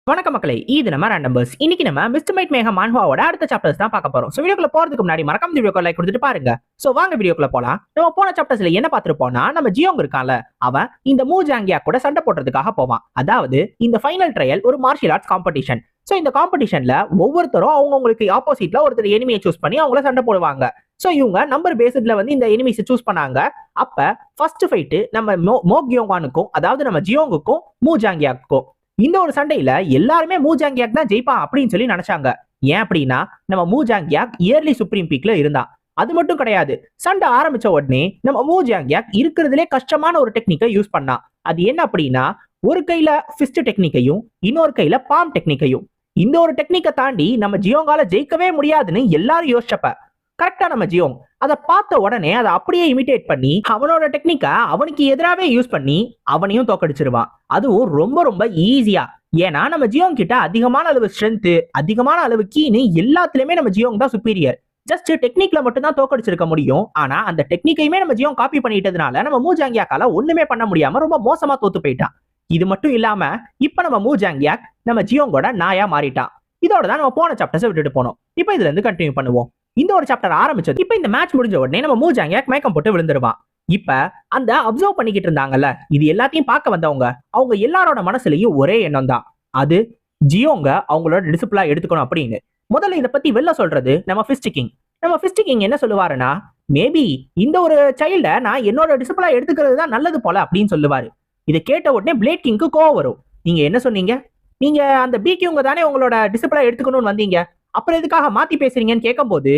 வணக்கம் மக்களே, இது நம்ம ரேண்டம்பர்ஸ். இன்னைக்கு நம்ம மிஸ்டர் மைட் மேக மான்ஹுவாவோட அடுத்த சாப்டர்ஸ் தான் பார்க்க போறோம். சோ வீடியோக்குள்ள போறதுக்கு முன்னாடி மறக்காம வீடியோக்கு லைக் கொடுத்துட்டு பாருங்க. சோ வாங்க வீடியோக்குள்ள போலாம். நம்ம போன சாப்டர்ஸ்ல என்ன பார்த்திருப்போம்னா, நம்ம ஜியோங் இருக்கான்ல, அவன் இந்த மூ ஜாங்கியா கூட சண்டை போடுறதுக்காக போவான். அதாவது இந்த ஃபைனல் ட்ரையல் ஒரு மார்ஷியல் ஆர்ட்ஸ் காம்படிஷன். சோ இந்த காம்படிஷன்ல ஒவ்வொருத்தரும் அவங்களுக்கு ஆப்போசிட்ல ஒருத்தர் எனிமியை சூஸ் பண்ணி அவங்கள சண்டை போடுவாங்க. சோ இவங்க நம்பர் பேஸ்ட்ல இந்த எனிமிஸ் சூஸ் பண்ணாங்க. அப்ப ஃபர்ஸ்ட் ஃபைட் நம்ம மோ கியோங்கானுக்கும், அதாவது நம்ம ஜியோங்குக்கும் மூ ஜாங்கியாக்கும். இந்த ஒரு சண்டையில எல்லாருமே மூ ஜாங்கியாக் தான் ஜெயிப்பான் அப்படின்னு சொல்லி நினைச்சாங்க. ஏன் அப்படின்னா நம்ம மூ ஜாங்கியாக் இயர்லி சுப்ரீம் பீக்ல இருந்தான். அது மட்டும் கிடையாது, சண்டை ஆரம்பிச்ச உடனே நம்ம மூ ஜாங்கியாக் இருக்கிறதுலே கஷ்டமான ஒரு டெக்னிக்கை யூஸ் பண்ணான். அது என்ன அப்படின்னா, ஒரு கையில ஃபிஸ்ட் டெக்னிக்கையும் இன்னொரு கையில பாம் டெக்னிக்கையும். இந்த ஒரு டெக்னிக்கை தாண்டி நம்ம ஜியோங்கால ஜெயிக்கவே முடியாதுன்னு எல்லாரும் யோசிச்சப்ப கரெக்டா நம்ம ஜியோங் அதை பார்த்த உடனே அதை அப்படியே இமிட்டேட் பண்ணி அவனோட டெக்னிக்கை அவனுக்கு எதிராகவே யூஸ் பண்ணி அவனையும் தோக்கடிச்சிருவான். அதுவும் ரொம்ப ரொம்ப ஈஸியா. ஏன்னா நம்ம ஜியோங் கிட்ட அதிகமான அளவு ஸ்ட்ரென்த், அதிகமான அளவு கீனு எல்லாத்துலயுமே நம்ம ஜியோங் தான் சுப்பீரியர். ஜஸ்ட் டெக்னிக்ல மட்டும் தான் தோக்கடிச்சிருக்க முடியும். ஆனா அந்த டெக்னிக்கையுமே நம்ம ஜியோங் காப்பி பண்ணிட்டதுனால நம்ம மூ ஜாங்கியாக்கால ஒண்ணுமே பண்ண முடியாம ரொம்ப மோசமா தோத்து போயிட்டான். இது மட்டும் இல்லாம இப்ப நம்ம மூ ஜாங்கியாக் நம்ம ஜியோங்கோட நாயா மாறிட்டான். இதோட தான் நம்ம போன சாப்டர்ஸை விட்டுட்டு போனோம். இப்போ இதுல இருந்து கண்டினியூ பண்ணுவோம். இந்த ஒரு சாப்டர் ஆரம்பிச்சது. இப்ப இந்த மேட்ச் முடிஞ்ச உடனே நம்ம மூ ஜாங்கியாக் மயக்கம் போட்டு விழுந்துருவான். இப்ப அந்த அப்சர்வ் பண்ணிக்கிட்டு இருந்தாங்கல்ல, இது எல்லாத்தையும் பார்க்க வந்தவங்க, அவங்க எல்லாரோட மனசுலயும் ஒரே எண்ணம் தான். அது ஜியோங்க அவங்களோட டிசிப்ளா எடுத்துக்கணும் அப்படின்னு. முதல்ல இதை பத்தி வெளில சொல்றது நம்ம ஃபிஸ்ட் கிங். நம்ம ஃபிஸ்ட் கிங் என்ன சொல்லுவாருன்னா, மேபி இந்த ஒரு சைல்ட நான் என்னோட டிசிப்ளா எடுத்துக்கிறது தான் நல்லது போல அப்படின்னு சொல்லுவாரு. இதை கேட்ட உடனே பிளேட் கிங்க்கு கோவம் வரும். நீங்க என்ன சொன்னீங்க? நீங்க அந்த பிகியூங்க தானே உங்களோட டிசிப்ளா எடுத்துக்கணும்னு வந்தீங்க, அப்புறம் எதுக்காக மாத்தி பேசுறீங்கன்னு கேட்கும்போது,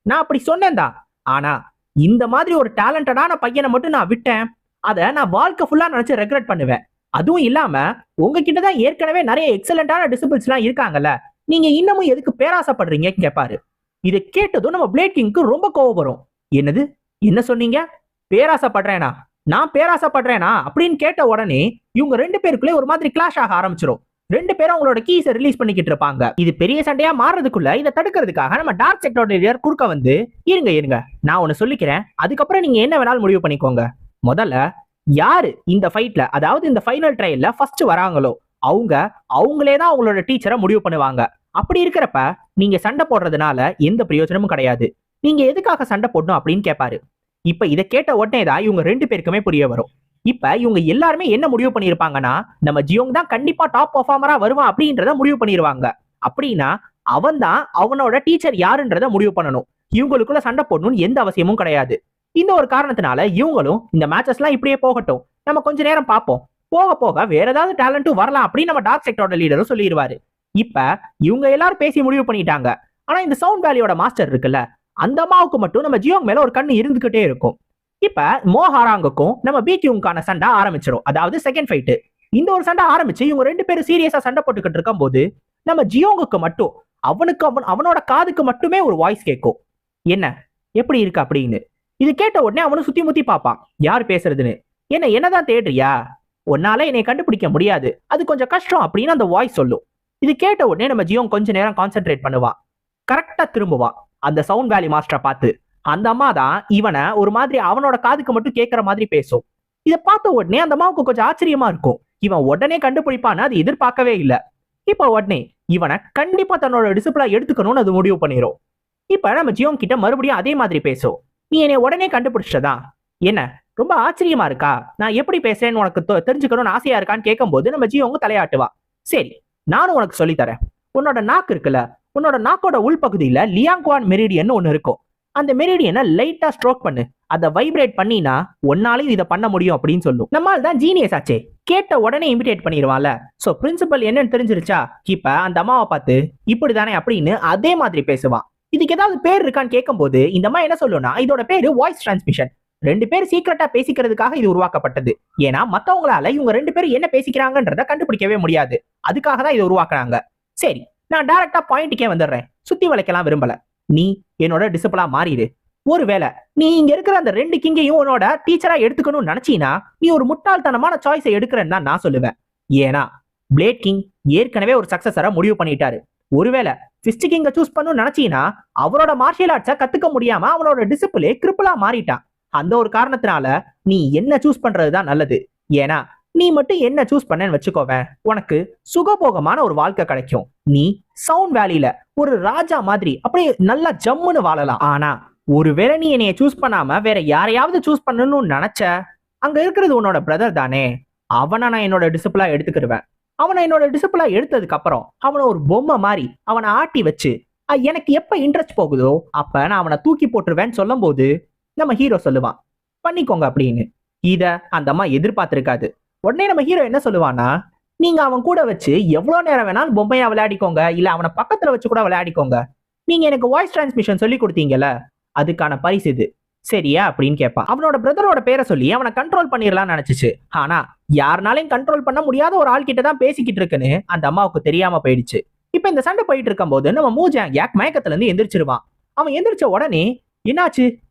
நான் அப்படி சொன்னேன் தான். ஆனா இந்த மாதிரி ஒரு டேலண்டடான பையனை மட்டும் நான் விட்டேன், அதை நான் வாழ்க்கை ஃபுல்லா நினைச்சு ரெக்ரெட் பண்ணுவேன். அதுவும் இல்லாம உங்ககிட்ட தான் ஏற்கனவே நிறைய எக்ஸலண்டான டிசிபிள்ஸ் எல்லாம் இருக்காங்கல்ல, நீங்க இன்னமும் எதுக்கு பேராசப்படுறீங்க கேட்பாரு. இதை கேட்டதும் நம்ம பிளேட் கிங்க்கு ரொம்ப கோவம் வரும். என்னது, என்ன சொன்னீங்க? பேராசப்படுறேனா? நான் பேராசப்படுறேனா அப்படின்னு கேட்ட உடனே இவங்க ரெண்டு பேருக்குள்ளே ஒரு மாதிரி கிளாஷ் ஆக ஆரம்பிச்சிடும். ரெண்டு பேரும் அவங்களோட கீஸை ரிலீஸ் பண்ணிக்கிட்டு இருப்பாங்க. இது பெரிய சண்டையா மாறதுக்குள்ள இதை தடுக்கிறதுக்காக நம்ம டார்க் செக்டர் லீடர் குறுக்க வந்து, இருங்க நான் ஒன்னு சொல்லிக்கிறேன், அதுக்கப்புறம் நீங்க என்ன வேணாலும் முடிவு பண்ணிக்கோங்க. முதல்ல யாரு இந்த ஃபைட்ல, அதாவது இந்த ஃபைனல் ட்ரையல்ல ஃபர்ஸ்ட் வராங்களோ அவங்களே தான் அவங்களோட டீச்சரை முடிவு பண்ணுவாங்க. அப்படி இருக்கிறப்ப நீங்க சண்டை போடுறதுனால எந்த பிரயோஜனமும் கிடையாது. நீங்க எதுக்காக சண்டை போடணும் அப்படின்னு கேட்பாரு. இப்ப இதை கேட்ட உடனே தான் இவங்க ரெண்டு பேருக்குமே புரிய வரும். இப்ப இவங்க எல்லாருமே என்ன முடிவு பண்ணிருப்பாங்கன்னா, நம்ம ஜியோங் தான் கண்டிப்பா டாப் பெர்ஃபார்மரா வருவான் அப்படின்றத முடிவு பண்ணிருவாங்க. அப்படின்னா அவன் தான் அவனோட டீச்சர் யாருன்றத முடிவு பண்ணணும். இவங்களுக்குள்ள சண்டை போடணும்னு எந்த அவசியமும் கிடையாது. இந்த ஒரு காரணத்தினால இவங்களும் இந்த மேட்சஸ் எல்லாம் இப்படியே போகட்டும், நம்ம கொஞ்ச நேரம் பார்ப்போம், போக போக வேற ஏதாவது டேலண்ட்டும் வரலாம் அப்படின்னு நம்ம டார்க் செக்டரோட லீடரும் சொல்லிடுவாரு. இப்ப இவங்க எல்லாரும் பேசி முடிவு பண்ணிட்டாங்க. ஆனா இந்த சவுண்ட் வேலியோட மாஸ்டர் இருக்குல்ல, அந்த அம்மாவுக்கு மட்டும் நம்ம ஜியோங் மேல ஒரு கண்ணு இருந்துகிட்டே இருக்கும். இப்ப மோஹாராங்குக்கும் நம்ம பிகியூங்கான சண்டை ஆரம்பிச்சிடும். அதாவது செகண்ட் ஃபைட். இந்த ஒரு சண்டை ஆரம்பிச்சு இவங்க ரெண்டு பேரும் சீரியஸா சண்டை போட்டுக்கிட்டு இருக்கும் போது நம்ம ஜியோங்குக்கு மட்டும் அவனோட காதுக்கு மட்டுமே ஒரு வாய்ஸ் கேட்கும். என்ன, எப்படி இருக்கு அப்படின்னு. இது கேட்ட உடனே அவனு சுத்தி முத்தி பார்ப்பான், யார் பேசுறதுன்னு. என்னதான் தேடுறியா? உன்னால என்னை கண்டுபிடிக்க முடியாது, அது கொஞ்சம் கஷ்டம் அப்படின்னு அந்த வாய்ஸ் சொல்லும். இது கேட்ட உடனே நம்ம ஜியோங் கொஞ்ச நேரம் கான்சென்ட்ரேட் பண்ணுவான். கரெக்டா திரும்புவான் அந்த சவுண்ட் வேலி மாஸ்டரை பார்த்து. அந்த அம்மா தான் இவனை ஒரு மாதிரி அவனோட காதுக்கு மட்டும் கேட்கற மாதிரி பேசும். இதை பார்த்த உடனே அந்த அம்மாவுக்கு கொஞ்சம் ஆச்சரியமா இருக்கும். இவன் உடனே கண்டுபிடிப்பான்னு அது எதிர்பார்க்கவே இல்லை. இப்ப உடனே இவனை கண்டிப்பா தன்னோட டிசிப்ளா எடுத்துக்கணும்னு அது முடிவு பண்ணிரும். இப்ப நம்ம ஜியோங் கிட்ட மறுபடியும் அதே மாதிரி பேசும். நீ என்னை உடனே கண்டுபிடிச்சதா? என்ன, ரொம்ப ஆச்சரியமா இருக்கா? நான் எப்படி பேசுறேன்னு உனக்கு தெரிஞ்சுக்கணும்னு ஆசையா இருக்கான்னு கேட்கும்போது நம்ம ஜியோங்க தலையாட்டுவா. சரி, நானும் உனக்கு சொல்லித்தரேன். உன்னோட நாக்கு இருக்குல்ல, உன்னோட நாக்கோட உள்பகுதியில லியாங்குவான் மெரிடியன் ஒன்னு இருக்கும். அந்த மெரிடியனை லைட்டா ஸ்ட்ரோக் பண்ணு, அதை வைப்ரேட் பண்ணினா ஒன்னாலையும் இதை பண்ண முடியும் அப்படின்னு சொல்லும். நம்மால் தான் ஜீனியஸ் ஆச்சே, கேட்ட உடனே இமிடேட் பண்ணிடுவான்ல. சோ பிரின்சிபல் என்னன்னு தெரிஞ்சிருச்சா? இப்ப அந்த அம்மாவை பார்த்து இப்படிதானே அப்படின்னு அதே மாதிரி பேசுவான். இதுக்கு ஏதாவது பேர் இருக்கான்னு கேட்கும்போது இந்த அம்மா என்ன சொல்லும்னா, இதோட பேரு வாய்ஸ் டிரான்ஸ்மிஷன். ரெண்டு பேரும் சீக்கிரட்டா பேசிக்கிறதுக்காக இது உருவாக்கப்பட்டது. ஏன்னா மத்தவங்களால இவங்க ரெண்டு பேரும் என்ன பேசிக்கிறாங்கன்றத கண்டுபிடிக்கவே முடியாது. அதுக்காக தான் இதை உருவாக்குறாங்க. சரி, நான் டைரக்டா பாயிண்ட்டுக்கே வந்துடுறேன், சுத்தி வளைக்கலாம் விரும்பல. நீ என்னோட டிசிப்ளா மாறிடு. ஒருவேளை நீ இங்க இருக்கிற அந்த ரெண்டு கிங்கையும் உன்னோட டீச்சரா எடுத்துக்கணும்னு நினைச்சீனா நீ ஒரு முட்டாள்தனமான சாய்ஸை எடுக்கிறேன்னு தான் நான் சொல்லுவேன். ஏன்னா பிளேட் கிங் ஏற்கனவே ஒரு சக்சஸரா முடிவு பண்ணிட்டாரு. ஒருவேளை ஃபிஸ்ட் கிங்க சூஸ் பண்ணணும்னு நினைச்சீனா அவரோட மார்ஷியல் ஆர்ட்ஸை கத்துக்க முடியாம அவனோட டிசிப்ளே கிரிப்பிளா மாறிட்டான். அந்த ஒரு காரணத்தினால நீ என்ன சூஸ் பண்றதுதான் நல்லது. ஏன்னா நீ மட்டும் என்ன சூஸ் பண்ணேன்னு வச்சுக்கோவேன், உனக்கு சுகபோகமான ஒரு வாழ்க்கை கிடைக்கும். நீ சவுண்ட் வேலியில ஒரு ராஜா மாதிரி அப்படியே நல்லா ஜம்முன்னு வாழலாம். ஆனா ஒருவேளை நீ என்னைய சூஸ் பண்ணாம வேற யாரையாவது சூஸ் பண்ணணும்னு நினைச்ச, அங்க இருக்கிறது உன்னோட பிரதர் தானே, அவனை நான் என்னோட டிசிப்ளா எடுத்துக்கிடுவேன். அவனை என்னோட டிசிப்ளா எடுத்ததுக்கு அப்புறம் அவனை ஒரு பொம்மை மாதிரி அவனை ஆட்டி வச்சு எனக்கு எப்ப இன்ட்ரெஸ்ட் போகுதோ அப்ப நான் அவனை தூக்கி போட்டுருவேன்னு சொல்லும் போது நம்ம ஹீரோ சொல்லுவான், பண்ணிக்கோங்க அப்படின்னு. இத அந்த அம்மா எதிர்பார்த்திருக்காது. உடனே நம்ம ஹீரோ என்ன சொல்லுவான்னா, நீங்க அவன் கூட வச்சு எவ்வளவு நேரம் வேணாலும் பொம்மையா விளையாடிக்கோங்க, இல்ல அவனை பக்கத்துல வச்சு கூட விளையாடிக்கோங்க. நீங்க எனக்கு வாய்ஸ் டிரான்ஸ்மிஷன் சொல்லி கொடுத்தீங்கல்ல, அதுக்கான பரிசு இது சரியா அப்படின்னு கேட்பான். அவனோட பிரதரோட பேரை சொல்லி அவனை கண்ட்ரோல் பண்ணிடலாம்னு நினைச்சிச்சு. ஆனா யாருனாலையும் கண்ட்ரோல் பண்ண முடியாத ஒரு ஆள் கிட்ட தான் பேசிக்கிட்டு இருக்குன்னு அந்த அம்மாவுக்கு தெரியாம போயிடுச்சு. இப்ப இந்த சண்டை போயிட்டு இருக்கும் போது நம்ம மூ ஜாங்-யாக் மயக்கத்துல இருந்து எந்திரிச்சிருவான். அவன் எந்திரிச்ச உடனே என்னாச்சு,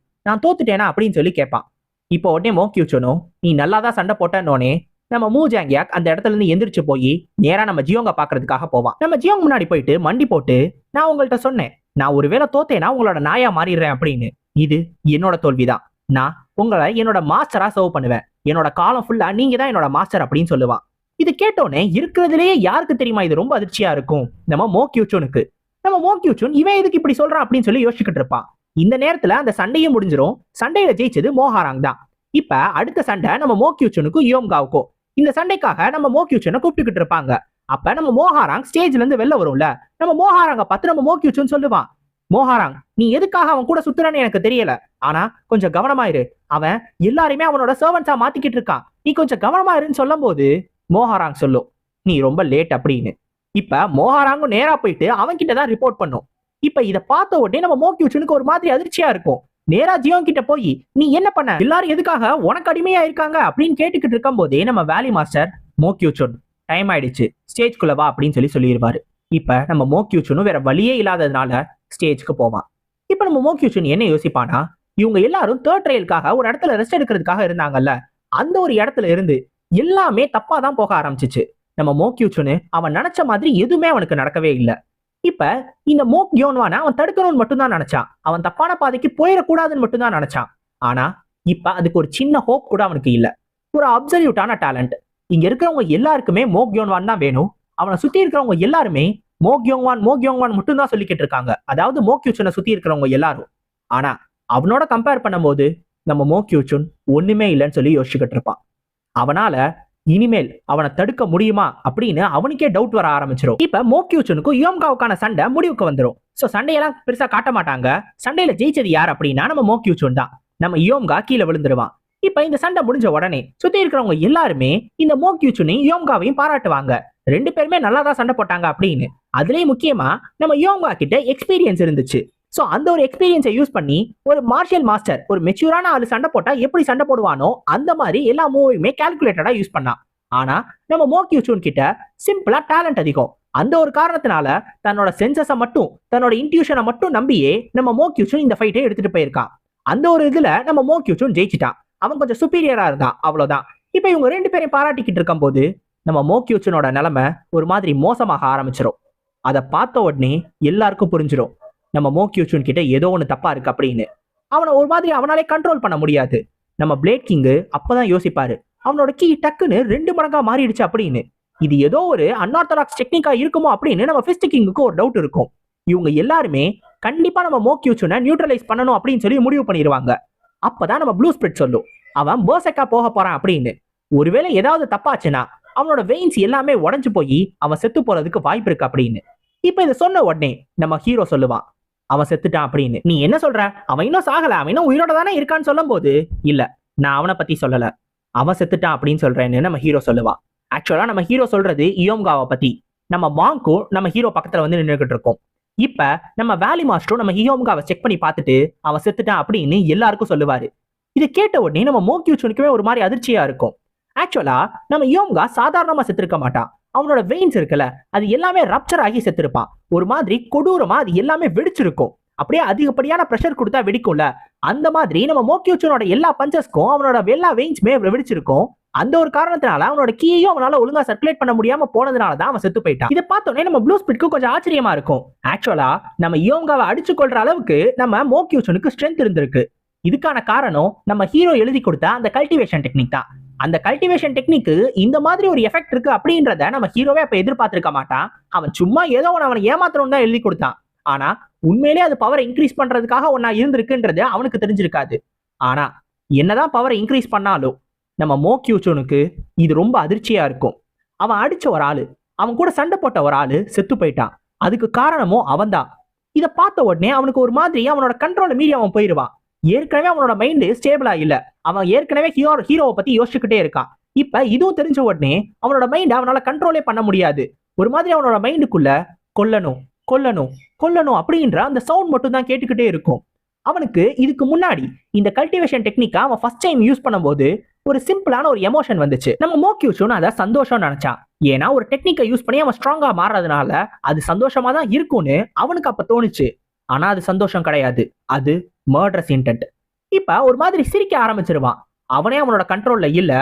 நான் தோத்துட்டேனா அப்படின்னு சொல்லி கேட்பான். இப்போ உடனே மோ கியூச்சனும் நீ நல்லாதான் சண்டை போட்டோன்னே நம்ம மூ ஜாங்-யாக் அந்த இடத்துல இருந்து எந்திரிச்சு போய் நேரா நம்ம ஜியோங்க பாக்குறதுக்காக போவான். நம்ம ஜியோங் முன்னாடி போயிட்டு மண்டி போட்டு, நான் உங்கள்கிட்ட சொன்னேன், நான் ஒருவேளை தோத்தேனா உங்களோட நாயா மாறிடுறேன் அப்படின்னு. இது என்னோட தோல்விதான். நான் உங்களை என்னோட மாஸ்டரா சர்வ் பண்ணுவேன். என்னோட காலம் ஃபுல்லா நீங்க தான் என்னோட மாஸ்டர் அப்படின்னு சொல்லுவான். இது கேட்டோன்னே இருக்கிறதுலேயே யாருக்கு தெரியுமா இது ரொம்ப அதிர்ச்சியா இருக்கும், நம்ம மோ கியூச்சனுக்கு. நம்ம மோ கியூச்சன் இவன் எதுக்கு இப்படி சொல்றான் அப்படின்னு சொல்லி யோசிச்சுக்கிட்டு இருப்பான். இந்த நேரத்துல அந்த சண்டையும் முடிஞ்சிரும். சண்டையில ஜெயிச்சது மோஹாராங் தான். இப்ப அடுத்த சண்டை நம்ம மோ கியூச்சனுக்கும் யோம்காவுக்கும். இந்த சண்டைக்காக நம்ம மோ கியூச்சனை கூப்பிட்டுக்கிட்டு இருப்பாங்க. அப்ப நம்ம மோஹாராங் ஸ்டேஜ்ல இருந்து வெளில வரும்ல, நம்ம மோஹாராங்க பார்த்து நம்ம மோ கியூச்சன் சொல்லுவான், மோஹாராங் நீ எதுக்காக அவன் கூட சுத்துறான்னு எனக்கு தெரியல, ஆனா கொஞ்சம் கவனமாயிரு, அவன் எல்லாருமே அவனோட சர்வன்ஸா மாத்திக்கிட்டு இருக்கான், நீ கொஞ்சம் கவனமாயிருன்னு சொல்லும் போது மோஹாராங் சொல்லும், நீ ரொம்ப லேட் அப்படின்னு. இப்ப மோஹாராங்கும் நேரா போயிட்டு அவன் கிட்ட தான் ரிப்போர்ட் பண்ணும். இப்ப இத பார்த்த உடனே நம்ம மோ கியூச்சனுக்கு ஒரு மாதிரி அதிர்ச்சியா இருக்கும். நேரா ஜியோங் கிட்ட போய் நீ என்ன பண்ண, எல்லாரும் எதுக்காக உனக்கு அடிமையா இருக்காங்க அப்படின்னு கேட்டுக்கிட்டு இருக்கும் போதே நம்ம வேலி மாஸ்டர் மோ கியூச்சன் டைம் ஆயிடுச்சு ஸ்டேஜ்குள்ள வா அப்படின்னு சொல்லிடுவாரு. இப்ப நம்ம மோ கியூச்சனும் வேற வழியே இல்லாததுனால ஸ்டேஜ்க்கு போவான். இப்ப நம்ம மோ கியூச்சன் என்ன யோசிப்பானா, இவங்க எல்லாரும் தேர்ட் ட்ரையலுக்காக ஒரு இடத்துல ரெஸ்ட் எடுக்கிறதுக்காக இருந்தாங்கல்ல, அந்த ஒரு இடத்துல இருந்து எல்லாமே தப்பா தான் போக ஆரம்பிச்சிச்சு. நம்ம மோ கியூச்சனு அவன் நினைச்ச மாதிரி எதுவுமே அவனுக்கு நடக்கவே இல்லை. இப்ப இந்த மோ கியோன்வான அவன் தடுக்கணும்னு மட்டும்தான் நினைச்சான். அவன் தப்பான பாதைக்கு போயிடக்கூடாதுன்னு மட்டும்தான் நினைச்சான். ஆனா இப்ப அதுக்கு ஒரு சின்ன ஹோப் கூட அவனுக்கு இல்ல. ஒரு அப்சல்யூட்டான டேலண்ட். இங்க இருக்கிறவங்க எல்லாருக்குமே மோ கியோன்வான் தான் வேணும். அவனை சுத்தி இருக்கிறவங்க எல்லாருமே மோ கியோங்வான் மட்டும் தான் சொல்லிக்கிட்டு இருக்காங்க. அதாவது மோ கியூச்சனை சுத்தி இருக்கிறவங்க எல்லாரும். ஆனா அவனோட கம்பேர் பண்ணும்போது நம்ம மோ கியூச்சன் ஒண்ணுமே இல்லைன்னு சொல்லி யோசிச்சுக்கிட்டு இருப்பான். அவனால இனிமேல் அவனை தடுக்க முடியுமா அப்படின்னு அவனுக்கே டவுட் வர ஆரம்பிச்சிடும். இப்ப மோ கியூச்சனுக்கும் யோம்காவுக்கான சண்டை முடிவுக்கு வந்துடும். சோ சண்டையெல்லாம் பெருசா காட்ட மாட்டாங்க. சண்டையில ஜெயிச்சது யார் அப்படின்னா நம்ம மோ கியூச்சன் தான். நம்ம யோம்கா கீழே விழுந்துருவான். இப்ப இந்த சண்டை முடிஞ்ச உடனே சுத்தி இருக்கிறவங்க எல்லாருமே இந்த மோ கியூச்சனையும் யோம்காவையும் பாராட்டுவாங்க. ரெண்டு பேருமே நல்லா தான் சண்டை போட்டாங்க அப்படின்னு. அதுலயும் முக்கியமா நம்ம யோம்கா கிட்ட எக்ஸ்பீரியன்ஸ் இருந்துச்சு. சோ அந்த ஒரு எக்ஸ்பீரியன்ஸை யூஸ் பண்ணி ஒரு மார்ஷியல் மாஸ்டர், ஒரு மெச்சூரான ஆளு சண்டை போட்டா எப்படி சண்டை போடுவானோ அந்த மாதிரி எல்லா மூவையுமே கால்குலேட்டடா யூஸ் பண்ணான். ஆனா நம்ம மோ கியூச்சன் கிட்ட சிம்பிளா டேலண்ட் அதிகம். அந்த ஒரு காரணத்தினால தன்னோட சென்சஸை மட்டும், தன்னோட இன்ட்யூஷனை மட்டும் நம்பியே நம்ம மோ கியூச்சன் இந்த ஃபைட்டை எடுத்துட்டு போயிருக்கான். அந்த ஒரு இதுல நம்ம மோ கியூச்சன் ஜெயிச்சிட்டான். அவன் கொஞ்சம் சுப்பீரியரா இருந்தான், அவ்வளவுதான். இப்ப இவங்க ரெண்டு பேரையும் பாராட்டிக்கிட்டு இருக்கும் போது நம்ம மோ கியூச்சனோட நிலைமை ஒரு மாதிரி மோசமாக ஆரம்பிச்சிடும். அதை பார்த்த உடனே எல்லாருக்கும் புரிஞ்சிடும் நம்ம மோ கியூச்சன் கிட்ட ஏதோ ஒன்று தப்பா இருக்கு அப்படின்னு. அவனை ஒரு மாதிரி அவனாலே கண்ட்ரோல் பண்ண முடியாது. நம்ம பிளேட் கிங்கு அப்பதான் யோசிப்பாரு, அவனோட கீ டக்குன்னு 2 மடங்கா மாறிடுச்சு அப்படின்னு. இது ஏதோ ஒரு அன்ஆர்த்தடாக்ஸ் டெக்னிக்கா இருக்குமோ அப்படின்னு நம்ம ஃபிஸ்ட் கிங்குக்கு ஒரு டவுட் இருக்கும். இவங்க எல்லாருமே கண்டிப்பா நம்ம மோ கியூச்சனை நியூட்ரலைஸ் பண்ணணும் அப்படின்னு சொல்லி முடிவு பண்ணிடுவாங்க. அப்பதான் நம்ம ப்ளூ ஸ்பிரிட் சொல்லும், அவன் பர்செக்கா போக போறான் அப்படின்னு. ஒருவேளை ஏதாவது தப்பாச்சுன்னா அவனோட வெயின்ஸ் எல்லாமே உடஞ்சு போய் அவன் செத்து போறதுக்கு வாய்ப்பு இருக்கு அப்படின்னு. இப்ப இதை சொன்ன உடனே நம்ம ஹீரோ சொல்லுவான், அவன் செத்துட்டான் அப்படின்னு. நீ என்ன சொல்ற, அவன் இன்னும் சாகல, அவன் இன்னும் உயிரோட தானே இருக்கான்னு சொல்லும் போது, இல்ல நான் அவனை பத்தி சொல்லல, அவன் செத்துட்டான் அப்படின்னு சொல்றேன்னு நம்ம ஹீரோ சொல்லுவான். ஆக்சுவலா நம்ம ஹீரோ சொல்றது யோம்காவை பத்தி. நம்ம மாங்கும் நம்ம ஹீரோ பக்கத்துல வந்து நின்றுகிட்டு இருக்கோம். இப்ப நம்ம வேலி மாஸ்டரும் நம்ம யோம்காவை செக் பண்ணி பார்த்துட்டு அவன் செத்துட்டான் அப்படின்னு எல்லாருக்கும் சொல்லுவாரு. இது கேட்ட உடனே நம்ம மோ கியூச்சனுக்குமே ஒரு மாதிரி அதிர்ச்சியா இருக்கும். ஆக்சுவலா நம்ம யோம்கா சாதாரணமா செத்துருக்க மாட்டான். அவனோட வெயின்ஸ் இருக்குல்ல, அது எல்லாமே ரப்சர் ஆகி செத்துருப்பான். ஒரு மாதிரி கொடூரமா அது எல்லாமே வெடிச்சிருக்கும். அப்படியே அதிகப்படியான பிரஷர் கொடுத்தா வெடிக்கும்ல, அந்த மாதிரி நம்ம மோ கியூச்சனோட எல்லா பஞ்சஸ்க்கும் அவனோட எல்லா வெயின்ஸ்மே வெடிச்சிருக்கும். அந்த ஒரு காரணத்தினால அவனோட கீயையும் அவனால ஒழுங்கா சர்க்குலேட் பண்ண முடியாம போனதுனால தான் அவன் செத்து போயிட்டான். இதை பார்த்தோன்னே நம்ம ப்ளூ ஸ்பிரிட்க்கு கொஞ்சம் ஆச்சரியமா இருக்கும். ஆக்சுவலா நம்ம யோம்காவை அடிச்சு கொள்ற அளவுக்கு நம்ம மோ கியூச்சனுக்கு ஸ்ட்ரென்த் இருந்திருக்கு. இதுக்கான காரணம் நம்ம ஹீரோ எழுதி கொடுத்த அந்த கல்டிவேஷன் டெக்னிக் தான். அந்த கல்டிவேஷன் டெக்னிக்கு இந்த மாதிரி ஒரு எஃபெக்ட் இருக்கு அப்படின்றத நம்ம ஹீரோவே அப்ப எதிர்பார்த்திருக்க மாட்டான். அவன் சும்மா ஏதோ அவனை ஏமாத்தணும் தான் எழுதி கொடுத்தான். ஆனா உண்மையிலேயே அது பவரை இன்க்ரீஸ் பண்றதுக்காக ஒன்னா இருந்திருக்குன்றது அவனுக்கு தெரிஞ்சிருக்காது. ஆனா என்னதான் பவரை இன்க்ரீஸ் பண்ணாலும் நம்ம மோ கியூச்சூனுக்கு இது ரொம்ப அதிர்ச்சியா இருக்கும். அவன் அடிச்ச ஒரு ஆளு, அவன் கூட சண்டை போட்ட ஒரு ஆளு செத்து போயிட்டான். அதுக்கு காரணமும் அவன்தான். இதை பார்த்த உடனே அவனுக்கு ஒரு மாதிரி அவனோட கண்ட்ரோலை மீறி அவன் போயிருவான். ஏற்கனவே அவனோட மைண்டு ஸ்டேபிளா இல்ல. அவன் ஏற்கனவே ஹீரோவை பத்தி யோசிச்சுக்கிட்டே இருக்கான். இப்ப இதுவும் தெரிஞ்ச உடனே அவனோட மைண்ட் அவனால கண்ட்ரோலே பண்ண முடியாது. ஒரு மாதிரி அவனோட மைண்டுக்குள்ள கொல்லணும் கொல்லணும் கொல்லணும் அப்படின்ற அந்த சவுண்ட் மட்டும் தான் கேட்டுக்கிட்டே இருக்கும். அவனுக்கு இதுக்கு முன்னாடி இந்த கல்டிவேஷன் டெக்னிக்கா அவன் ஃபர்ஸ்ட் டைம் யூஸ் பண்ணும்போது ஒரு சிம்பிளான ஒரு எமோஷன் வந்துச்சு. நம்ம மோ கியூச்சூன் அதை சந்தோஷம் நினைச்சான். ஏன்னா ஒரு டெக்னிக்கை யூஸ் பண்ணி அவன் ஸ்ட்ராங்கா மாறதுனால அது சந்தோஷமா தான் இருக்கும்னு அவனுக்கு அப்ப தோணுச்சு. ஆனா அது சந்தோஷம் கிடையாது, அது மர்டரஸ் இன்டென்ட். இப்ப ஒரு மாதிரி சிரிக்க ஆரம்பிச்சிருவான். அவனே அவனோட கண்ட்ரோல்ல இல்ல.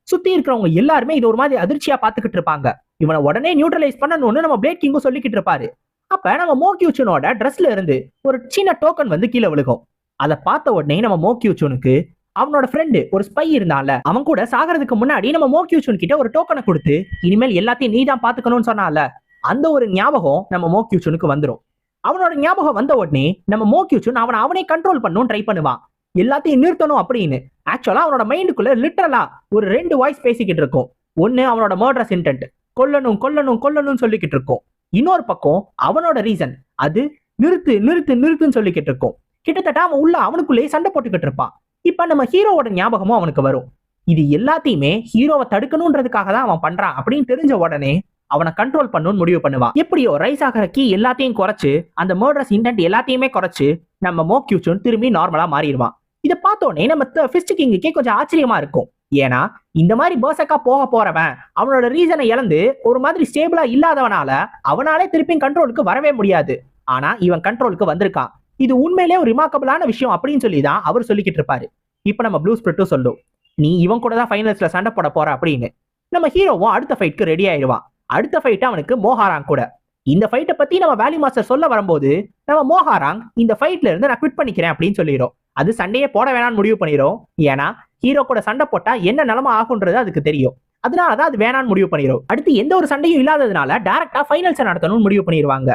சுத்தி இருக்கிறவங்க எல்லாருமே இது ஒரு மாதிரி அதிர்ச்சியா பாத்துக்கிட்டு இருப்பாங்க. இவனை உடனே நியூட்ரலைஸ் பண்ணணும்னு நம்ம பிளேட் கிங்கும் சொல்லிக்கிட்டு இருப்பாரு. அப்ப நம்ம மோ கியூச்சூனோட ட்ரெஸ்ல இருந்து ஒரு சின்ன டோக்கன் வந்து கீழே விழுகும். அதை பார்த்த உடனே நம்ம மோ கியூச்சூனுக்கு அவனோட ஃப்ரெண்டு ஒரு ஸ்பை இருந்தால அவன் கூட சாகிறதுக்கு முன்னாடி நம்ம மோ கியூச்சூன் கிட்ட ஒரு டோக்கனை கொடுத்து இனிமேல் எல்லாத்தையும் நீ தான் பாத்துக்கணும்னு சொன்னால அந்த ஒரு ஞாபகம் நம்ம மோ கியூச்சூனுக்கு வந்துடும். அவனோட ஞாபகம் வந்த உடனே நம்ம மோ கியூச்சூன் அவனே கண்ட்ரோல் பண்ணணும் ட்ரை பண்ணுவான், எல்லாத்தையும் நிறுத்தணும் அப்படின்னு. ஆக்சுவலா அவனோட மைண்டுக்குள்ள லிட்டரலா ஒரு 2 வாய்ஸ் பேசிக்கிட்டு இருக்கும். ஒன்னு அவனோட மர்டரஸ் இன்டென்ட், கொல்லணும் கொல்லணும் கொல்லணும்னு சொல்லிக்கிட்டு இருக்கும். இன்னொரு பக்கம் அவனோட ரீசன், அது நிறுத்து நிறுத்து நிறுத்துன்னு சொல்லிக்கிட்டு இருக்கும். கிட்டத்தட்ட அவன் உள்ள அவனுக்குள்ளேயே சண்டை போட்டுக்கிட்டு இருப்பான். இப்ப நம்ம ஹீரோவோட ஞாபகமும் அவனுக்கு வரும். இது எல்லாத்தையுமே ஹீரோவை தடுக்கணும்ன்றதுக்காக தான் அவன் பண்றான் அப்படின்னு தெரிஞ்ச உடனே அவனை கண்ட்ரோல் பண்ணணும்னு முடிவு பண்ணுவான். எப்படியோ ரைஸ் ஆகிற கீ எல்லாத்தையும் குறைச்சு அந்த மர்டரஸ் இன்டென்ட் எல்லாத்தையுமே குறைச்சு நம்ம மோ கியூச்சூன் திரும்பி நார்மலா மாறிடுவான். இதை பார்த்தோன்னே நம்ம ஃபிஸ்ட் கிங்குக்கே கொஞ்சம் ஆச்சரியமா இருக்கும். ஏன்னா இந்த மாதிரி பர்சக்கா போக போறவன் அவனோட ரீசனை இழந்து ஒரு மாதிரி ஸ்டேபிளா இல்லாதவனால அவனாலே திருப்பியும் கண்ட்ரோலுக்கு வரவே முடியாது. ஆனா இவன் கண்ட்ரோலுக்கு வந்திருக்கான். இது உண்மையிலே ஒரு ரிமார்க்கபிளான விஷயம் அப்படின்னு சொல்லி தான் அவர் சொல்லிக்கிட்டு இருப்பாரு. இப்ப நம்ம ப்ளூ ஸ்பிரிட்டும் சொல்லும், நீ இவன் கூட தான் ஃபைனல்ஸ்ல சண்டை போட போற அப்படின்னு. நம்ம ஹீரோவும் அடுத்த ஃபைட்க்கு ரெடி ஆயிடுவான். அடுத்த ஃபைட் அவனுக்கு மோஹாராங் கூட. இந்த ஃபைட்டை பத்தி நம்ம வேலி மாஸ்டர் சொல்ல வரும்போது நம்ம மோஹாராங் இந்த ஃபைட்ல இருந்து நான் குவிட் பண்ணிக்கிறேன் அப்படின்னு சொல்லிடும். அது சண்டையே போட வேணாம்னு முடிவு பண்ணிடும். ஏன்னா ஹீரோ கூட சண்டை போட்டா என்ன நிலைமை ஆகுன்றது அதுக்கு தெரியும். அதனாலதான் அது வேணான்னு முடிவு பண்ணிடும். அடுத்து எந்த ஒரு சண்டையும் இல்லாததுனால டைரக்டா ஃபைனல்ஸ் நடத்தணும்னு முடிவு பண்ணிடுவாங்க.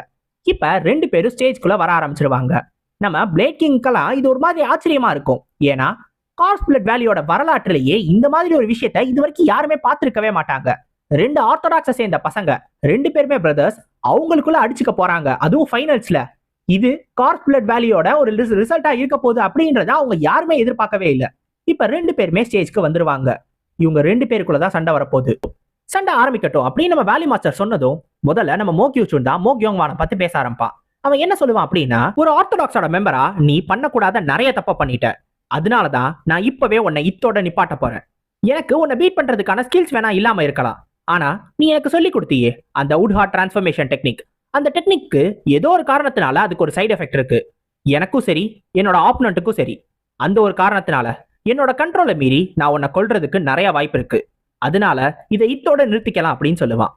இப்ப 2 பேரும் ஸ்டேஜ்குள்ள வர ஆரம்பிச்சிருவாங்க. நம்ம பிளேட் கிங்க்கெல்லாம் இது ஒரு மாதிரி ஆச்சரியமா இருக்கும். ஏன்னா கார்ஸ் பிளட் வேலியோட வரலாற்றிலேயே இந்த மாதிரி ஒரு விஷயத்த இது வரைக்கும் யாருமே பார்த்திருக்கவே மாட்டாங்க. 2 ஆர்த்தடாக்ஸை சேர்ந்த பசங்க 2 பேருமே பிரதர்ஸ் அவங்களுக்குள்ள அடிச்சுக்க போறாங்க, அதுவும் ஃபைனல்ஸ்ல. இது கார்ஸ் பிளட் வேலியோட ஒரு ரிசல்ட்டா இருக்க போகுது அப்படின்றத அவங்க யாருமே எதிர்பார்க்கவே இல்லை. இப்ப 2 பேருமே ஸ்டேஜ்க்கு வந்துருவாங்க. இவங்க 2 பேருக்குள்ளதான் சண்டை வரப்போகுது. சண்டை ஆரம்பிக்கட்டும் அப்படின்னு நம்ம வேலி மாஸ்டர் சொன்னதும் முதல்ல நம்ம மோ கியூச்சூன் தான் மோ கியோங்வானை பத்தி பேச ஆரம்பிப்பான். அவன் என்ன சொல்லுவான் அப்படின்னா, ஒரு ஆர்த்தடாக்ஸோட மெம்பரா நீ பண்ணக்கூடாத நிறைய தப்ப பண்ணிட்ட. அதனாலதான் நான் இப்பவே உன்னை இத்தோட நிப்பாட்ட போறேன். எனக்கு உன்னை பீட் பண்றதுக்கான ஸ்கில்ஸ் வேணா இல்லாம இருக்கலாம். ஆனா நீ எனக்கு சொல்லி கொடுத்தியே அந்த வுட்ஹார்ட் டிரான்ஸ்ஃபர்மேஷன் டெக்னிக், அந்த டெக்னிக்கு ஏதோ ஒரு காரணத்தினால அதுக்கு ஒரு சைடு எஃபெக்ட் இருக்கு. எனக்கும் சரி என்னோட ஆப்போனண்ட்டுக்கும் சரி. அந்த ஒரு காரணத்தினால என்னோட கண்ட்ரோலை மீறி நான் உன்னை கொல்றதுக்கு நிறைய வாய்ப்பு இருக்கு. அதனால இதை இத்தோட நிறுத்திக்கலாம் அப்படின்னு சொல்லுவான்.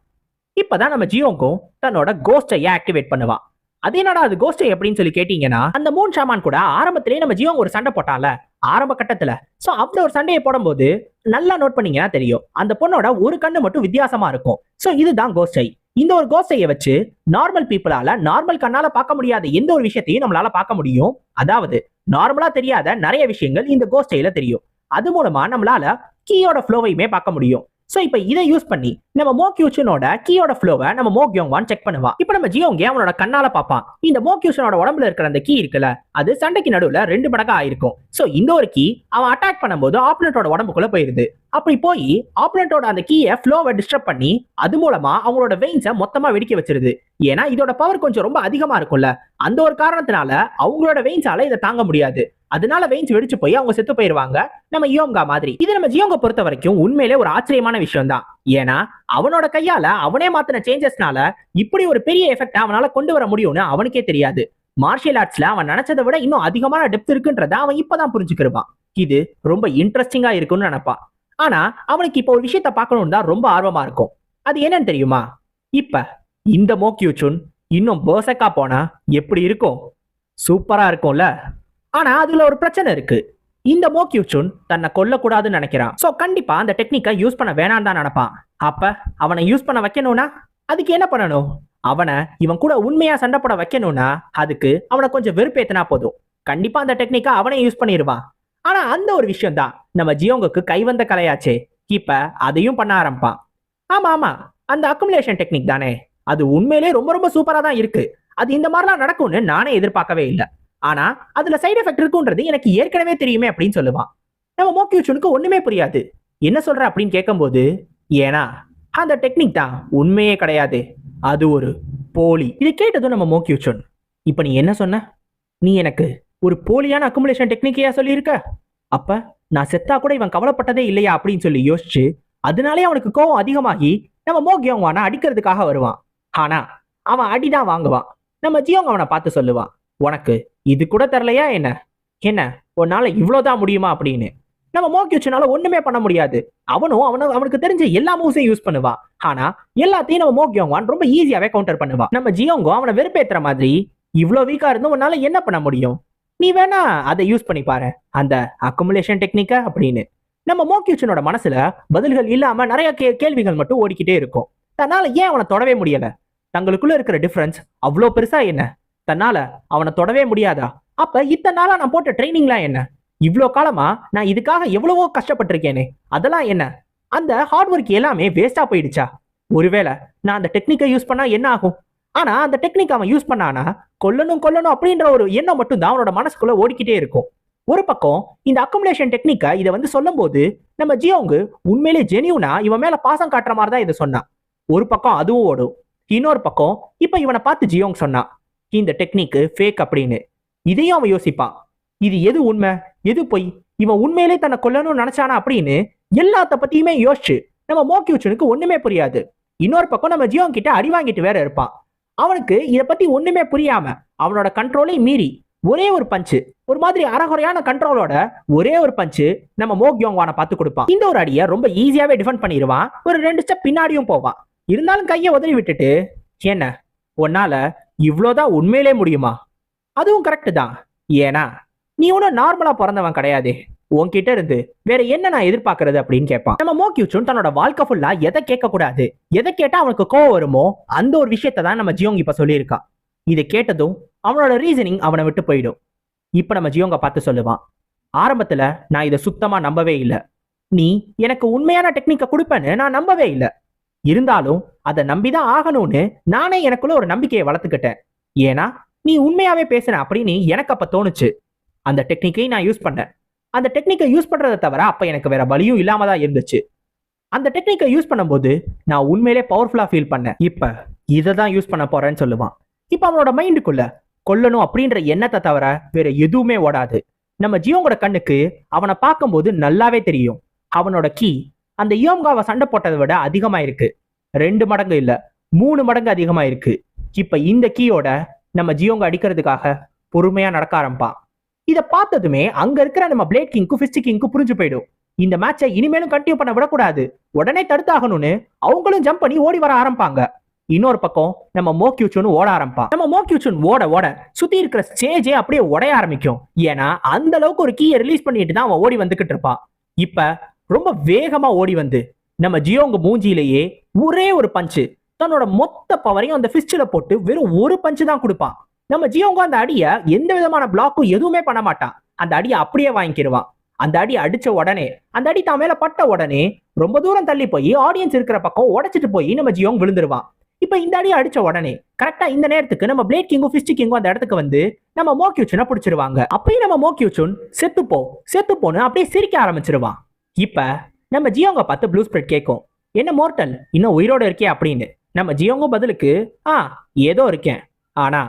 இப்பதான் நம்ம ஜியோங்கும் தன்னோட கோஸ்டை ஆக்டிவேட் பண்ணுவான். அது என்னடா அது கோஸ்டை எப்படின்னு சொல்லி கேட்டீங்கன்னா, அந்த மூன் ஷாமான் கூட ஆரம்பத்திலேயே நம்ம ஜியோங் ஒரு சண்டை போட்டால ஆரம்ப கட்டத்துல. சோ அப்படி ஒரு சண்டையை போடும்போது நல்லா நோட் பண்ணீங்கன்னா தெரியும், அந்த பொண்ணோட ஒரு கண்ணு மட்டும் வித்தியாசமா இருக்கும். சோ இதுதான் கோஸ்டை. இந்த ஒரு கோஸ்டையை வச்சு நார்மல் பீப்புளால நார்மல் கண்ணால பார்க்க முடியாத எந்த ஒரு விஷயத்தையும் நம்மளால பார்க்க முடியும். அதாவது நார்மலா தெரியாத நிறைய விஷயங்கள் இந்த கோஸ்டைல தெரியும். அது மூலமா நம்மளால கீயோட ஃப்ளோவையுமே பார்க்க முடியும். சோ இப்போ இதை யூஸ் பண்ணி நம்ம மோ கியூச்சனோட கீயோட ஃப்ளோவை நம்ம மோ கியோங்வான் செக் பண்ணுவா. இப்போ நம்ம ஜியோங்கே அவனோட கண்ணால பார்ப்பான். இந்த மோ கியூச்சனோட உடம்புல இருக்கிற அந்த கீ இருக்குல்ல, அது சண்டைக்கு நடுவுல 2 மடங்கா ஆயிருக்கும். சோ இந்த ஒரு கீ அவன் அட்டாக் பண்ணும்போது ஆப்போனண்டோட உடம்புக்குள்ள போயிருது. அப்படி போய் ஆப்போனண்டோட அந்த கீயை ஃப்ளோவை டிஸ்டர்ப் பண்ணி அது மூலமா அவங்களோட வெயின்ஸை மொத்தமா வெடிக்க வச்சிருது. ஏன்னா இதோட பவர் கொஞ்சம் ரொம்ப அதிகமா இருக்கும்ல, அந்த ஒரு காரணத்தினால அவங்களோட வெயின்ஸால இதை தாங்க முடியாது. அதனால வெயின்ஸ் வெடிச்சு போய் அவங்க செத்து போயிருவாங்க, நம்ம யோங்கா மாதிரி. இது நம்ம ஜியோங்க பொறுத்த வரைக்கும் உண்மையிலே ஒரு ஆச்சரியமான விஷயம் தான். ஏன்னா அவனோட கையால அவனே மாத்தின சேஞ்சஸ்னால இப்படி ஒரு பெரிய எஃபெக்ட் அவனால கொண்டு வர முடியும்னு அவனுக்கே தெரியாது. மார்ஷியல் ஆர்ட்ஸ்ல அவன் நினைச்சதை விட இன்னும் அதிகமான டெப்த் இருக்குன்றத அவன் இப்பதான் புரிஞ்சுக்கிருவான். இது ரொம்ப இன்ட்ரெஸ்டிங்கா இருக்கும்னு நினைப்பான். ஆனா அவனுக்கு இப்போ ஒரு விஷயத்த பார்க்கணும்னு தான் ரொம்ப ஆர்வமா இருக்கும். அது என்னன்னு தெரியுமா? இப்ப இந்த மோ கியூச்சுன் இன்னும் பர்சக்கா போனா எப்படி இருக்கும்? சூப்பரா இருக்கும்ல. ஆனா அதுல ஒரு பிரச்சனை இருக்கு. இந்த மோக்யூச்சுன் தன்னை கொல்லக்கூடாதுன்னு நினைக்கிறான். சோ கண்டிப்பா அந்த டெக்னிக்கை யூஸ் பண்ண வேணாம் தான் நினைப்பான். அப்ப அவனை யூஸ் பண்ண வைக்கணும்னா அதுக்கு என்ன பண்ணணும்? அவனை இவன் கூட உண்மையா சண்டை போட வைக்கணும்னா அதுக்கு அவனை கொஞ்சம் வெறுப்பேத்தினா போதும். கண்டிப்பா அந்த டெக்னிக்கை அவனே யூஸ் பண்ணிடுவான். ஆனா அந்த ஒரு விஷயம் தான் நம்ம ஜியோங்குக்கு கைவந்த கலையாச்சே. இப்ப அதையும் பண்ண ஆரம்பிப்பான். ஆமா ஆமா, அந்த அக்குமுலேஷன் டெக்னிக் தானே, அது உண்மையிலே ரொம்ப ரொம்ப சூப்பரா தான் இருக்கு. அது இந்த மாதிரிலாம் நடக்கும்னு நானே எதிர்பார்க்கவே இல்லை. ஆனா அதுல சைடு எஃபெக்ட் இருக்குன்றது எனக்கு ஏற்கனவே தெரியுமே அப்படின்னு சொல்லுவான். நம்ம மோக்யூச்சுனுக்கு ஒண்ணுமே புரியாது. என்ன சொல்ற அப்படின்னு கேட்கும்போது, ஏன்னா அந்த டெக்னிக் தான் உண்மையே கிடையாது, அது ஒரு போலி. இது கேட்டதும் நம்ம மோக்யூச்சுன், இப்ப நீ என்ன சொன்ன? நீ எனக்கு ஒரு போலியான அக்குமுலேஷன் டெக்னிக்கையா சொல்லியிருக்க? அப்ப நான் செத்தா கூட இவன் கவலைப்பட்டதே இல்லையா அப்படின்னு சொல்லி யோசிச்சு அதனாலே அவனுக்கு கோவம் அதிகமாகி நம்ம மோக்யோங்வான அடிக்கிறதுக்காக வருவான். ஆனா அவன் அடிதான் வாங்குவான். நம்ம ஜியோங் அவனை பார்த்து சொல்லுவான், உனக்கு இது கூட தெரியலையா என்ன? என்ன உன்னால இவ்வளவுதான் முடியுமா அப்படின்னு. நம்ம மோக்யூச்சுனால ஒண்ணுமே பண்ண முடியாது. அவனுக்கு தெரிஞ்ச எல்லா மூவ்ஸையும் யூஸ் பண்ணுவான். ஆனா எல்லாத்தையும் நம்ம மோக்யோங்வான் ரொம்ப ஈஸியாவே கவுண்டர் பண்ணுவான். நம்ம ஜியோங்கோ அவனை வெறுப்பேத்துற மாதிரி, இவ்வளவு வீக்கா இருந்தும் உன்னால என்ன பண்ண முடியும்? நீ வேணா அதை யூஸ் பண்ணி பாரு, அந்த அக்குமுலேஷன் டெக்னிக்க அப்படின்னு. நம்ம மோக்யூச்சனோட மனசுல பதில்கள் இல்லாம நிறைய கேள்விகள் மட்டும் ஓடிக்கிட்டே இருக்கும். தன்னால ஏன் அவனை தொடவே முடியல? தங்களுக்குள்ள இருக்கிற டிஃபரன்ஸ் அவ்வளோ பெருசா என்ன? தன்னால அவனை தொடவே முடியாதா? அப்ப இத்தனை நாளா நான் போட்ட ட்ரைனிங்லாம் என்ன? இவ்வளோ காலமா நான் இதுக்காக எவ்வளவோ கஷ்டப்பட்டிருக்கேனே, அதெல்லாம் என்ன? அந்த ஹார்ட் ஒர்க் எல்லாமே வேஸ்டா போயிடுச்சா? ஒருவேளை நான் அந்த டெக்னிக்கை யூஸ் பண்ணா என்ன ஆகும்? ஆனா அந்த டெக்னிக் அவன் யூஸ் பண்ணானா கொல்லணும் அப்படின்ற ஒரு எண்ணம் மட்டும் தான் அவனோட மனசுக்குள்ள ஓடிக்கிட்டே இருக்கும். ஒரு பக்கம் இந்த அக்குமுலேஷன் டெக்னிக்கை இதை வந்து சொல்லும் போது நம்ம ஜியோங்கு உண்மையிலே ஜெனியூனா இவன் மேல பாசம் காட்டுற மாதிரி தான் இதை சொன்னான். ஒரு பக்கம் அதுவும் ஓடும். இன்னொரு பக்கம் இப்ப இவனை பார்த்து ஜியோங் சொன்னான், இந்த டெக்னிக் ஃபேக் அப்படின்னு. இதையும் அவன் யோசிப்பான், இது எது உண்மை எது பொய்? இவன் உண்மையிலே தன்னை கொல்லணும்னு நினைச்சானா அப்படின்னு எல்லாத்த பத்தியுமே யோசிச்சு நம்ம மோக்யூச்சனுக்கு ஒண்ணுமே புரியாது. இன்னொரு பக்கம் நம்ம ஜியோங் கிட்ட அடி வாங்கிட்டு வேற இருப்பான். அவனுக்கு இதை பத்தி ஒண்ணுமே புரியாம அவனோட கண்ட்ரோலை மீறி ஒரே ஒரு பஞ்சு, ஒரு மாதிரி அறகுறையான கண்ட்ரோலோட ஒரே ஒரு பஞ்சு நம்ம மோக்யோங்வானை பார்த்து கொடுப்பான். இந்த ஒரு அடியை ரொம்ப ஈஸியாவே டிஃபெண்ட் பண்ணிடுவான். ஒரு 2 ஸ்டெப் பின்னாடியும் போவான். இருந்தாலும் கையை உதறி விட்டுட்டு, என்ன உன்னால இவ்வளோதான் உண்மையிலே முடியுமா? அதுவும் கரெக்ட் தான். ஏன்னா நீ ஒன்னும் நார்மலா பிறந்தவன் கிடையாது. உன்கிட்ட இருந்து வேற என்ன நான் எதிர்பார்க்கறது அப்படின்னு கேட்பான். நம்ம மோக்யூச்சுன் தன்னோட வாழ்க்கை ஃபுல்லா எதை கேட்க கூடாது, எதை கேட்டா அவனுக்கு கோவம் வருமோ அந்த ஒரு விஷயத்தை தான் நம்ம ஜியோங் இப்ப சொல்லியிருக்கான். இதை கேட்டதும் அவனோட ரீசனிங் அவனை விட்டு போயிடும். இப்ப நம்ம ஜியோங்க பார்த்து சொல்லுவான், ஆரம்பத்துல நான் இதை சுத்தமா நம்பவே இல்லை. நீ எனக்கு உண்மையான டெக்னிக்கை கொடுப்பேன்னு நான் நம்பவே இல்லை. இருந்தாலும் அதை நம்பிதான் ஆகணும்னு நானே எனக்குள்ள ஒரு நம்பிக்கையை வளர்த்துக்கிட்டேன். ஏன்னா நீ உண்மையாவே பேசுன அப்படின்னு எனக்கு அப்ப தோணுச்சு. அந்த டெக்னிக்கை நான் யூஸ் பண்ணேன். அந்த டெக்னிக்கை யூஸ் பண்றதை தவிர அப்ப எனக்கு வேற வழியும் இல்லாம தான் இருந்துச்சு. அந்த டெக்னிக்கை யூஸ் பண்ணும்போது நான் உண்மையிலே பவர்ஃபுல்லா ஃபீல் பண்ணேன். இப்ப இதை தான் யூஸ் பண்ண போறேன்னு சொல்லுவான். இப்ப அவனோட மைண்டுக்குள்ள கொல்லணும் அப்படின்ற எண்ணத்தை தவிர வேற எதுவுமே ஓடாது. நம்ம ஜியோங்கோட கண்ணுக்கு அவனை பார்க்கும்போது நல்லாவே தெரியும், அவனோட கீ அந்த யோங்காவை சண்டை போட்டதை விட அதிகமா இருக்கு. 2 மடங்கு இல்ல 3 மடங்கு அதிகமா இருக்கு. இப்ப இந்த கீயோட நம்ம ஜியோங்க அடிக்கிறதுக்காக பொறுமையா நடக்க ஆரம்பிப்பான். இதை பார்த்ததுமே அங்க இருக்கிற நம்ம பிளேட் கிங்க்கும் ஃபிஸ்ட் கிங்க்கும் புரிஞ்சு போயிடும், இந்த மேட்சை இனிமேலும் கண்டினியூ பண்ண விடக்கூடாது, உடனே தடுத்தாகணும்னு அவங்களும் ஜம்ப் பண்ணி ஓடி வர ஆரம்பிப்பாங்க. இன்னொரு பக்கம் நம்ம மோக்யூச்சுன் ஓட ஆரம்பிப்பான். நம்ம மோக்யூச்சுன் ஓட ஓட சுத்தி இருக்கிற ஸ்டேஜே அப்படியே உடைய ஆரம்பிக்கும். ஏன்னா அந்த அளவுக்கு ஒரு கீயை ரிலீஸ் பண்ணிட்டு தான் அவன் ஓடி வந்துகிட்டு இருப்பான். இப்ப ரொம்ப வேகமா ஓடி வந்து நம்ம ஜியோங்க மூஞ்சியிலேயே ஒரே ஒரு பஞ்சு, தன்னோட மொத்த பவரையும் அந்த ஃபிஸ்ட்ல போட்டு வெறும் ஒரு பஞ்சு தான் கொடுப்பான். நம்ம ஜியோங்க அந்த அடியை எந்த விதமான பிளாக்கும் எதுவுமே பண்ண மாட்டான். அந்த அடியை அப்படியே வாங்கிக்கிடுவான். அந்த அடி அடிச்ச உடனே, அந்த அடி தான் மேல பட்ட உடனே ரொம்ப தூரம் தள்ளி போய் ஆடியன்ஸ் இருக்கிற பக்கம் உடைச்சிட்டு போய் நம்ம ஜியோங் விழுந்துருவான். இப்ப இந்த அடி அடிச்ச உடனே கரெக்டா இந்த நேரத்துக்கு நம்ம பிளேட் கிங்கும் ஃபிஸ்ட் கிங்கும் அந்த இடத்துக்கு வந்து நம்ம மோக்யூச்சுனை பிடிச்சிருவாங்க. அப்பயும் நம்ம மோக்யூச்சுன் செத்துப்போன்னு அப்படியே சிரிக்க ஆரம்பிச்சிருவான். இப்ப நம்ம ஜியோங்க பார்த்து ப்ளூ ஸ்பிரிட் கேட்கும், என்ன மோர்டல் இன்னும் உயிரோட இருக்கே அப்படின்னு. நம்ம ஜியோங்க பதிலுக்கு, ஏதோ இருக்கேன், ஆனா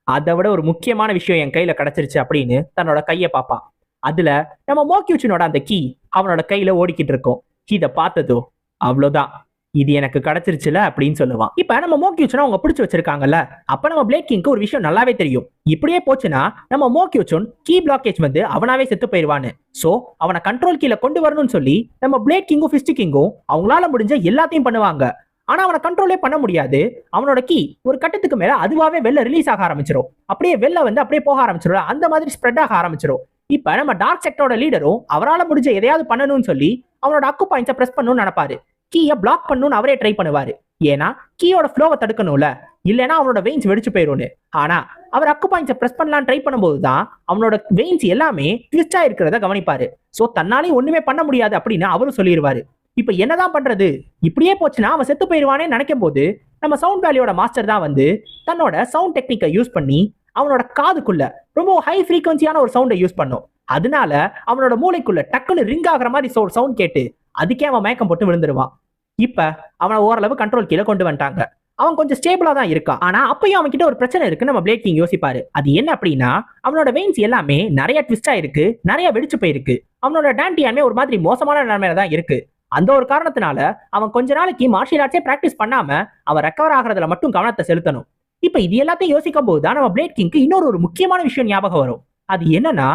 அதை விட ஒரு முக்கியமான விஷயம் என் கையில கிடைச்சிருச்சு அப்படின்னு தன்னோட கையை பார்ப்பான். அதுல நம்ம மோக்யூச்சினோட அந்த கீ அவனோட கையில ஓடிக்கிட்டு இருக்கும். இதை பார்த்ததோ அவ்வளவுதான், இது எனக்கு கிடைச்சிருச்சுல அப்படின்னு சொல்லுவான். இப்ப நம்ம மோக்யூச்சனை அவங்க பிடிச்சு வச்சிருக்காங்கல்ல, அப்ப நம்ம பிளேட் கிங்க்கு ஒரு விஷயம் நல்லாவே தெரியும், இப்படியே போச்சுன்னா நம்ம மோக்யூச்சன் கீ பிளாக்கேஜ் வந்து அவனாவே செத்து போயிருவான்னு. சோ அவனை கண்ட்ரோல் கீழ கொண்டு வரணும்னு சொல்லி நம்ம பிளேட் கிங்கும் ஃபிஸ்ட் கிங்கும் அவங்களால முடிஞ்ச எல்லாத்தையும் பண்ணுவாங்க. ஆனா அவனை கண்ட்ரோலே பண்ண முடியாது. அவனோட கீ ஒரு கட்டத்துக்கு மேல அதுவாவே வெளில ரிலீஸ் ஆக ஆரம்பிச்சிடும். அப்படியே வெளில வந்து அப்படியே போக ஆரம்பிச்சிடும். அந்த மாதிரி ஸ்ப்ரெட் ஆக ஆரம்பிச்சிடும். இப்ப நம்ம டார்க் செக்டரோட லீடரும் அவரால் முடிஞ்ச எதையாவது பண்ணணும்னு சொல்லி அவனோட அக்கு பாயிண்ட்ஸை பிரஸ் பண்ணணும்னு நினைப்பாரு. கீயை பிளாக் பண்ணணும்னு அவரே ட்ரை பண்ணுவாரு. ஏன்னா கீயோட ஃப்ளோவை தடுக்கணும்ல, இல்லைன்னா அவனோட வெயின்ஸ் வெடிச்சு போயிரும்னு. ஆனா அவர் அக்கு பாயிண்ட்ஸை பிரஸ் பண்ணலாம் ட்ரை பண்ணும்போது தான் அவனோட வெயின்ஸ் எல்லாமே ட்விஸ்டா இருக்கிறத கவனிப்பாரு. சோ தன்னாலே ஒண்ணுமே பண்ண முடியாது அப்படின்னு அவரும் சொல்லிடுவாரு. இப்ப என்னதான் பண்றது, இப்படியே போச்சுன்னா அவன் செத்து போயிருவானே நினைக்கும் போது நம்ம சவுண்ட் வேலியோட மாஸ்டர் தான் வந்து தன்னோட சவுண்ட் டெக்னிக்கை யூஸ் பண்ணி அவனோட காதுக்குள்ள ரொம்ப ஹை ஃப்ரீக்வன்சியான ஒரு சவுண்டை யூஸ் பண்ணும். அதனால அவனோட மூளைக்குள்ள டக்குன்னு ரிங் ஆகிற மாதிரி ஒரு சவுண்ட் கேட்டு அதுக்கே அவன் மயக்கம் போட்டு விழுந்துருவான். இப்ப அவனை ஓரளவு கண்ட்ரோல் கீழே கொண்டு வந்துட்டாங்க. அவன் கொஞ்சம் ஸ்டேபிளா தான் இருக்கான். ஆனா அப்பயும் அவன் கிட்ட ஒரு பிரச்சனை இருக்கு. நம்ம பிளேட் கிங் யோசிப்பாரு. அது என்ன அப்படின்னா, அவனோட வெயின்ஸ் எல்லாமே நிறைய ட்விஸ்டா இருக்கு, நிறைய வெடிச்சு போயிருக்கு. அவனோட டான்டியானே ஒரு மாதிரி மோசமான நிலைமையில தான் இருக்கு. அந்த ஒரு காரணத்தினால அவன் கொஞ்ச நாளைக்கு மார்ஷியல் ஆர்ட்ஸே பிராக்டிஸ் பண்ணாம அவன் ரெக்கவர் ஆகிறதுல மட்டும் கவனத்தை செலுத்தணும். இப்ப இது எல்லாத்தையும் யோசிக்கும் போது தான் நம்ம பிளேட் கிங்க்கு இன்னொரு முக்கியமான விஷயம் ஞாபகம் வரும். அது என்னன்னா,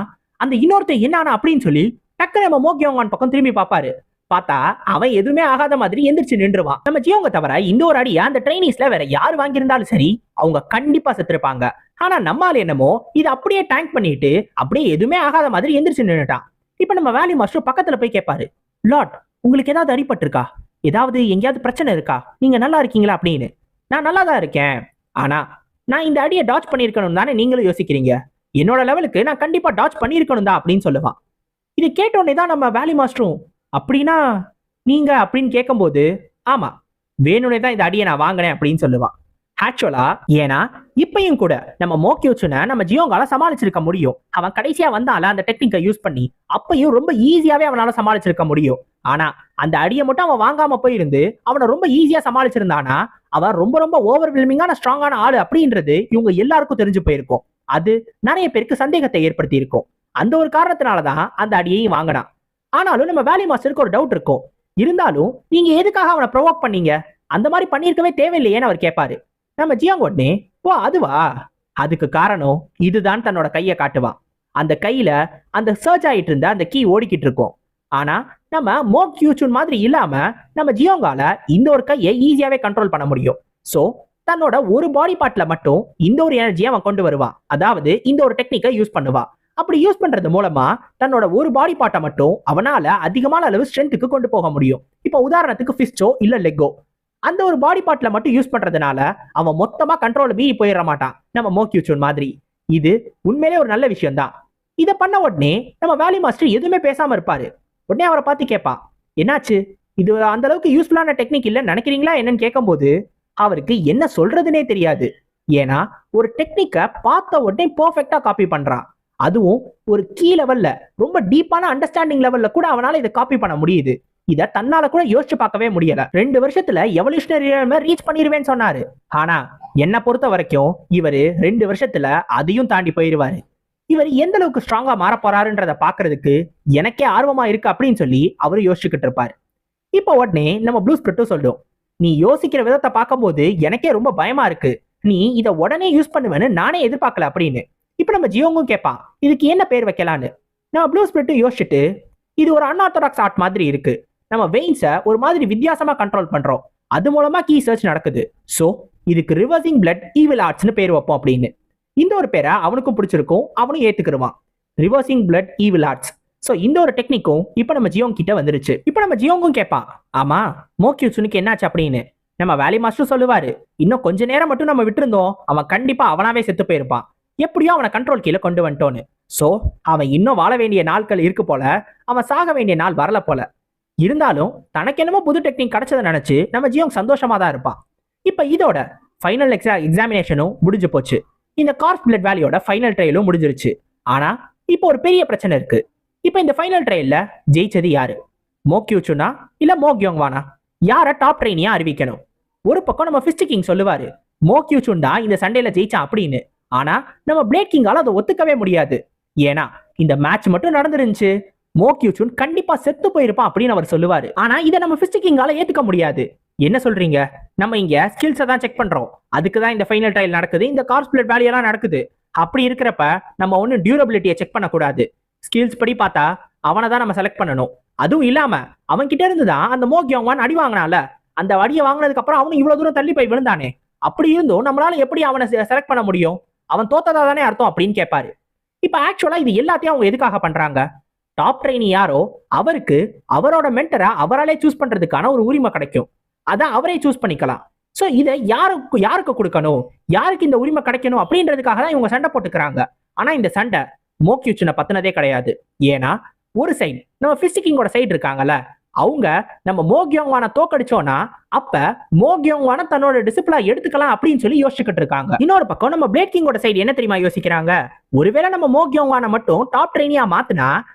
அந்த இன்னொருத்த என்ன அப்படின்னு சொல்லி டக்கு நம்ம மோக்யோங்கான் பக்கம் திரும்பி பார்ப்பாரு. பார்த்தா அவன் எதுவுமே ஆகாத மாதிரி எந்திரிச்சு நின்றுவான். நம்ம ஜியோங்க தவிர இந்த ஒரு அடியா அந்த ட்ரைனிஸ்ல வேற யார் வாங்கியிருந்தாலும் சரி அவங்க கண்டிப்பா செத்துருப்பாங்க. ஆனா நம்மால என்னமோ இது அப்படியே டேங்க் பண்ணிட்டு அப்படியே எதுவுமே ஆகாத மாதிரி எந்திரிச்சு நின்றுட்டான். இப்ப நம்ம வேலி மாஸ்டர் பக்கத்துல போய் கேட்பாரு, லார்ட் உங்களுக்கு ஏதாவது அடிபட்டிருக்கா, ஏதாவது எங்கேயாவது பிரச்சனை இருக்கா, நீங்க நல்லா இருக்கீங்களா அப்படின்னு. நான் நல்லா தான் இருக்கேன், ஆனா நான் இந்த அடியை டாச் பண்ணிருக்கணும் தானே நீங்களும் யோசிக்கிறீங்க. என்னோட லெவலுக்கு நான் கண்டிப்பா டாச் பண்ணிருக்கணும் தான் அப்படின்னு சொல்லுவான். இது கேட்டோடனே தான் நம்ம வேலி மாஸ்டரும் அப்படின்னா நீங்க அப்படின்னு கேட்கும்போது, ஆமா வேணும்னே தான் இந்த அடியை நான் வாங்கினேன் அப்படின்னு சொல்லுவான். ஆக்சுவலா ஏன்னா இப்பயும் கூட நம்ம மோக்யோச்சுனை நம்ம ஜியோங்கால சமாளிச்சிருக்க முடியும். அவன் கடைசியா வந்தால அந்த டெக்னிக்கை யூஸ் பண்ணி அப்பயும் ரொம்ப ஈஸியாவே அவனால சமாளிச்சிருக்க முடியும். ஆனா அந்த அடியை மட்டும் அவன் வாங்காம போயிருந்து அவனை ரொம்ப ஈஸியா சமாளிச்சிருந்தானா அவன் ரொம்ப ரொம்ப ஓவர்வெல்மிங்கான ஸ்ட்ராங்கான ஆளு அப்படின்றது இவங்க எல்லாருக்கும் தெரிஞ்சு போயிருக்கும். அது நிறைய பேருக்கு சந்தேகத்தை ஏற்படுத்தி இருக்கும். அந்த ஒரு காரணத்தினாலதான் அந்த அடியையும் வாங்கினான். ஆனாலும் நம்ம வேலி மாஸ்டருக்கு ஒரு டவுட் இருக்கும். இருந்தாலும் நீங்க எதுக்காக அவனை ப்ரொவோக் பண்ணீங்க, அந்த மாதிரி பண்ணிருக்கவே தேவையில்லையேன்னு அவர் கேட்பாரு. நம்ம ஜியாங் உடனே, ஓ அதுவா, அதுக்கு காரணம் இதுதான் தன்னோட கையை காட்டுவான். அந்த கையில அந்த சர்ச் ஆயிட்டு இருந்த அந்த கீ ஓடிக்கிட்டு இருக்கும். ஆனா நம்ம மோக்யூச்சுன் மாதிரி இல்லாம நம்ம ஜியோங்கால இந்த ஒரு கையை ஈஸியாவே கண்ட்ரோல் பண்ண முடியும். சோ தன்னோட ஒரு பாடி பார்ட்ல மட்டும் இந்த ஒரு எனர்ஜியை அவன் கொண்டு வருவான். அதாவது இந்த ஒரு டெக்னிக்கை யூஸ் பண்ணுவான். அப்படி யூஸ் பண்றது மூலமா தன்னோட ஒரு பாடி பார்ட்டை மட்டும் அவனால அதிகமான அளவு ஸ்ட்ரென்த்துக்கு கொண்டு போக முடியும். இப்போ உதாரணத்துக்கு ஃபிஸ்டோ இல்ல லெக்கோ, அந்த ஒரு பாடி பார்ட்ல மட்டும் யூஸ் பண்றதுனால அவன் மொத்தமா கண்ட்ரோல் மீறி போயிட மாட்டான் நம்ம மோக்யூச்சுன் மாதிரி. இது உண்மையிலே ஒரு நல்ல விஷயம் தான். இதை பண்ண உடனே நம்ம வேலி மாஸ்டர் எதுவுமே பேசாம இருப்பாரு. உடனே அவரை பார்த்து கேட்பான், என்னாச்சு, இது அந்த அளவுக்கு யூஸ்ஃபுல்லான டெக்னிக் இல்லைன்னு நினைக்கிறீங்களா என்னன்னு கேட்கும்போது அவருக்கு என்ன சொல்றதுனே தெரியாது. ஏன்னா ஒரு டெக்னிக்கை பார்த்த உடனே பெர்ஃபெக்டா காப்பி பண்றான். அதுவும் ஒரு கீ லெவல்ல ரொம்ப டீப்பான அண்டர்ஸ்டாண்டிங் லெவல்ல கூட அவனால இதை காப்பி பண்ண முடியுது. இத தன்னால கூட யோசிச்சு பார்க்கவே முடியல. 2 வருஷத்துல எவல்யூஷனரி ரீச் பண்ணிருவேன்னு சொன்னாரு. ஆனா என்ன பொறுத்த வரைக்கும் இவரு 2 வருஷத்துல அதையும் தாண்டி போயிருவாரு. இவர் எந்த அளவுக்கு ஸ்ட்ராங்கா மாற போறாருன்றத பாக்குறதுக்கு எனக்கே ஆர்வமா இருக்கு அப்படின்னு சொல்லி அவரு யோசிச்சுக்கிட்டு இருப்பாரு. இப்போ உடனே நம்ம ப்ளூ ஸ்பிரிட்டும் சொல்லும், நீ யோசிக்கிற விதத்தை பார்க்கும்போது எனக்கே ரொம்ப பயமா இருக்கு, நீ இதை உடனே யூஸ் பண்ணுவேன்னு நானே எதிர்பார்க்கல அப்படின்னு. இப்ப நம்ம ஜியோங்கும் கேட்பான், இதுக்கு என்ன பேர் வைக்கலான்னு. நம்ம ப்ளூ ஸ்பிரிட்டும் யோசிச்சுட்டு, இது ஒரு அன்ஆர்த்தடாக்ஸ் ஆர்ட் மாதிரி இருக்கு, நம்ம வெயின்ஸை ஒரு மாதிரி வித்தியாசமா கண்ட்ரோல் பண்றோம், அது மூலமா கீ சர்ச் நடக்குது, சோ இதுக்கு ரிவர்சிங் பிளட் ஈவில் ஆர்ட்ஸ்னு பேர் வைப்போம் அப்படின்னு. இந்த ஒரு பேரை அவனுக்கும் பிடிச்சிருக்கும், அவனும் ஏத்துக்கிடுவான், reversing blood evil arts. So இந்த ஒரு டெக்னிக்கும் இப்ப நம்ம ஜியோங் கிட்ட வந்துருச்சு. இப்ப நம்ம ஜியோங்கும் கேட்பான், ஆமா மோக்யூசுனுக்கு என்னாச்சு அப்படின்னு. நம்ம வேலி மாஸ்டர் சொல்லுவாரு, இன்னும் கொஞ்ச நேரம் மட்டும் நம்ம விட்டுருந்தோம் அவன் கண்டிப்பா அவனாவே செத்து போயிருப்பான், எப்படியோ அவனை கண்ட்ரோல் கீழே கொண்டு வந்துட்டோன்னு. சோ அவன் இன்னும் வாழ வேண்டிய நாட்கள் இருக்கு போல, அவன் சாக வேண்டிய நாள் வரல போல. இருந்தாலும் தனக்கு என்னமோ புது டெக்னிக் கிடைச்சதை நினைச்சு நம்ம ஜியோங் சந்தோஷமா தான் இருப்பான். இப்ப இதோட ஃபைனல் எக்ஸாமினேஷனும் முடிஞ்சு போச்சு. இந்த கார்ஸ் பிளட் வேலியோட ஃபைனல் ட்ரையலும் முடிஞ்சிருச்சு. ஆனா இப்போ ஒரு பெரிய பிரச்சனை இருக்கு. இப்ப இந்த ஃபைனல் ட்ரையல்ல ஜெயிச்சது யாரு, மோக்யூச்சுனா இல்ல மோக்யோங்வானா, யார டாப் ட்ரெயினியா அறிவிக்கணும். ஒரு பக்கம் நம்ம ஃபிஸ்ட் கிங் சொல்லுவாரு, மோக்யூச்சுன் தான் இந்த சண்டையில ஜெயிச்சான் அப்படின்னு. ஆனா நம்ம பிளேட் கிங்கால அதை ஒத்துக்கவே முடியாது. ஏன்னா இந்த மேட்ச் மட்டும் நடந்துருந்துச்சு, மோக்யூச்சுன் கண்டிப்பா செத்து போயிருப்பான் அப்படின்னு அவர் சொல்லுவாரு. ஆனா இதை நம்ம ஃபிஸ்ட் கிங்கால ஏத்துக்க முடியாது. என்ன சொல்றீங்க, நம்ம இங்க ஸ்கில்ஸை தான் செக் பண்றோம், அதுக்கு தான் இந்த ஃபைனல் ட்ரையல் நடக்குது, இந்த கார்ஸ் பிளட் வேலையெல்லாம் நடக்குது. அப்படி இருக்கிறப்ப நம்ம ஒன்னும் டியூரபிலிட்டியை செக் பண்ணக்கூடாது. ஸ்கில்ஸ் படி பார்த்தா அவனை தான் நம்ம செலக்ட் பண்ணணும். அதுவும் இல்லாம அவன் கிட்ட இருந்து தான் அந்த மோக்யோங்வான் அடி வாங்கினால, அந்த அடியை வாங்கினதுக்கு அப்புறம் அவனும் இவ்வளவு தூரம் தள்ளி போய் விழுந்தானே, அப்படி இருந்தும் நம்மளால எப்படி அவனை செலக்ட் பண்ண முடியும், அவன் தோத்ததா தானே அர்த்தம் அப்படின்னு கேட்பாரு. இப்ப ஆக்சுவலா இது எல்லாத்தையும் அவங்க எதுக்காக பண்றாங்க? டாப் ட்ரெயினி யாரோ அவருக்கு அவரோட மென்டரை அவராலே சூஸ் பண்றதுக்கான ஒரு உரிமை கிடைக்கும். அதான் அவரே சூஸ் பண்ணிக்கலாம். சோ இதை யாருக்கு யாருக்கு கொடுக்கணும், யாருக்கு இந்த உரிமை கிடைக்கணும் அப்படின்றதுக்காக தான் இவங்க சண்டை போட்டுக்கிறாங்க. ஆனா இந்த சண்டை மோக்யூச்சனை பத்தினதே கிடையாது. ஏன்னா ஒரு சைடு நம்ம பிசிக்கிங்கோட சைடு இருக்காங்கல்ல, அவங்க நம்ம மோக்யோங்வான தோக்கடிச்சோம்னா அப்ப மோக்யோங்வான தன்னோட டிசிப்ளா எடுத்துக்கலாம் அப்படின்னு சொல்லி யோசிச்சுக்கிட்டு இருக்காங்க. இன்னொரு பக்கம் நம்ம பிளேட் கிங்கோட சைடு என்ன தெரியுமா யோசிக்கிறாங்க? ஒருவேளை நம்ம மோக்யோங்வான மட்டும் டாப் ட்ரெயினியா மாத்துனா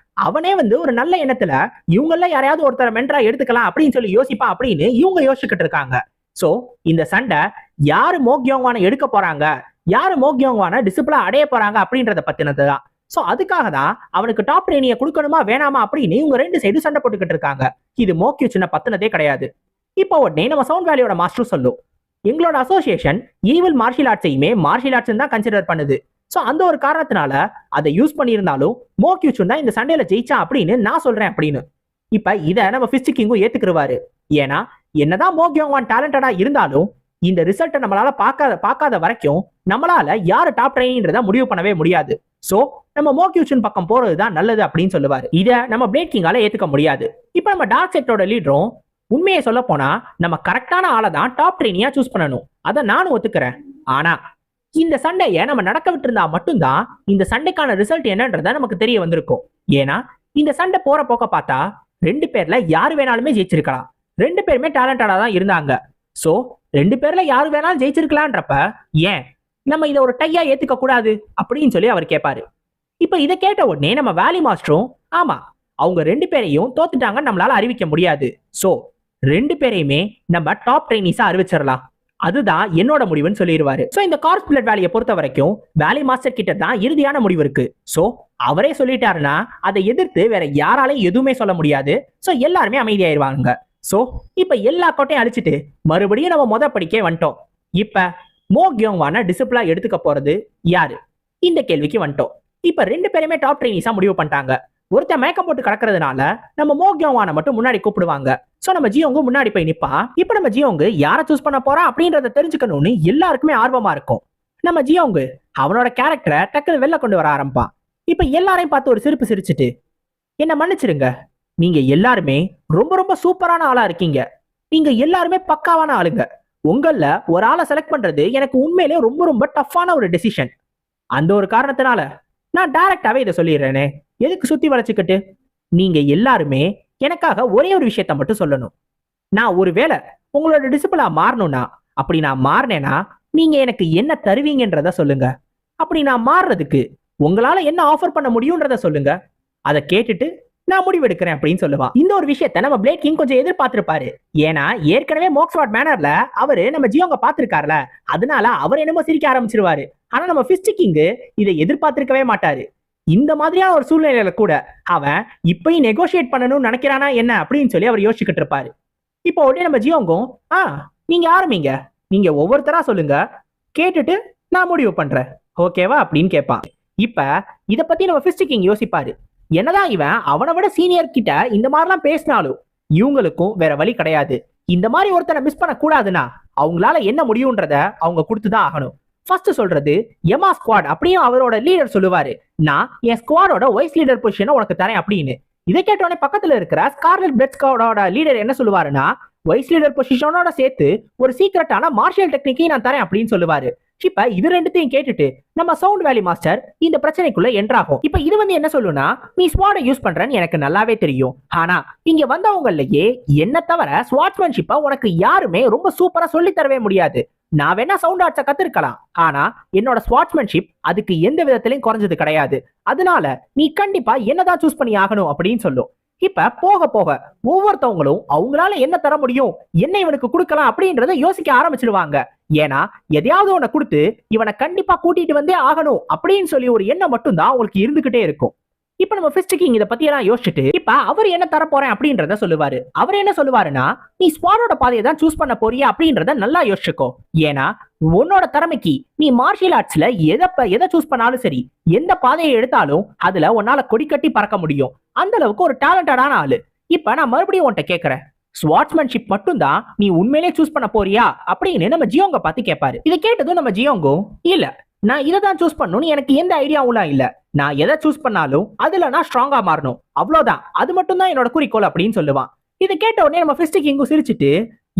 அவனே ஒரு நல்ல எண்ணத்துல இவங்கள யாரையாவது ஒருத்தர மென்டரா எடுத்துக்கலாம் அப்படின்னு சொல்லி யோசிப்பான் அப்படின்னு இவங்க யோசிச்சுக்கிட்டு இருக்காங்க. சோ இந்த சண்டை யாரு மோக்யோங்வான எடுக்க போறாங்க, யாரு மோக்யோங்வான டிசிப்ளா அடைய போறாங்க அப்படின்றத பத்தினதுதான். சோ அதுக்காக தான் அவனுக்கு டாப் ட்ரெயினியை கொடுக்கணுமா வேணாமா அப்படின்னு இவங்க ரெண்டு சைடு சண்டை போட்டுக்கிட்டு இருக்காங்க. இது மோக்யூச்சனை பத்தினதே கிடையாது. இப்போ உடனே நம்ம சவுண்ட் வேலியோட மாஸ்டர் சொல்லும், எங்களோட அசோசியேஷன் ஈவில் மார்ஷியல் ஆர்ட்ஸையுமே மார்ஷியல் ஆர்ட்ஸ் தான் கன்சிடர் பண்ணுது. சோ அந்த ஒரு காரணத்தினால அதை யூஸ் பண்ணியிருந்தாலும் மோக்யூச்சன் தான் இந்த சண்டையில ஜெயிச்சான் அப்படின்னு நான் சொல்றேன் அப்படின்னு. இப்ப இதை நம்ம ஃபிஸ்ட் கிங்கும் ஏத்துக்குருவாரு. ஏன்னா என்னதான் மோக்யோங்வான் டேலண்டடா இருந்தாலும் இந்த ரிசல்ட்டை நம்மளால பார்க்காத வரைக்கும் நம்மளால யாரு டாப் ட்ரெயினின்றத முடிவு பண்ணவே முடியாது. சோ நம்ம மோக்யூச்சன் பக்கம் போறதுதான் நல்லது அப்படின்னு சொல்லுவாரு. இதை நம்ம பிளேட் கிங்கால ஏத்துக்க முடியாது. இப்ப நம்ம டார்க் செக்டரோட லீடரும் உண்மையை சொல்ல போனா நம்ம கரெக்டான ஆளை தான் டாப் ட்ரெயினியா சூஸ் பண்ணணும், அதை நானும் ஒத்துக்கிறேன். ஆனா இந்த சண்டையை நம்ம நடக்க விட்டு இருந்தா மட்டும்தான் இந்த சண்டைக்கான ரிசல்ட் என்னன்றத நமக்கு தெரிய வந்திருக்கும். ஏன்னா இந்த சண்டை போற போக்க பார்த்தா ரெண்டு பேர்ல யாரு வேணாலுமே ஜெயிச்சிருக்கலாம். ரெண்டு பேருமே டேலண்டடா தான் இருந்தாங்க. சோ ரெண்டு பேர்ல யாரு வேணாலும் ஜெயிச்சிருக்கலான்றப்ப ஏன் நம்ம இதை ஒரு டையா ஏத்துக்க கூடாது அப்படின்னு சொல்லி அவர் கேட்பாரு. இப்ப இதை கேட்ட உடனே நம்ம வேலி மாஸ்டரும் ஆமா அவங்க ரெண்டு பேரையும் தோத்துட்டாங்கன்னு நம்மளால அறிவிக்க முடியாது. சோ ரெண்டு பேரையுமே நம்ம டாப் ட்ரெயினிஸா அறிவிச்சிடலாம், அதுதான் என்னோட முடிவுன்னு சொல்லிடுவாரு. சோ இந்த கார்ஸ் பிளட் வேலியை பொறுத்த வரைக்கும் வேலி மாஸ்டர் கிட்ட தான் இறுதியான முடிவு இருக்கு. சோ அவரே சொல்லிட்டாருன்னா அதை எதிர்த்து வேற யாராலையும் எதுவுமே சொல்ல முடியாது. சோ எல்லாருமே அமைதியாயிருவாங்க. சோ இப்ப எல்லா கோட்டையும் அழிச்சிட்டு மறுபடியும் நம்ம முத படிக்கே வந்துட்டோம். இப்ப மோக்யோங்வான டிசிப்ளா எடுத்துக்க போறது யாரு, இந்த கேள்விக்கு வந்துட்டோம். இப்ப ரெண்டு பேருமே டாப் ட்ரெயினிஸா முடிவு பண்ணிட்டாங்க. ஒருத்தன் மயக்கம் போட்டு கிடக்கிறதுனால நம்ம மோக்யோங்வான மட்டும் முன்னாடி கூப்பிடுவாங்க. சோ நம்ம ஜியோங்கு முன்னாடி போய் நிப்பா. இப்ப நம்ம ஜியோங்கு யாரை சூஸ் பண்ண போறா அப்படின்றத தெரிஞ்சுக்கணும்னு எல்லாருக்குமே ஆர்வமா இருக்கும். நம்ம ஜியோங்கு அவனோட கேரக்டரை டக்குன்னு வெளில கொண்டு வர ஆரம்பிப்பான். இப்ப எல்லாரையும் பார்த்து ஒரு சிரிப்பு சிரிச்சுட்டு, என்ன மன்னிச்சிடுங்க, நீங்க எல்லாருமே ரொம்ப ரொம்ப சூப்பரான ஆளா இருக்கீங்க, நீங்க எல்லாருமே பக்காவான ஆளுங்க, உங்கள ஒரு ஆளை செலக்ட் பண்றது எனக்கு உண்மையிலே ரொம்ப ரொம்ப டஃப்பான ஒரு டெசிஷன். அந்த ஒரு காரணத்தினால நான் டைரக்டாவே இதை சொல்லிடுறேனே, எதுக்கு சுத்தி வளைச்சுக்கிட்டு? நீங்க எல்லாருமே எனக்காக ஒரே ஒரு விஷயத்த மட்டும் சொல்லணும். நான் ஒருவேளை உங்களோட டிசிப்ளா மாறணும்னா, அப்படி நான் மாறினேன்னா நீங்க எனக்கு என்ன தருவீங்கன்றத சொல்லுங்க. அப்படி நான் மாறுறதுக்கு உங்களால என்ன ஆஃபர் பண்ண முடியும்ன்றத சொல்லுங்க. அதை கேட்டுட்டு நான் முடிவெடுக்கிறேன் அப்படின்னு சொல்லுவான். இந்த ஒரு விஷயத்த நம்ம பிளேட் கிங் கொஞ்சம் எதிர்பார்த்திருப்பாரு. ஏன்னா ஏற்கனவே மோக்ஸ்வாட் மேனர்ல அவரு நம்ம ஜியோங்க பாத்துருக்காருல, அதனால அவர் என்னமோ சிரிக்க ஆரம்பிச்சிருவாரு. ஆனா நம்ம ஃபிஸ்ட் கிங் இதை எதிர்பார்த்திருக்கவே மாட்டாரு. இந்த மாதிரியான ஒரு சூழ்நிலையில கூட அவன் இப்பயும் நெகோசியேட் பண்ணணும்னு நினைக்கிறானா என்ன அப்படின்னு சொல்லி அவர் யோசிச்சுக்கிட்டு இருப்பாரு. இப்போ உடனே நம்ம ஜியோங்கும் நீங்க ஆரம்பிங்க, நீங்க ஒவ்வொருத்தரா சொல்லுங்க, கேட்டுட்டு நான் முடிவு பண்றேன், ஓகேவா அப்படின்னு கேட்பான். இப்ப இத பத்தி நம்ம ஃபிஸ்ட் கிங் யோசிப்பாரு. என்னதான் இவன் அவனை விட சீனியர் கிட்ட இந்த மாதிரிலாம் பேசினாலும் இவங்களுக்கும் வேற வழி கிடையாது. இந்த மாதிரி ஒருத்தனை மிஸ் பண்ண கூடாதுன்னா அவங்களால என்ன முடியும்ன்றத அவங்க கொடுத்துதான் ஆகணும். ஃபர்ஸ்ட் சொல்றது எமா ஸ்குவாட் அப்படியும் அவரோட லீடர் சொல்லுவாரு, நான் என் ஸ்குவாடோட வைஸ் லீடர் பொசிஷனை உனக்கு தரேன் அப்படின்னு. இதை கேட்டோடனே பக்கத்துல இருக்கிற ஸ்கார்லெட் பிளட் ஸ்குவாடோட லீடர் என்ன சொல்லுவாருன்னா, வைஸ் லீடர் பொசிஷனோட சேர்த்து ஒரு சீக்ரெட்டான மார்ஷியல் டெக்னிக்கையும் நான் தரேன் அப்படின்னு சொல்லுவாரு. இப்ப இது ரெண்டுத்தையும் கேட்டுட்டு நம்ம சவுண்ட் வேலி மாஸ்டர் இந்த பிரச்சனைக்குள்ள என்ட்ராகும். இப்ப இது என்ன சொல்லுனா, நீ ஸ்வாட யூஸ் பண்றன்னு எனக்கு நல்லாவே தெரியும், ஆனா இங்க வந்தவங்களையே என்ன தவிர ஸ்வாட்ஸ்மேன்ஷிப்பை உனக்கு யாருமே ரொம்ப சூப்பரா சொல்லி தரவே முடியாது. நான் வேணா சவுண்ட் ஆர்ட்ஸை கத்துருக்கலாம், ஆனா என்னோட ஸ்வாட்ஸ்மேன்ஷிப் அதுக்கு எந்த விதத்திலையும் குறைஞ்சது கிடையாது. அதனால நீ கண்டிப்பா என்னதான் சூஸ் பண்ணி ஆகணும் அப்படின்னு சொல்லும். இப்ப போக போக ஒவ்வொருத்தவங்களும் அவங்களால என்ன தர முடியும், என்ன இவனுக்கு கொடுக்கலாம் அப்படின்றத யோசிக்க ஆரம்பிச்சிருவாங்க. ஏன்னா எதையாவது ஒண்ண கொடுத்து இவனை கண்டிப்பா கூட்டிட்டு வந்தே ஆகணும் அப்படின்னு சொல்லி ஒரு எண்ணம் மட்டும் தான் அவங்களுக்கு இருந்துகிட்டே இருக்கும். இப்ப நம்ம ஃபிஸ்ட் கிங் இத பத்தி எல்லாம் யோசிச்சுட்டு இப்ப அவர் என்ன தர போறேன் அப்படின்றத சொல்லுவாரு. அவர் என்ன சொல்லுவாருன்னா, நீ ஸ்குவாடோட பாதையை தான் சூஸ் பண்ண போறியா அப்படின்றத நல்லா யோசிச்சுக்கோ. ஏன்னா உன்னோட திறமைக்கு நீ மார்ஷியல் ஆர்ட்ஸ்ல எதை சூஸ் பண்ணாலும் சரி, எந்த பாதையை எடுத்தாலும் அதுல உன்னால கொடி கட்டி பறக்க முடியும். அந்த அளவுக்கு ஒரு டேலண்டடான ஆளு. இப்ப நான் மறுபடியும் உன்கிட்ட கேட்கிறேன், ஸ்வாட்ஸ்மேன்ஷிப் மட்டும் தான் நீ உண்மையிலே சூஸ் பண்ண போறியா அப்படின்னு நம்ம ஜியோங்க பார்த்து கேட்பாரு. இதை கேட்டதும் நம்ம ஜியோங்கும் இல்ல, நான் இதை தான் சூஸ் பண்ணணும்னு எனக்கு எந்த ஐடியாவும் இல்ல. நான் எதை சூஸ் பண்ணாலும் அதுல நான் ஸ்ட்ராங்கா மாறணும், அவ்வளவுதான், அது மட்டும் தான் என்னோட குறிக்கோள் அப்படின்னு சொல்லுவான். இதை கேட்ட உடனே நம்ம ஃபிஸ்ட் கிங்கும் சிரிச்சிட்டு,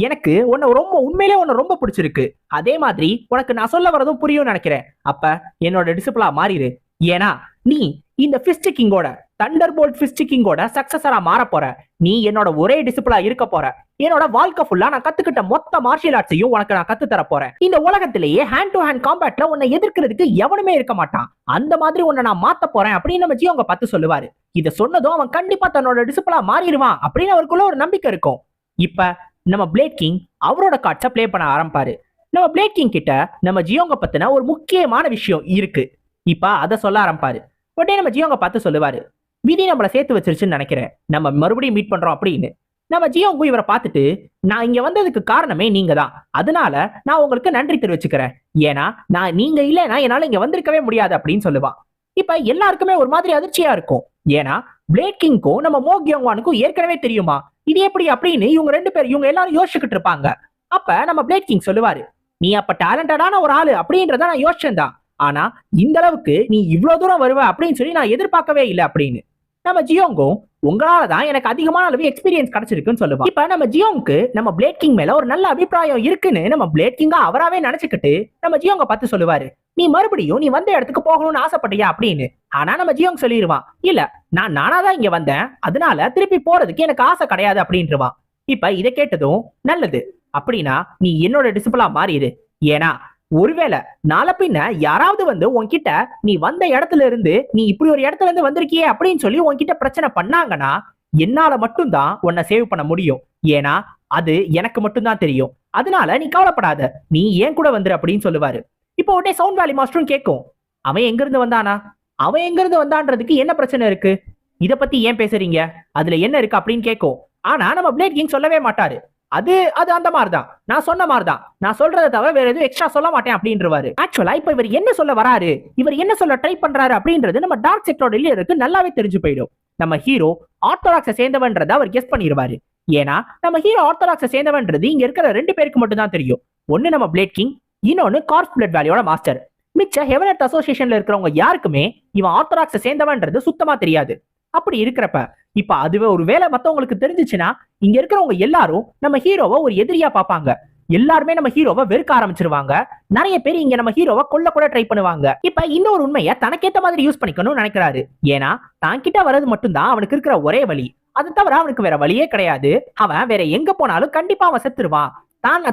எனக்கு உண்மையிலே உன்னை ரொம்ப பிடிச்சிருக்கு, அதே மாதிரி உனக்கு நான் சொல்ல வரதும் புரியும் நினைக்கிறேன், அப்ப என்னோட டிசிப்ளா மாறிடு. ஏன்னா நீ இந்த ஃபிஸ்ட் கிங்கோட தண்டர்போல்ட் ஃபிஸ்ட் கிங்கோட சக்சஸரா மாற போற. நீ என்னோட ஒரே டிசிப்ளா இருக்க போற. என்னோட வாழ்க்கை ஃபுல்லா நான் கத்துக்கிட்ட மொத்த மார்ஷியல் ஆர்ட்ஸையும் உனக்கு நான் கத்து தர போறேன். இந்த உலகத்திலேயே ஹேண்ட் டு ஹேண்ட் காம்பேட்ல உன்னை எதிர்க்கிறதுக்கு எவனுமே இருக்க மாட்டான். அந்த மாதிரி உன்னை நான் மாத்த போறேன் அப்படின்னு நம்ம ஜியோங்க பார்த்து சொல்லுவாரு. இதை சொன்னதும் அவன் கண்டிப்பா தன்னோட டிசிப்ளா மாறிடுவான் அப்படின்னு அவருக்குள்ள ஒரு நம்பிக்கை இருக்கும். இப்ப நம்ம பிளேட் கிங் அவரோட கார்ட்ஸை பிளே பண்ண ஆரம்பிப்பாரு. நம்ம பிளேட் கிங் கிட்ட நம்ம ஜியோங்க பத்தின ஒரு முக்கியமான விஷயம் இருக்கு. இப்ப அதை சொல்ல ஆரம்பிப்பாரு. உடனே நம்ம ஜியோங்க பார்த்து சொல்லுவாரு, விதி நம்மளை சேர்த்து வச்சிருச்சுன்னு நினைக்கிறேன், நம்ம மறுபடியும் மீட் பண்றோம் அப்படின்னு. நம்ம ஜியோங்கு இவரை பார்த்துட்டு, நான் இங்க வந்ததுக்கு காரணமே நீங்க தான், அதனால நான் உங்களுக்கு நன்றி தெரிவிச்சுக்கிறேன், ஏன்னா நீங்க இல்லைன்னா என்னால இங்க வந்திருக்கவே முடியாது அப்படின்னு சொல்லுவான். இப்ப எல்லாருக்குமே ஒரு மாதிரி அதிர்ச்சியா இருக்கும். ஏன்னா பிளேட் கிங்க்கும் நம்ம மோ கியோங்வானுக்கும் ஏற்கனவே தெரியுமா, இது எப்படி அப்படின்னு இவங்க எல்லாரும் யோசிச்சுக்கிட்டு இருப்பாங்க. அப்ப நம்ம பிளேட் கிங் சொல்லுவாரு, நீ அப்ப டேலண்டடான ஒரு ஆளு அப்படின்றத நான் யோசிச்சேன் தான், ஆனா இந்த அளவுக்கு நீ இவ்வளவு தூரம் வருவ அப்படின்னு சொல்லி நான் எதிர்பார்க்கவே இல்லை அப்படின்னு. நம்ம ஜியோங்கும், உங்களால தான் எனக்கு அதிகமான அளவு எக்ஸ்பீரியன்ஸ் கிடைச்சிருக்குன்னு சொல்லுவாங்க. இப்ப நம்ம ஜியோங்க்கு நம்ம பிளேட் கிங் மேல ஒரு நல்ல அபிப்பிராயம் இருக்குன்னு நம்ம பிளேட் கிங்கா அவராவே நினைச்சுக்கிட்டு நம்ம ஜியோங்க பார்த்து சொல்லுவாரு, நீ மறுபடியும் நீ வந்த இடத்துக்கு போகணும்னு ஆசைப்பட்டியா அப்படின்னு. ஆனா நம்ம ஜியோங் சொல்லிடுவான், இல்ல நான் நானாதான் இங்க வந்தேன், அதனால திருப்பி போறதுக்கு எனக்கு ஆசை கிடையாது அப்படின்ட்டுருவான். இப்ப இதை கேட்டதும், நல்லது, அப்படின்னா நீ என்னோட டிசிப்ளா மாறிடு, ஏன்னா ஒருவேளை நாளை பின்ன யாராவது வந்து உன்கிட்ட நீ வந்த இடத்துல இருந்து நீ இப்படி ஒரு இடத்துல இருந்து வந்திருக்கியே அப்படின்னு சொல்லி உன்கிட்ட பிரச்சனை பண்ணாங்கன்னா என்னால மட்டும்தான் உன்னை சேவ் பண்ண முடியும், ஏன்னா அது எனக்கு மட்டும்தான் தெரியும், அதனால நீ கவலைப்படாத, நீ ஏன் கூட வந்துரு அப்படின்னு சொல்லுவாரு. இப்போ உடனே சவுண்ட் வேலி மாஸ்டரும் கேட்கும், அவன் எங்க இருந்து வந்தானா, அவன் எங்க இருந்து வந்தான்றதுக்கு என்ன பிரச்சனை இருக்கு, இத பத்தி ஏன் பேசுறீங்க, அதுல என்ன இருக்கு அப்படின்னு கேட்கும். ஆனா நம்ம பிளேட் கிங் சொல்லவே மாட்டாரு, அது அந்த மாதிரிதான், நான் சொன்ன மாதிரிதான், நான் சொல்றதை தவிர வேற எதுவும் எக்ஸ்ட்ரா சொல்ல மாட்டேன் அப்படின்றவாரு. ஆக்சுவலா இப்ப இவர் என்ன சொல்ல வராரு, இவர் என்ன சொல்ல ட்ரை பண்றாரு அப்படின்றது நம்ம டார்க் செக்டரோட லீடருக்கு நல்லாவே தெரிஞ்சு போயிடும். நம்ம ஹீரோ ஆர்த்தடாக்ஸை சேர்ந்தவன்றதை அவர் கெஸ் பண்ணிடுவாரு. ஏன்னா நம்ம ஹீரோ ஆர்த்தடாக்ஸை சேர்ந்தவன்றது இங்க இருக்கிற 2 பேருக்கு மட்டும் தான் தெரியும். ஒன்னு நம்ம பிளேட் கிங், இன்னொன்னு கார்ப்ஸ் பிளட் வேலியோட மாஸ்டர். மிச்ச ஹெவன் எர்த் அசோசியேஷன்ல இருக்கிறவங்க யாருக்குமே இவன் ஆர்த்தடாக்ஸை சேர்ந்தவன்றது சுத்தமா தெரியாது. அப்படி இருக்கிறப்ப இப்ப அதுவே ஒரு வேலை மத்தவங்களுக்கு தெரிஞ்சிச்சுன்னா இங்க இருக்கிறவங்க எல்லாரும் நம்ம ஹீரோவை ஒரு எதிரியா பார்ப்பாங்க. எல்லாருமே நம்ம ஹீரோவை வெறுக்க ஆரம்பிச்சிருவாங்க. நிறைய பேர் இங்க நம்ம ஹீரோவை கொல்ல கூட ட்ரை பண்ணுவாங்க. இப்ப இன்னொரு உண்மையை தனக்கேத்த மாதிரி யூஸ் பண்ணிக்கணும்னு நினைக்கிறாரு. ஏன்னா தான் கிட்ட வர்றது மட்டும்தான் அவனுக்கு இருக்கிற ஒரே வழி, அது தவிர அவனுக்கு வேற வழியே கிடையாது. அவன் வேற எங்க போனாலும் கண்டிப்பா அவன் செத்துருவான்,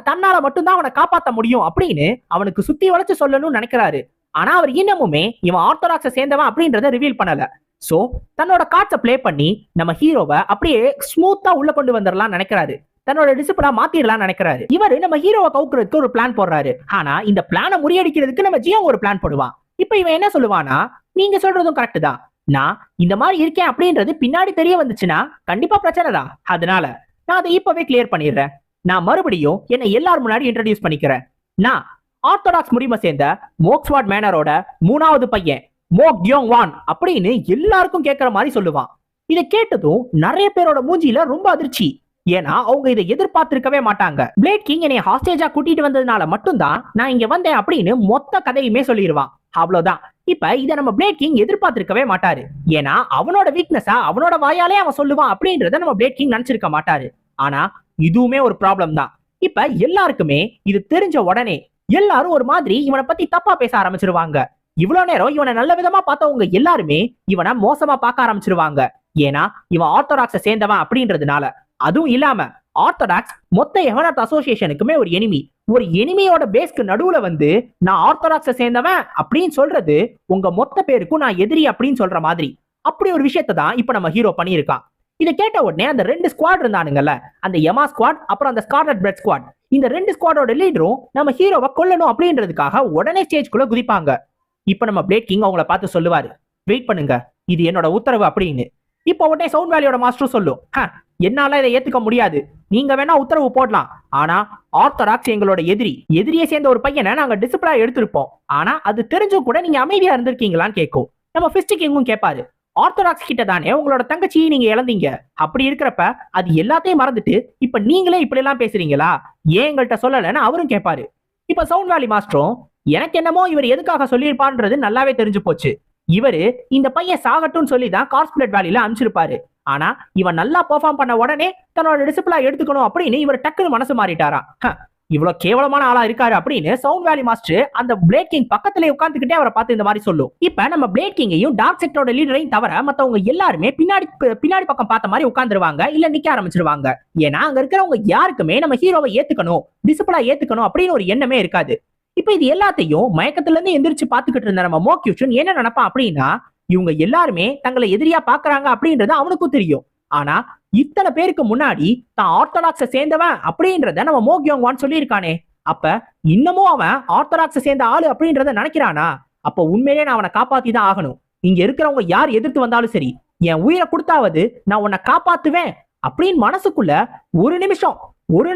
தன்னால மட்டும்தான் அவனை காப்பாற்ற முடியும் அப்படின்னு அவனுக்கு சுத்தி வளைச்சு சொல்லணும்னு நினைக்கிறாரு. ஆனா அவர் இன்னமுமே இவன் ஆர்த்தடாக்ஸை சேர்ந்தவன் அப்படின்றத ரிவீல் பண்ணல. சோ தன்னோட கார்ட்ஸை பிளே பண்ணி நம்ம ஹீரோவை அப்படியே ஸ்மூத்தா உள்ள கொண்டு வந்துடலாம் நினைக்கிறாரு. தன்னோட டிசிப்ளா மாத்திரலாம் நினைக்கிறாரு. இவரு நம்ம ஹீரோவை கவுக்குறதுக்கு ஒரு பிளான் போடுறாரு. ஆனா இந்த பிளானை முறியடிக்கிறதுக்கு நம்ம ஜியோ ஒரு பிளான் போடுவான். இப்ப இவன் என்ன சொல்லுவானா, நீங்க சொல்றதும் கரெக்ட் தான், நான் இந்த மாதிரி இருக்கேன் அப்படின்றது பின்னாடி தெரிய வந்துச்சுன்னா கண்டிப்பா பிரச்சனை தான், அதனால நான் அதை இப்பவே கிளியர் பண்ணிடுறேன். நான் மறுபடியும் என்னை எல்லாரும் முன்னாடி இன்ட்ரடியூஸ் பண்ணிக்கிறேன். நான் ஆர்த்தடாக்ஸ் முடிமை சேர்ந்த மோக்ஸ்வாட் மேனரோட 3வது பையன் மோ கியோங்வான் அப்படின்னு எல்லாருக்கும் கேட்கிற மாதிரி சொல்லுவான். இதை கேட்டதும் நிறைய பேரோட மூஞ்சியில ரொம்ப அதிர்ச்சி. ஏன்னா அவங்க இதை எதிர்பார்த்திருக்கவே மாட்டாங்க. பிளேட் கிங் என்னை ஹாஸ்டேஜா கூட்டிட்டு வந்ததுனால மட்டும்தான் நான் இங்க வந்தேன் அப்படின்னு மொத்த கதையுமே சொல்லிடுவான். அவ்வளவுதான். இப்ப இதை நம்ம பிளேட் கிங் எதிர்பார்த்திருக்கவே மாட்டாரு. ஏன்னா அவனோட வீக்னஸா அவனோட வாயாலே அவன் சொல்லுவான் அப்படின்றத நம்ம பிளேட் கிங் நினைச்சிருக்க மாட்டாரு. ஆனா இதுவுமே ஒரு ப்ராப்ளம் தான். இப்ப எல்லாருக்குமே இது தெரிஞ்ச உடனே எல்லாரும் ஒரு மாதிரி இவனை பத்தி தப்பா பேச ஆரம்பிச்சிருவாங்க. இவ்வளவு நேரம் இவனை நல்ல விதமா பார்த்தவங்க எல்லாருமே இவனை மோசமா பார்க்க ஆரம்பிச்சிருவாங்க. ஏன்னா இவன் ஆர்த்தடாக்ஸை சேர்ந்தவன் அப்படின்றதுனால. அதுவும் இல்லாம ஆர்த்தடாக்ஸ் மொத்த ஹெவன் எர்த் அசோசியேஷனுக்குமே ஒரு எனிமி. ஒரு எனிமியோட பேஸ்க்கு நடுவுல வந்து நான் ஆர்த்தடாக்ஸை சேர்ந்தவன் அப்படின்னு சொல்றது உங்க மொத்த பேருக்கும் நான் எதிரி அப்படின்னு சொல்ற மாதிரி அப்படி ஒரு விஷயத்தை தான் இப்ப நம்ம ஹீரோ பண்ணியிருக்கான். இதை கேட்ட உடனே அந்த 2 ஸ்குவாட் இருந்தானுங்கல்ல, அந்த யமா ஸ்குவாட் அப்புறம் அந்த ஸ்கார்லட் பிளட் ஸ்குவாட், இந்த 2 ஸ்குவாடோட லீடரும் நம்ம ஹீரோவை கொல்லணும் அப்படின்றதுக்காக உடனே ஸ்டேஜ்குள்ள குதிப்பாங்க. இப்ப நம்ம பிளேட் கிங் அவங்கள பார்த்து சொல்லுவாரு, வெயிட் பண்ணுங்க, இது என்னோட உத்தரவு அப்படின்னு. இப்ப உடனே சவுண்ட் வேலியோட மாஸ்டர் சொல்லும், என்னால இதை ஏத்துக்க முடியாது, நீங்க வேணா உத்தரவு போடலாம், ஆனா ஆர்த்தடாக்ஸ் எங்களோட எதிரியை சேர்ந்த ஒரு பையனை நாங்க டிசிப்ளா எடுத்திருப்போம், ஆனா அது தெரிஞ்சும் கூட நீங்க அமைதியா இருந்திருக்கீங்களான்னு கேட்கும். நம்ம ஃபிஸ்ட் கிங்கும் கேட்பாரு, ஆர்த்தடாக்ஸ் கிட்ட தானே உங்களோட தங்கச்சியை நீங்க இழந்தீங்க, அப்படி இருக்கிறப்ப அது எல்லாத்தையும் மறந்துட்டு இப்ப நீங்களே இப்படி எல்லாம் பேசுறீங்களா, ஏன் எங்கள்கிட்ட சொல்லலன்னு அவரும் கேட்பாரு. இப்ப சவுண்ட் வேலி மாஸ்டரும், எனக்கு என்னமோ இவர் எதுக்காக சொல்லியிருப்பான்றது நல்லாவே தெரிஞ்சு போச்சு. இவரு இந்த பையன் சாகட்டும்னு சொல்லி தான் கார்ஸ்பிளட் வேலியில அனுப்பிச்சிருப்பாரு. ஆனா இவன் நல்லா பெர்ஃபார்ம் பண்ண உடனே தன்னோட டிசிப்ளா எடுத்துக்கணும் அப்படின்னு இவர் டக்குன்னு மனசு மாறிட்டாராம். இவ்வளவு கேவலமான ஆளா இருக்காரு அப்படின்னு சவுண்ட் வேலி மாஸ்டர் அந்த பிளேட் கிங் பக்கத்துல உட்காந்துக்கிட்டே அவரை பார்த்து இந்த மாதிரி சொல்லும். இப்ப நம்ம பிளேட் கிங்கையும் டார்க் செக்டரோட லீடரையும் தவிர மத்தவங்க எல்லாருமே பின்னாடி பக்கம் பார்த்த மாதிரி உட்காந்துருவாங்க, இல்ல நிக்க ஆரம்பிச்சிருவாங்க. ஏன்னா அங்க இருக்கிறவங்க யாருக்குமே நம்ம ஹீரோவை ஏத்துக்கணும், டிசிப்ளா ஏத்துக்கணும் அப்படின்னு ஒரு எண்ணமே இருக்காது. இப்ப இது எல்லாத்தையும் மயக்கத்துல இருந்து எந்திரிச்சு பாத்துக்கிட்டு இருந்த நம்ம மோக்யூஷன் என்ன நினைப்பான் அப்படின்னா, இவங்க எல்லாருமே தங்களை எதிரியா பாக்குறாங்க அப்படின்றது அவனுக்கும் தெரியும். ஆனா இத்தனை பேருக்கு முன்னாடி தான் ஆர்த்தடாக்ஸ சேர்ந்தவன் அப்படின்றத நம்ம மோக்யோங்வான் சொல்லியிருக்கானே, அப்ப இன்னமும் அவன் ஆர்த்தடாக்ஸ சேர்ந்த ஆளு அப்படின்றத நினைக்கிறானா? அப்ப உண்மையிலே நான் அவனை காப்பாத்தி தான் ஆகணும். இங்க இருக்கிறவங்க யார் எதிர்த்து வந்தாலும் சரி, என் உயிரை கொடுத்தாவது நான் உன்னை காப்பாத்துவேன் அப்படின்னு மனசுக்குள்ள ஒரு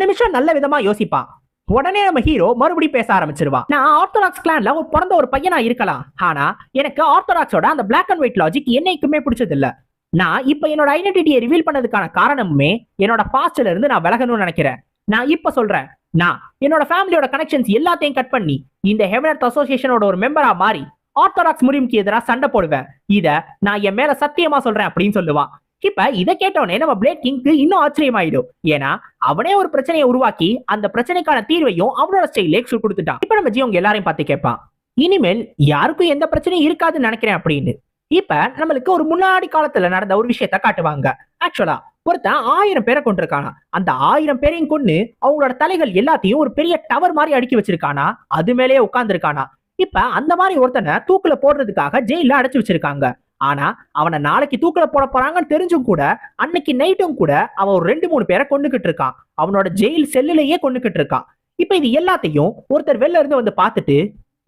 நிமிஷம் நல்ல விதமா யோசிப்பான். உடனே நம்ம ஹீரோ மறுபடியும் பேச ஆரம்பிச்சிருவான். நான் ஆர்த்தடாக்ஸ் கிளான்ல பிறந்த ஒரு பையனா இருக்கலாம், ஆனா எனக்கு ஆர்த்தடாக்ஸோட அந்த பிளாக் அண்ட் ஒயிட் லாஜிக் என்னைக்குமே பிடிச்சது இல்ல. நான் இப்ப என்னோட ஐடென்டிட்டியை ரிவீல் பண்ணதுக்கான காரணமுமே என்னோட பாஸ்ட்ல இருந்து நான் விலகணும்னு நினைக்கிறேன். நான் இப்ப சொல்றேன், நான் என்னோட ஃபேமிலியோட கனெக்ஷன்ஸ் எல்லாத்தையும் கட் பண்ணி இந்த ஹெவன் எர்த் அசோசியேஷனோட ஒரு மெம்பரா மாறி ஆர்த்தடாக்ஸ் முறிவுக்கு எதிராக சண்டை போடுவேன். இத நான் என் மேல சத்தியமா சொல்றேன் அப்படின்னு சொல்லுவான். இப்ப இதை கேட்டோடனே நம்ம பிளேட் கிங்க்கு இன்னும் ஆச்சரியமாயிடும். ஏன்னா அவனே ஒரு பிரச்சனையை உருவாக்கி அந்த பிரச்சனைக்கான தீர்வையும் அவனோட ஸ்டைலே கொடுத்துட்டான். இப்ப நம்ம ஜியோங்க எல்லாரையும் பார்த்து கேட்பான், இனிமேல் யாருக்கும் எந்த பிரச்சனையும் இருக்காதுன்னு நினைக்கிறேன் அப்படின்னு. இப்ப நம்மளுக்கு ஒரு முன்னாடி காலத்துல நடந்த ஒரு விஷயத்த காட்டுவாங்க. ஆக்சுவலா ஒருத்தன் 1000 பேரை கொண்டிருக்கானா. அந்த 1000 பேரையும் கொண்டு அவங்களோட தலைகள் எல்லாத்தையும் ஒரு பெரிய டவர் மாதிரி அடுக்கி வச்சிருக்கானா, அது மேலேயே உட்கார்ந்துருக்கானா. இப்ப அந்த மாதிரி ஒருத்தனை தூக்குல போடுறதுக்காக ஜெயில அடைச்சு வச்சிருக்காங்க. ஆனா அவனை நாளைக்கு தூக்கில போட போறாங்கன்னு தெரிஞ்சும் கூட அன்னைக்கு நைட்டும் கூட அவன் ஒரு 2-3 பேரை கொண்டுகிட்டு இருக்கான். அவனோட ஜெயில் செல்லுலயே கொண்டுகிட்டு இருக்கான். இப்ப இது எல்லாத்தையும் ஒருத்தர் வெளில இருந்து வந்து பார்த்துட்டு,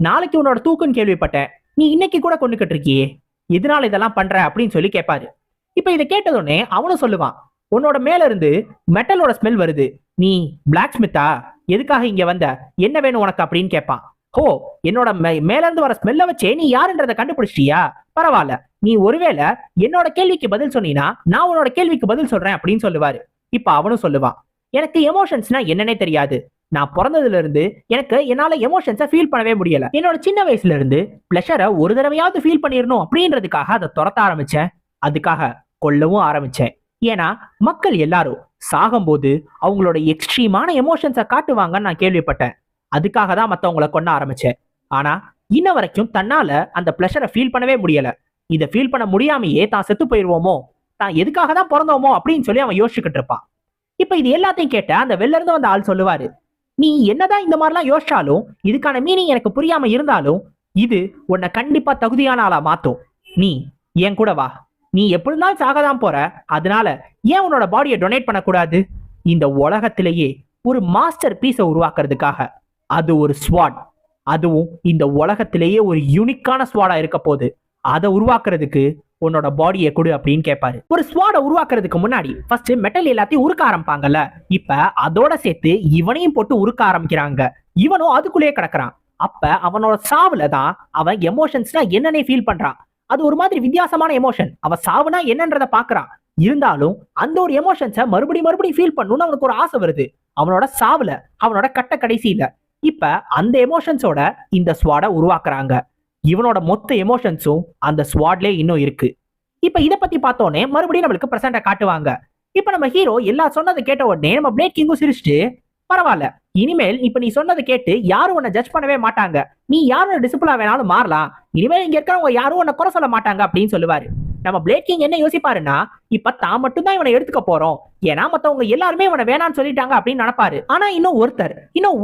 நாளைக்கு உன்னோட தூக்குன்னு கேள்விப்பட்டேன், நீ இன்னைக்கு கூட கொண்டுகிட்டு இருக்கியே, எதனால இதெல்லாம் பண்ற அப்படின்னு சொல்லி கேட்பாரு. இப்ப இதை கேட்டதுடனே அவனும் சொல்லுவான், உன்னோட மேல இருந்து மெட்டலோட ஸ்மெல் வருது, நீ பிளாக் ஸ்மித்தா, எதுக்காக இங்க வந்த, என்ன வேணும் உனக்கு அப்படின்னு கேட்பான். ஹோ, என்னோட மேல இருந்து வர ஸ்மெல்ல வச்சே நீ யாருன்றதை கண்டுபிடிச்சிட்டியா, பரவாயில்ல, நீ ஒருவேளை என்னோட கேள்விக்கு பதில் சொன்னீனா நான் உன்னோட கேள்விக்கு பதில் சொல்றேன் அப்படின்னு சொல்லுவாரு. இப்ப அவனும் சொல்லுவான், எனக்கு எமோஷன்ஸ்னா என்னன்னே தெரியாது, நான் பிறந்ததுல இருந்து எனக்கு என்னால எமோஷன்ஸை ஃபீல் பண்ணவே முடியல. என்னோட சின்ன வயசுல இருந்து பிளஷரை ஒரு தடவையாவது ஃபீல் பண்ணிடணும் அப்படின்றதுக்காக அதை துரத்த ஆரம்பிச்சேன், அதுக்காக கொல்லவும் ஆரம்பிச்சேன். ஏன்னா மக்கள் எல்லாரும் சாகும்போது அவங்களோட எக்ஸ்ட்ரீமான எமோஷன்ஸை காட்டுவாங்கன்னு நான் கேள்விப்பட்டேன், அதுக்காக தான் மற்றவங்களை கொண்டு ஆரம்பிச்சேன். ஆனா இன்ன வரைக்கும் தன்னால அந்த பிளஷரை ஃபீல் பண்ணவே முடியல. இதை ஃபீல் பண்ண முடியாமையே தான் செத்து போயிருவோமோ, தான் எதுக்காக தான் பிறந்தோமோ அப்படின்னு சொல்லி அவன் யோசிச்சுக்கிட்டு இருப்பான். இப்ப இது எல்லாத்தையும் கேட்ட அந்த வெளில இருந்து வந்த ஆள் சொல்லுவாரு, நீ என்னதான் இந்த மாதிரிலாம் யோசிச்சாலும் இதுக்கான மீனிங் எனக்கு புரியாம இருந்தாலும் இது உன்னை கண்டிப்பா தகுதியான ஆளா மாத்தும். நீ என் கூட வா, நீ எப்படி இருந்தாலும் சாகதான் போற, அதனால ஏன் உன்னோட பாடியை டொனேட் பண்ணக்கூடாது? இந்த உலகத்திலேயே ஒரு மாஸ்டர் பீஸை உருவாக்குறதுக்காக, அது ஒரு ஸ்வாட், அதுவும் இந்த உலகத்திலேயே ஒரு யூனிக்கான ஸ்வாடா இருக்க போகுது, அதை உருவாக்குறதுக்கு உன்னோட பாடியை கொடு அப்படின்னு கேட்பாரு. ஒரு ஸ்வாட உருவாக்குறதுக்கு முன்னாடி ஃபர்ஸ்ட் மெட்டல் எல்லாத்தையும் உருக்க ஆரம்பிப்பாங்கல்ல, இப்ப அதோட சேர்த்து இவனையும் போட்டு உருக்க ஆரம்பிக்கிறாங்க. இவனும் அதுக்குள்ளேயே கிடக்குறான். அப்ப அவனோட சாவுல தான் அவன் எமோஷன்ஸ்னா என்னன்னே ஃபீல் பண்றான். அது ஒரு மாதிரி வித்தியாசமான எமோஷன். அவன் சாவுனா என்னன்றதை பாக்குறான். இருந்தாலும் அந்த ஒரு எமோஷன்ஸை மறுபடியும் ஃபீல் பண்ணணும்னு அவனுக்கு ஒரு ஆசை வருது அவனோட சாவுல, அவனோட கடைசியில. இப்ப அந்த எமோஷன்ஸோட இந்த ஸ்வாட உருவாக்குறாங்க. இவனோட மொத்த எமோஷன்ஸும் அந்த ஸ்வாட்லே இன்னும் இருக்கு. இப்ப இதை பத்தி பார்த்தோன்னே மறுபடியும் நம்மளுக்கு பிரசன்ட காட்டுவாங்க. இப்ப நம்ம ஹீரோ எல்லா சொன்னதை கேட்ட உடனே நம்ம பிளேட் கிங்கும் சிரிச்சுட்டு, பரவாயில்ல, இனிமேல் இப்ப நீ சொன்னதை கேட்டு யாரும் உன்னை ஜட்ஜ் பண்ணவே மாட்டாங்க, நீ யாரோட டிசிப்ளினா வேணாலும் மாறலாம், இனிமேல் இங்க இருக்கிறவங்க யாரும் உன்னை குறை சொல்ல மாட்டாங்க அப்படின்னு சொல்லுவாரு. நம்ம பிளேட் கிங் என்ன யோசிப்பாருன்னா, இப்ப தான் மட்டும் தான் இவனை எடுத்துக்க போறோம், ஏன்னா மத்தவங்க எல்லாருமே இவனை வேணான்னு சொல்லிட்டாங்க அப்படின்னு நினைப்பாரு. ஆனா இன்னும்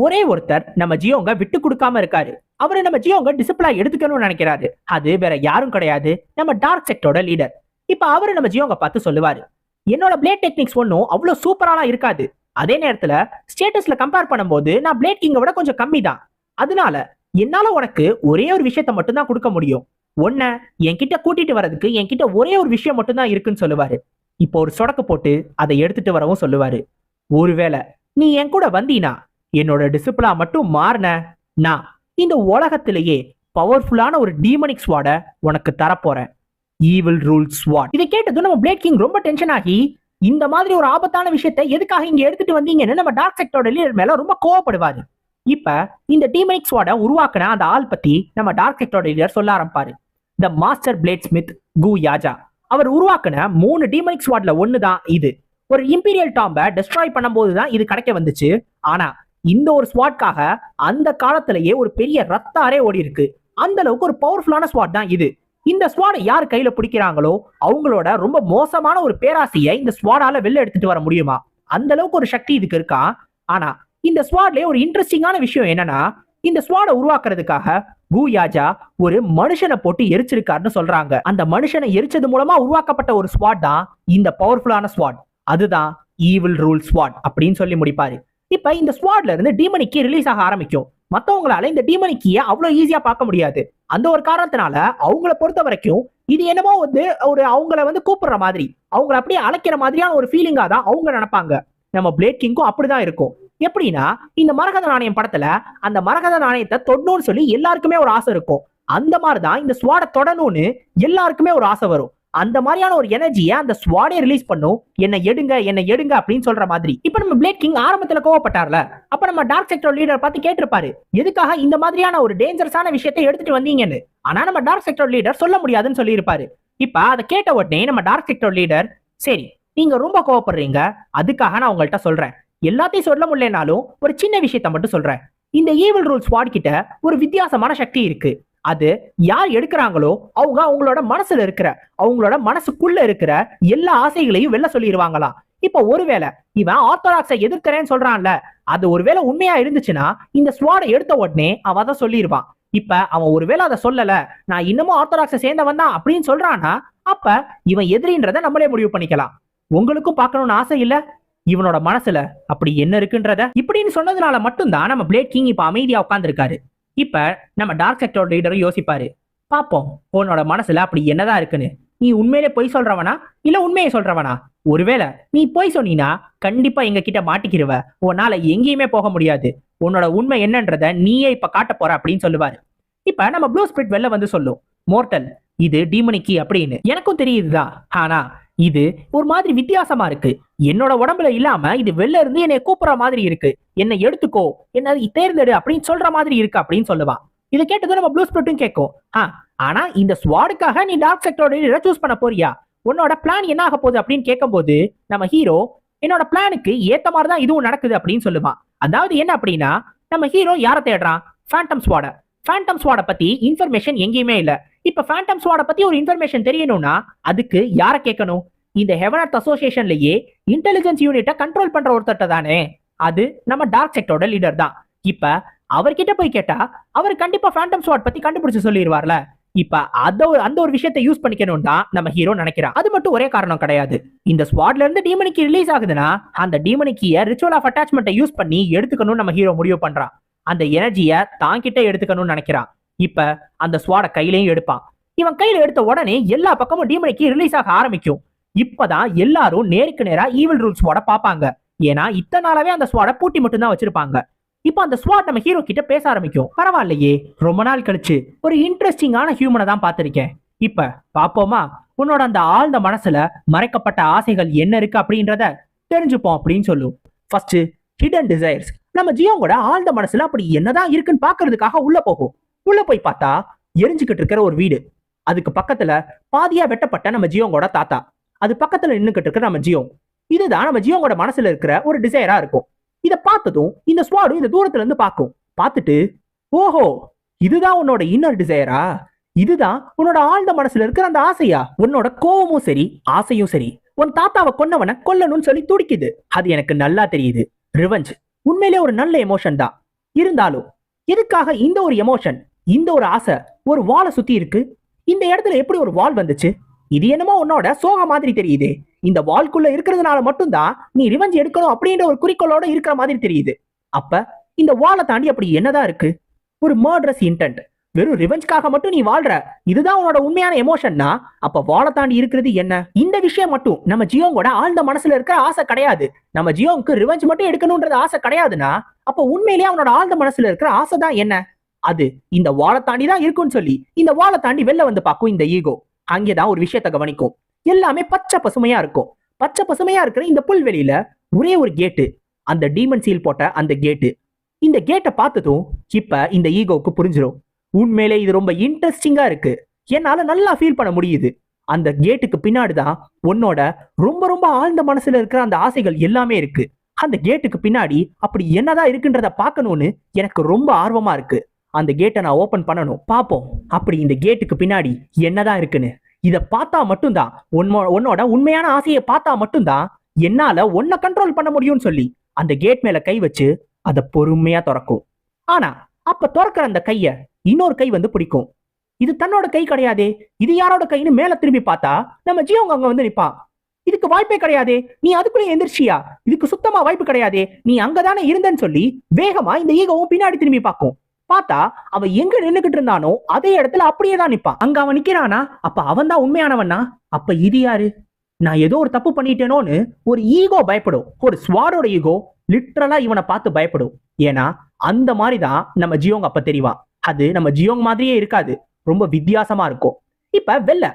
ஒரே ஒருத்தர் நம்ம ஜியோங்க விட்டு கொடுக்காம இருக்காரு. அவரு நம்ம ஜியோங்க டிசிப்ளினா எடுத்துக்கணும்னு நினைக்கிறாரு. அது வேற யாரும் கிடையாது, நம்ம டார்க் செக்டரோட லீடர். இப்ப அவரு நம்ம ஜியோங்க பார்த்து சொல்லுவாரு, என்னோட பிளேட் டெக்னிக்ஸ் ஒன்னும் அவ்வளவு சூப்பராலாம் இருக்காது, அதே நேரத்துல ஸ்டேட்டஸ்ல கம்பேர் பண்ணும்போது நான் பிளேட் கிங்கை விட கொஞ்சம் கம்மி தான், அதனால என்னால உனக்கு ஒரே ஒரு விஷயத்த மட்டும் தான் கொடுக்க முடியும், ஒன்ன என்கிட்ட கூட்டிட்டு வரதுக்கு என்கிட்ட ஒரே ஒரு விஷயம் மட்டும் தான் இருக்குன்னு சொல்லுவாரு. இப்போ ஒரு சொடக்கு போட்டு அதை எடுத்துட்டு வரவும் சொல்லுவாரு. ஒருவேளை நீ என் கூட வந்தீனா, என்னோட டிசிப்ளினா மட்டும் மாறின, நான் இந்த உலகத்திலேயே பவர்ஃபுல்லான ஒரு டீமனிக் ஸ்வாட உனக்கு தரப்போறேன், ஈவில் ரூல் ஸ்வாட். இதை கேட்டதும் நம்ம பிளேட் கிங் ரொம்ப டென்ஷன் ஆகி, இந்த மாதிரி ஒரு ஆபத்தான விஷயத்தை எதுக்காக இங்க எடுத்துட்டு வந்தீங்கன்னு நம்ம டார்க் செக்டரோட லீடர் மேல ரொம்ப கோவப்படுவாரு. இப்ப இந்த டீமனிக் ஸ்வாட உருவாக்குன அந்த ஆள் பத்தி நம்ம டார்க் செக்டரோட லீடர் சொல்ல ஆரம்பிப்பாரு. த மாஸ்டர் பிளேட் ஸ்மித் கு யாஜா. அவர் உருவாக்குன 3 டீமனிக் ஸ்வாட்ல ஒண்ணுதான் இது. ஒரு இம்பீரியல் டாம்ப டெஸ்ட்ராய் பண்ணும்போது தான் இது கிடைக்க வந்துச்சு. ஆனா இந்த ஒரு ஸ்வாட்காக அந்த காலத்திலேயே ஒரு பெரிய ரத்தாரே ஓடி இருக்கு. அந்த அளவுக்கு ஒரு பவர்ஃபுல்லான ஸ்வாட் தான் இது. இந்த ஸ்வாடை யார் கையில பிடிக்கிறாங்களோ அவங்களோட ரொம்ப மோசமான ஒரு பேராசையை இந்த ஸ்வாடால வெளில எடுத்துட்டு வர முடியுமா? அந்த அளவுக்கு ஒரு சக்தி இதுக்கு இருக்கா. ஆனா இந்த ஸ்வாட்லயே ஒரு இன்ட்ரெஸ்டிங்கான விஷயம் என்னன்னா, இந்த ஸ்வாடை உருவாக்குறதுக்காக கு யாஜா ஒரு மனுஷனை போட்டு எரிச்சிருக்காருன்னு சொல்றாங்க. அந்த மனுஷனை எரிச்சது மூலமா உருவாக்கப்பட்ட ஒரு ஸ்வாட் தான் இந்த பவர்ஃபுல்லான ஸ்வாட். அதுதான் ஈவில் ரூல் ஸ்வாட் அப்படின்னு சொல்லி முடிப்பாரு. இப்ப இந்த ஸ்வாட்ல இருந்து டீமனிக்கி ரிலீஸ் ஆக ஆரம்பிக்கும். மத்தவங்களால இந்த டீமனிக்கிய அவ்வளவு ஈஸியா பார்க்க முடியாது. அந்த ஒரு காரணத்தினால அவங்கள பொறுத்த வரைக்கும் இது என்னமோ வந்து ஒரு அவங்கள கூப்பிடுற மாதிரி, அவங்கள அப்படியே அழைக்கிற மாதிரியான ஒரு ஃபீலிங்கா தான் அவங்க நினைப்பாங்க. நம்ம பிளேட் கிங்கும் அப்படிதான் இருக்கும். எப்படின்னா, இந்த மரகத நாணயம் படத்துல அந்த மரகத நாணயத்தை தொடணும்னு சொல்லி எல்லாருக்குமே ஒரு ஆசை இருக்கும். அந்த மாதிரிதான் இந்த ஸ்வாட தொடணும்னு எல்லாருக்குமே ஒரு ஆசை வரும். அந்த மாதிரியான ஒரு எனர்ஜியை அந்த ஸ்வாடே ரிலீஸ் பண்ணும். என்ன எடுங்க அப்படின்னு சொல்ற மாதிரி. இப்ப நம்ம பிளேட் கிங் ஆரம்பத்துல கோவப்பட்டார்ல, அப்ப நம்ம டார்க் செக்டர் லீடர் பார்த்து கேட்டிருப்பாரு, எதுக்காக இந்த மாதிரியான ஒரு டேஞ்சரஸான விஷயத்தை எடுத்துட்டு வந்தீங்கன்னு. ஆனா நம்ம டார்க் செக்டர் லீடர் சொல்ல முடியாதுன்னு சொல்லி இருப்பாரு. இப்ப அதை கேட்ட உடனே நம்ம டார்க் செக்டர் லீடர், சரி நீங்க ரொம்ப கோவப்படுறீங்க, அதுக்காக நான் உங்கள்கிட்ட சொல்றேன். எல்லாத்தையும் சொல்ல முடியலனாலும் ஒரு சின்ன விஷயத்த மட்டும் சொல்றேன். இந்த ஈவில் ரூல் ஸ்வாட் கிட்ட ஒரு வித்தியாசமான சக்தி இருக்கு. அது யார் எடுக்கிறாங்களோ அவங்க அவங்களோட மனசுல இருக்கிற, அவங்களோட மனசுக்குள்ள இருக்கிற எல்லா ஆசைகளையும் வெளில சொல்லிடுவாங்களாம். இப்ப ஒருவேளை இவன் ஆர்த்தடாக்ஸை எதிர்க்கிறேன்னு சொல்றான்ல, அது ஒருவேளை உண்மையா இருந்துச்சுன்னா இந்த ஸ்வாடை எடுத்த உடனே அவன் அதை சொல்லிடுவான். இப்ப அவன் ஒருவேளை அதை சொல்லல, நான் இன்னமும் ஆர்த்தடாக்ஸை சேர்ந்தவன் தான் அப்படின்னு சொல்றான்னா, அப்ப இவன் எதிரின்றத நம்மளே முடிவு பண்ணிக்கலாம். உங்களுக்கும் பார்க்கணும்னு ஆசை இல்ல இவனோட மனசுல அப்படி என்ன இருக்குன்றத? இப்படின்னு சொன்னதுனால மட்டும்தான் நம்ம பிளேட் கிங் இப்ப அமைதியா உட்கார்ந்துருக்காரு. இப்ப நம்ம டார்க் செக்டர் லீடரும் யோசிப்பாரு, பாப்போம் உன்னோட மனசுல அப்படி என்னதான் இருக்குன்னு. நீ உண்மையிலே பொய் சொல்றவனா இல்ல உண்மையை சொல்றவனா? ஒருவேளை நீ பொய் சொன்னீனா கண்டிப்பா எங்க கிட்ட மாட்டிக்கிருவ, உன்னால எங்கேயுமே போக முடியாது. உன்னோட உண்மை என்னன்றத நீயே இப்ப காட்ட போற அப்படின்னு சொல்லுவாரு. இப்ப நம்ம ப்ளூ ஸ்பிரிட் வெளில வந்து சொல்லும், மோர்டல் இது டீமனிக்கி அப்படின்னு எனக்கும் தெரியுதுதான். ஆனா இது ஒரு மாதிரி வித்தியாசமா இருக்கு. என்னோட உடம்புல இல்லாம இது வெளில இருந்து என்னை கூப்பிடுற மாதிரி இருக்கு. என்னை எடுத்துக்கோ, என்ன தேர்ந்தெடு அப்படின்னு சொல்ற மாதிரி இருக்கு அப்படின்னு சொல்லுவான். இதை கேட்டதும் நம்ம ப்ளூ ஸ்பிரிட்டும் கேட்கும், ஆனா இந்த ஸ்வாடுக்காக நீ டார்க் செக்டரோட சூஸ் பண்ண போறியா? உன்னோட பிளான் என்ன ஆக போகுது அப்படின்னு கேட்கும்போது நம்ம ஹீரோ, என்னோட பிளானுக்கு ஏத்த மாதிரி தான் இதுவும் நடக்குது அப்படின்னு சொல்லுவான். அதாவது என்ன அப்படின்னா, நம்ம ஹீரோ யாரை தேடுறான்? ஃபேண்டம் ஸ்வாட. ஃபேண்டம் ஸ்வாட பத்தி இன்ஃபர்மேஷன் எங்கேயுமே இல்ல. இப்ப ஃபேண்டம் ஸ்வாட பத்தி ஒரு இன்ஃபர்மேஷன் தெரியணும்னா அதுக்கு யாரை கேட்கணும்? இந்த ஹெவன் அர்த் அசோசியேஷன்லயே இன்டெலிஜென்ஸ் யூனிட்டை கண்ட்ரோல் பண்ற ஒருத்தட்ட தானே, அது நம்ம டார்க் செக்டரோட லீடர் தான். இப்ப அவர்கிட்ட போய் கேட்டா அவர் கண்டிப்பா ஃபேண்டம் ஸ்வாட் பத்தி கண்டுபிடிச்சு சொல்லிடுவார்ல. இப்ப அந்த ஒரு விஷயத்தை யூஸ் பண்ணிக்கணும் தான் நம்ம ஹீரோ நினைக்கிறான். அது மட்டும் ஒரே காரணம் கிடையாது. இந்த ஸ்வாட்ல இருந்து டீமனிக்கி ரிலீஸ் ஆகுதுன்னா அந்த டீமனிக்கிய ரிச்சுவல் ஆஃப் அட்டாச்மெண்ட்டை யூஸ் பண்ணி எடுத்துக்கணும்னு நம்ம ஹீரோ முடிவு பண்றான். அந்த எனர்ஜியை தான் கிட்ட எடுத்துக்கணும்னு நினைக்கிறான். இப்ப அந்த ஸ்வாட கையிலையும் எடுப்பான். இவன் கையில எடுத்த உடனே எல்லா பக்கமும் டீமனிக்கி ரிலீஸ் ஆக ஆரம்பிக்கும். இப்பதான் எல்லாரும் நேருக்கு நேரா ஈவில் ரூல் ஸ்வாட பாப்பாங்க. ஏன்னா இத்தனை நாளாவே அந்த ஸ்வாட பூட்டி மட்டும் தான் வச்சிருப்பாங்க. இப்ப அந்த ஸ்வாட் நம்ம ஹீரோ கிட்ட பேச ஆரம்பிக்கும். பரவாயில்லையே, ரொம்ப நாள் கழிச்சு ஒரு இன்ட்ரெஸ்டிங்கான ஹியூமனை தான் பார்த்திருக்கேன். இப்ப பாப்போமா உன்னோட அந்த ஆழ்ந்த மனசுல மறைக்கப்பட்ட ஆசைகள் என்ன இருக்கு அப்படின்றத தெரிஞ்சுப்போம் அப்படின்னு சொல்லும். First hidden desires. நம்ம ஜியோங்கோட ஆழ்ந்த மனசுல அப்படி என்னதான் இருக்குன்னு பாக்குறதுக்காக உள்ள போகும். உள்ள போய் பார்த்தா எரிஞ்சுக்கிட்டு இருக்கிற ஒரு வீடு. அதுக்கு பக்கத்துல பாதியா வெட்டப்பட்ட நம்ம ஜியோங்கோட தாத்தா. அது பக்கத்துல நின்னுக்கிட்டு இருக்கிற நம்ம ஜியோ. இதுதான் நம்ம ஜியோங்கோட மனசுல இருக்கிற ஒரு டிசைரா இருக்கும். இதை பார்த்ததும் இந்த ஸ்வாடு இந்த தூரத்துல இருந்து பார்க்கும். பார்த்துட்டு, ஓஹோ இதுதான் உன்னோட இன்னர் டிசைரா, இதுதான் உன்னோட ஆழ்ந்த மனசுல இருக்கிற அந்த ஆசையா? உன்னோட கோவமும் சரி ஆசையும் சரி உன் தாத்தாவை கொன்னவனை கொல்லணும்னு சொல்லி துடிக்குது. அது எனக்கு நல்லா தெரியுது. ரிவெஞ்ச் உண்மையிலே ஒரு நல்ல எமோஷன் தான். இருந்தாலும் எதுக்காக இந்த ஒரு எமோஷன், இந்த ஒரு ஆசை ஒரு வாளை சுத்தி இருக்கு? இந்த இடத்துல எப்படி ஒரு வால் வந்துச்சு? இது என்னமோ உன்னோட சோக மாதிரி தெரியுது. இந்த வால்குள்ள இருக்கிறதுனால மட்டும்தான் நீ ரிவெஞ்ச் எடுக்கணும் அப்படின்ற ஒரு குறிக்கோளோட இருக்கிற மாதிரி தெரியுது. அப்ப இந்த வாலை தாண்டி அப்படி என்னதான் இருக்கு? ஒரு மர்டரஸ் இன்டென்ட். வெறும் ரிவெஞ்ச்காக மட்டும் நீ வாழ்ற, இதுதான் உன்னோட உண்மையான எமோஷன்னா அப்ப வாலை தாண்டி இருக்கிறது என்ன? இந்த விஷயம் மட்டும் நம்ம ஜியோங்கோட ஆழ்ந்த மனசுல இருக்கிற ஆசை கிடையாது. நம்ம ஜியோங்க்கு ரிவெஞ்ச் மட்டும் எடுக்கணும்ன்றது ஆசை கிடையாதுன்னா அப்ப உண்மையிலேயே அவனோட ஆழ்ந்த மனசுல இருக்கிற ஆசை தான் என்ன? அது இந்த வாலை தாண்டி தான் இருக்குன்னு சொல்லி இந்த வாலை தாண்டி வெளில வந்து பார்க்கும் இந்த ஈகோ. அங்கேதான் ஒரு விஷயத்த கவனிக்கும். எல்லாமே பச்சை பசுமையா இருக்கும். பச்சை பசுமையா இருக்கிற இந்த புல்வெளியில ஒரே ஒரு கேட்டு, அந்த டீமன் சீல் போட்ட அந்த கேட்டு. இந்த கேட்டை பார்த்ததும் இப்ப இந்த ஈகோவுக்கு புரிஞ்சிடும், உண்மையிலே இது ரொம்ப இன்ட்ரெஸ்டிங்கா இருக்கு, என்னால நல்லா ஃபீல் பண்ண முடியுது. அந்த கேட்டுக்கு பின்னாடிதான் உன்னோட ரொம்ப ரொம்ப ஆழ்ந்த மனசுல இருக்கிற அந்த ஆசைகள் எல்லாமே இருக்கு. அந்த கேட்டுக்கு பின்னாடி அப்படி என்னதான் இருக்குன்றத பார்க்கணும்னு எனக்கு ரொம்ப ஆர்வமா இருக்கு. அந்த கேட்டை நான் ஓபன் பண்ணணும், பாப்போம் அப்படி இந்த கேட்டுக்கு பின்னாடி என்னதான் இருக்குன்னு. இத பார்த்தா மட்டும்தான் உன்னோட உண்மையான ஆசையை பார்த்தா மட்டும்தான் என்னால உன்னை கண்ட்ரோல் பண்ண முடியும்னு சொல்லி அந்த கேட் மேல கை வச்சு அதை பொறுமையா திறக்கும். ஆனா அப்ப திறக்கிற அந்த கைய இன்னொரு கை வந்து பிடிக்கும். இது தன்னோட கை கிடையாதே, இது யாரோட கைன்னு மேல திரும்பி பார்த்தா நம்ம ஜியோங் அங்க வந்து நிப்பான். இதுக்கு வாய்ப்பே கிடையாதே, நீ அதுக்குள்ளே எந்திரிச்சியா, இதுக்கு சுத்தமா வாய்ப்பு கிடையாதே, நீ அங்கதானே இருந்தன்னு சொல்லி வேகமா இந்த ஈகோவும் பின்னாடி திரும்பி பார்க்கும். பார்த்தா அவன் எங்க நின்னுகிட்டு இருந்தானோ அதே இடத்துல அப்படியே தான் நிப்பான். அங்க அவன் நிக்கிறானா, அப்ப அவன் தான் உண்மையானவனா? அப்ப இது யாரு? நான் ஏதோ ஒரு தப்பு பண்ணிட்டேனோன்னு ஒரு ஈகோ பயப்படும். ஒரு ஸ்வாடோட ஈகோ லிட்டரலா இவனை பார்த்து பயப்படும். ஏன்னா அந்த மாதிரிதான் நம்ம ஜியோங் அப்ப தெரிவான். அது நம்ம ஜியோங் மாதிரியே இருக்காது, ரொம்ப வித்தியாசமா இருக்கும். இப்ப வெள்ள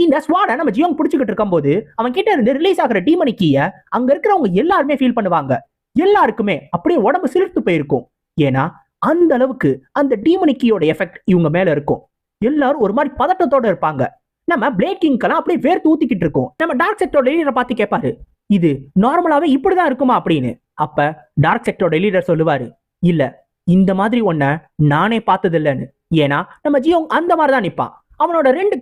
இந்த ஸ்வாட நம்ம ஜியோங் பிடிச்சுக்கிட்டு இருக்கும் போது அவன் கிட்ட இருந்து ரிலீஸ் ஆகிற டீமனிக் கீய அங்க இருக்கிறவங்க எல்லாருமே ஃபீல் பண்ணுவாங்க. எல்லாருக்குமே அப்படியே உடம்பு சிலிர்த்து போயிருக்கும். ஏன்னா அந்த அளவுக்கு அந்த டீமனிக் கீயோட எஃபெக்ட் இவங்க மேல இருக்கும். எல்லாரும் ஒரு மாதிரி பதட்டத்தோட இருப்பாங்க. நம்ம பிளேட் கிங்க்கெல்லாம் அப்படியே வேர்த்து ஊத்திக்கிட்டு இருக்கோம். நம்ம டார்க் செக்டரோட லீடரை பார்த்து கேட்பாரு, இது நார்மலாவே இப்படிதான் இருக்குமா அப்படின்னு. அப்ப டார்க் செக்டரோட லீடர் சொல்லுவாரு, இல்ல இந்த மாதிரி ஒன்ன நானே பார்த்தது இல்லைன்னு. ஏன்னா நம்ம ஜியோங் அந்த மாதிரிதான் நிப்பான். அவனோட ரெண்டு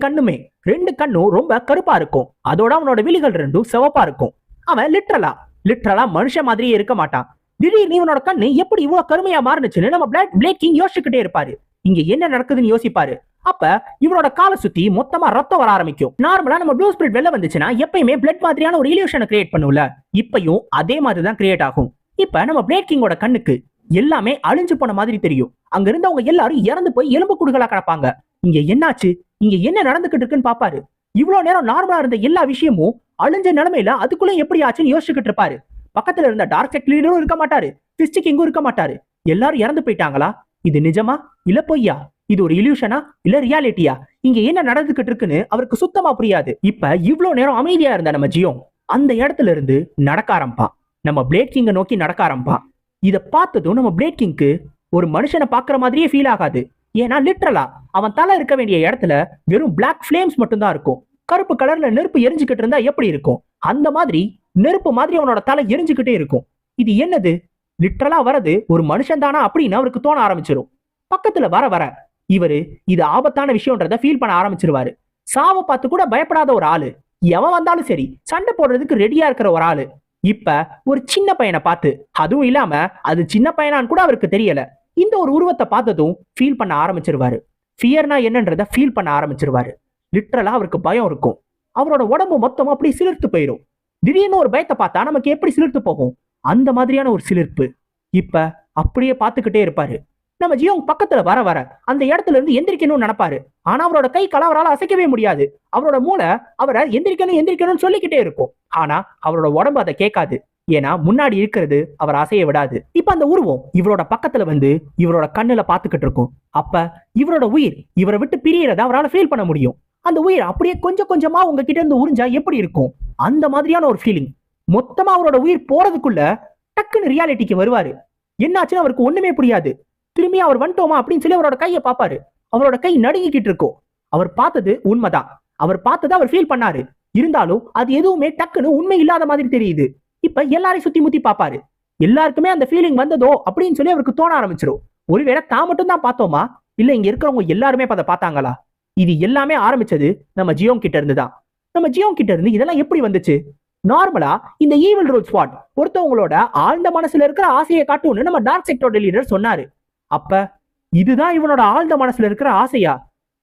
கண்ணும் ரொம்ப கருப்பா இருக்கும். அதோட அவனோட விழிகள் ரெண்டும் சிவப்பா இருக்கும். அவன் லிட்டரலா மனுஷன் மாதிரியே இருக்க மாட்டான். திடீர்னு இவனோட கண்ணு எப்படி இவ்வளவு கருமையா மாறுனுச்சுன்னு நம்ம பிளேட் கிங் யோசிச்சுக்கிட்டே இருப்பாரு. இங்க என்ன நடக்குதுன்னு யோசிப்பாரு. அப்ப இவனோட காலை சுத்தி மொத்தமா ரத்தம் வர ஆரம்பிக்கும். நார்மலா நம்ம ப்ளூ ஸ்பிரிட் வெளில வந்துச்சுன்னா எப்பயுமே பிளட் மாதிரியான ஒரு இல்யூஷனை கிரியேட் பண்ணும்ல, இப்பயும் அதே மாதிரி தான் கிரியேட் ஆகும். இப்ப நம்ம பிளேட் கிங்கோட கண்ணுக்கு எல்லாமே அழிஞ்சு போன மாதிரி தெரியும். அங்க இருந்தவங்க எல்லாரும் இறந்து போய் எலும்பு குடுகளா கிடப்பாங்க. இங்க என்னாச்சு, இங்க என்ன நடந்துகிட்டு இருக்குன்னு பாப்பாரு. இவ்வளவு நேரம் நார்மலா இருந்த எல்லா விஷயமும் அழிஞ்ச நிலைமையில அதுக்குள்ள எப்படி ஆச்சுன்னு யோசிச்சுக்கிட்டு இருப்பாரு. பக்கத்துல இருந்த டார்க் செக்ட் லீடரும் இருக்க மாட்டாரு, பிஸ்ட் கிங்கும் இருக்க மாட்டாரு. எல்லாரும் இறந்து போயிட்டாங்களா, இது நிஜமா இல்ல பொய்யா, இது ஒரு இல்யூஷனா இல்ல ரியாலிட்டியா, இங்க என்ன நடந்துகிட்டு இருக்குன்னு அவருக்கு சுத்தமா புரியாது. இப்ப இவ்வளவு நேரம் அமைதியா இருந்த நம்ம ஜியோங் அந்த இடத்துல இருந்து நடக்க ஆரம்பிப்பான். நம்ம பிளேட் கிங்க நோக்கி நடக்க ஆரம்பிப்பான். இத பார்த்ததும் நம்ம பிளேட் கிங்க்கு ஒரு மனுஷனை பாக்குற மாதிரியே ஃபீல் ஆகாது. ஏன்னா லிட்டரலா அவன் தலை இருக்க வேண்டிய இடத்துல வெறும் பிளாக் ஃபிளேம்ஸ் மட்டும் தான் இருக்கும். கருப்பு கலர்ல நெருப்பு எரிஞ்சுக்கிட்டு இருந்தா எப்படி இருக்கும், அந்த மாதிரி நெருப்பு மாதிரி அவனோட தலை எரிஞ்சுக்கிட்டே இருக்கும். இது என்னது, லிட்டரலா வரது ஒரு மனுஷன் தானா அப்படின்னு அவருக்கு தோண ஆரம்பிச்சிடும். பக்கத்துல வர வர இவரு இது ஆபத்தான விஷயம்ன்றத ஃபீல் பண்ண ஆரம்பிச்சிருவாரு. சாவை பார்த்து கூட பயப்படாத ஒரு ஆளு, எவன் வந்தாலும் சரி சண்டை போடுறதுக்கு ரெடியா இருக்கிற ஒரு ஆளு, இப்ப ஒரு சின்ன பையனை பார்த்து, அதுவும் இல்லாம அது சின்ன பையனான்னு கூட அவருக்கு தெரியல, இந்த ஒரு உருவத்தை பார்த்ததும் ஃபீல் பண்ண ஆரம்பிச்சிருவாரு. ஃபியர்னா என்னன்றத ஃபீல் பண்ண ஆரம்பிச்சிருவாரு. லிட்டரலா அவருக்கு பயம் இருக்கும். அவரோட உடம்பு மொத்தம் அப்படி சிலிர்த்து போயிடும். திடீர்னு ஒரு பயத்தை பார்த்தா நமக்கு எப்படி சிலிர்த்து போகும், அந்த மாதிரியான ஒரு சிலிர்ப்பு. இப்ப அப்படியே பார்த்துக்கிட்டே இருப்பாரு. நம்ம ஜியோங் பக்கத்துல வர வர அந்த இடத்துல இருந்து எந்திரிக்கணும்னு நினைப்பாரு. ஆனா அவரோட கை அவரால் அசைக்கவே முடியாது. அவரோட மூளை அவரை எந்திரிக்கணும்னு சொல்லிக்கிட்டே இருக்கும். ஆனா அவரோட உடம்பு அதை கேட்காது. ஏன்னா முன்னாடி இருக்கிறது அவர் அசைய விடாது. இப்ப அந்த உருவம் இவரோட பக்கத்துல வந்து இவரோட கண்ணுல பாத்துக்கிட்டு இருக்கும். அப்ப இவரோட உயிர் இவரை விட்டு பிரியறத அவரால் ஃபீல் பண்ண முடியும். அந்த உயிர் அப்படியே கொஞ்சம் கொஞ்சமா உங்ககிட்ட இருந்து உறிஞ்சா எப்படி இருக்கும், அந்த மாதிரியான ஒரு ஃபீலிங். மொத்தமா அவரோட உயிர் போறதுக்குள்ள டக்குன்னு ரியாலிட்டிக்கு வருவாரு. என்னாச்சுன்னு அவருக்கு ஒண்ணுமே புரியாது. திரும்பி அவர் வந்துட்டோமா அப்படின்னு சொல்லி அவரோட கையை பார்ப்பாரு. அவரோட கை நடுங்கிக்கிட்டு இருக்கும். அவர் பார்த்தது உண்மைதான், அவர் பார்த்தது அவர் ஃபீல் பண்ணாரு. இருந்தாலும் அது எதுவுமே டக்குன்னு உண்மை இல்லாத மாதிரி தெரியுது. இப்ப எல்லாரையும் சுத்தி முத்தி பாப்பாரு. எல்லாருக்குமே அந்த ஃபீலிங் வந்ததோ அப்படின்னு சொல்லி அவருக்கு தோண ஆரம்பிச்சிடும். ஒருவேளை தான் மட்டும் தான் பார்த்தோமா, இல்ல இங்க இருக்கிறவங்க எல்லாருமே அதை பார்த்தாங்களா? இது எல்லாமே ஆரம்பிச்சது நம்ம ஜியோங் கிட்ட இருந்து தான். நம்ம ஜியோங் கிட்ட இருந்து இதெல்லாம் எப்படி வந்துச்சு? நார்மலா இந்த ஈவில் ரூல் ஸ்வாட் ஒருத்தவங்களோட ஆழ்ந்த மனசுல இருக்கிற ஆசையை காட்டும்னு நம்ம டார்க் செக்டரோட லீடர் சொன்னாரு. அப்ப இதுதான் இவனோட ஆழ்ந்த மனசுல இருக்கிற ஆசையா?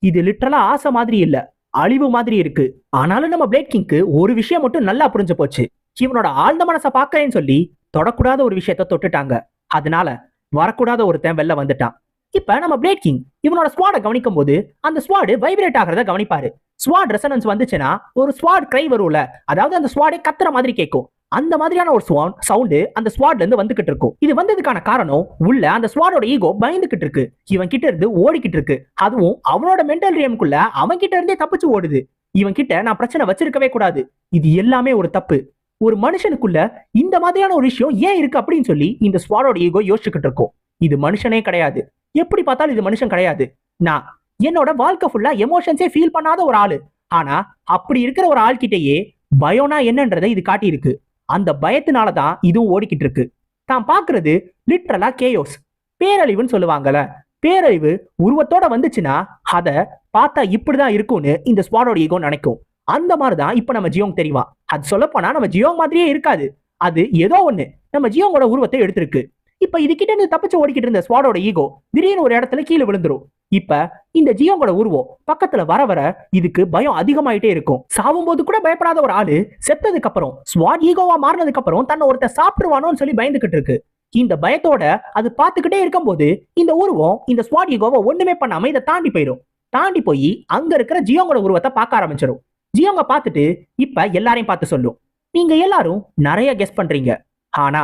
இது லிட்டரலா ஆசை மாதிரி இல்ல, அழிவு மாதிரி இருக்கு. ஆனாலும் நம்ம பிளேட் கிங்க்கு ஒரு விஷயம் மட்டும் நல்லா புரிஞ்சு போச்சு. இவனோட ஆழ்ந்த மனசை பாக்கிறேன்னு சொல்லி தொடக்கூடாத ஒரு விஷயத்த தொட்டுட்டாங்க. அதனால வரக்கூடாத ஒருத்தன் வெளில வந்துட்டான். இப்ப நம்ம பிளேட் கிங் இவனோட ஸ்வாட கவனிக்கும் போது அந்த ஸ்வாடு வைப்ரேட் ஆகிறத கவனிப்பாரு. ஸ்வாட் ரெசனன்ஸ் வந்துச்சுன்னா ஒரு ஸ்வாட் கிரை வரும்ல, அதாவது அந்த ஸ்வாடே கத்துற மாதிரி கேட்கும். அந்த மாதிரியான ஒரு சவுண்டு அந்த ஸ்வாட்ல இருந்து வந்துகிட்டு இருக்கும். இது வந்ததுக்கான காரணம் உள்ள அந்த ஸ்வாடோட ஈகோ பயந்துகிட்டு இருக்கு. இவன் கிட்ட இருந்து ஓடிக்கிட்டு இருக்கு. அதுவும் அவனோட மென்டல் ரியம்குள்ள அவன் கிட்ட இருந்தே தப்பிச்சு ஓடுது. இவன் கிட்ட நான் பிரச்சனை வச்சிருக்கவே கூடாது, இது எல்லாமே ஒரு தப்பு. ஒரு மனுஷனுக்குள்ள இந்த மாதிரியான ஒரு விஷயம் ஏன் இருக்கு அப்படின்னு சொல்லி இந்த ஸ்வாடோட ஈகோ யோசிச்சுக்கிட்டு இருக்கும். இது மனுஷனே கிடையாது, எப்படி பார்த்தாலும் இது மனுஷன் கிடையாது. நான் என்னோட வாழ்க்கை ஃபுல்லா எமோஷன்ஸே ஃபீல் பண்ணாத ஒரு ஆளு. ஆனா அப்படி இருக்கிற ஒரு ஆள்கிட்டயே பயம்னா என்னன்றதை இது காட்டியிருக்கு. அந்த பயத்தினாலதான் இதுவும் ஓடிக்கிட்டு இருக்கு. தான் பாக்குறது லிட்டரலா கேயோஸ், பேரழிவுன்னு சொல்லுவாங்கல்ல. பேரழிவு உருவத்தோட வந்துச்சுன்னா அத பார்த்தா இப்படிதான் இருக்கும்னு இந்த ஸ்வாடோட ஈகோ நினைக்கும். அந்த மாதிரிதான் இப்ப நம்ம ஜியோங் தெரியுமா. அது சொல்ல போனா நம்ம ஜியோங் மாதிரியே இருக்காது. அது ஏதோ ஒண்ணு நம்ம ஜியோங்கோட உருவத்தை எடுத்திருக்கு. இப்ப இது கிட்ட இருந்து தப்பிச்சு ஓடிக்கிட்டு இருந்த ஸ்வாடோட ஈகோ திடீர்னு ஒரு இடத்துல கீழே விழுந்துரும். இப்ப இந்த ஜியோங்கோட உருவம் பக்கத்துல வர வர இதுக்கு பயம் அதிகமாயிட்டே இருக்கும். சாவும் போது கூட பயப்படாத ஒரு ஆளு செத்ததுக்கு அப்புறம் ஸ்வாட் ஈகோவா மாறினதுக்கு அப்புறம் தன்னை ஒருத்தர் சாப்பிடுவானோன்னு சொல்லி பயந்துகிட்டு இருக்கு. இந்த பயத்தோட அது பார்த்துக்கிட்டே இருக்கும்போது இந்த உருவம் இந்த ஸ்வாட் ஈகோவை ஒண்ணுமே பண்ணாம இதை தாண்டி போயிடும். தாண்டி போய் அங்க இருக்கிற ஜியோங்கோட உருவத்தை பார்க்க ஆரம்பிச்சிடும். ஜியோங்க பார்த்துட்டு இப்ப எல்லாரையும் பார்த்து சொல்லும், நீங்க எல்லாரும் நிறைய கெஸ் பண்றீங்க, ஆனா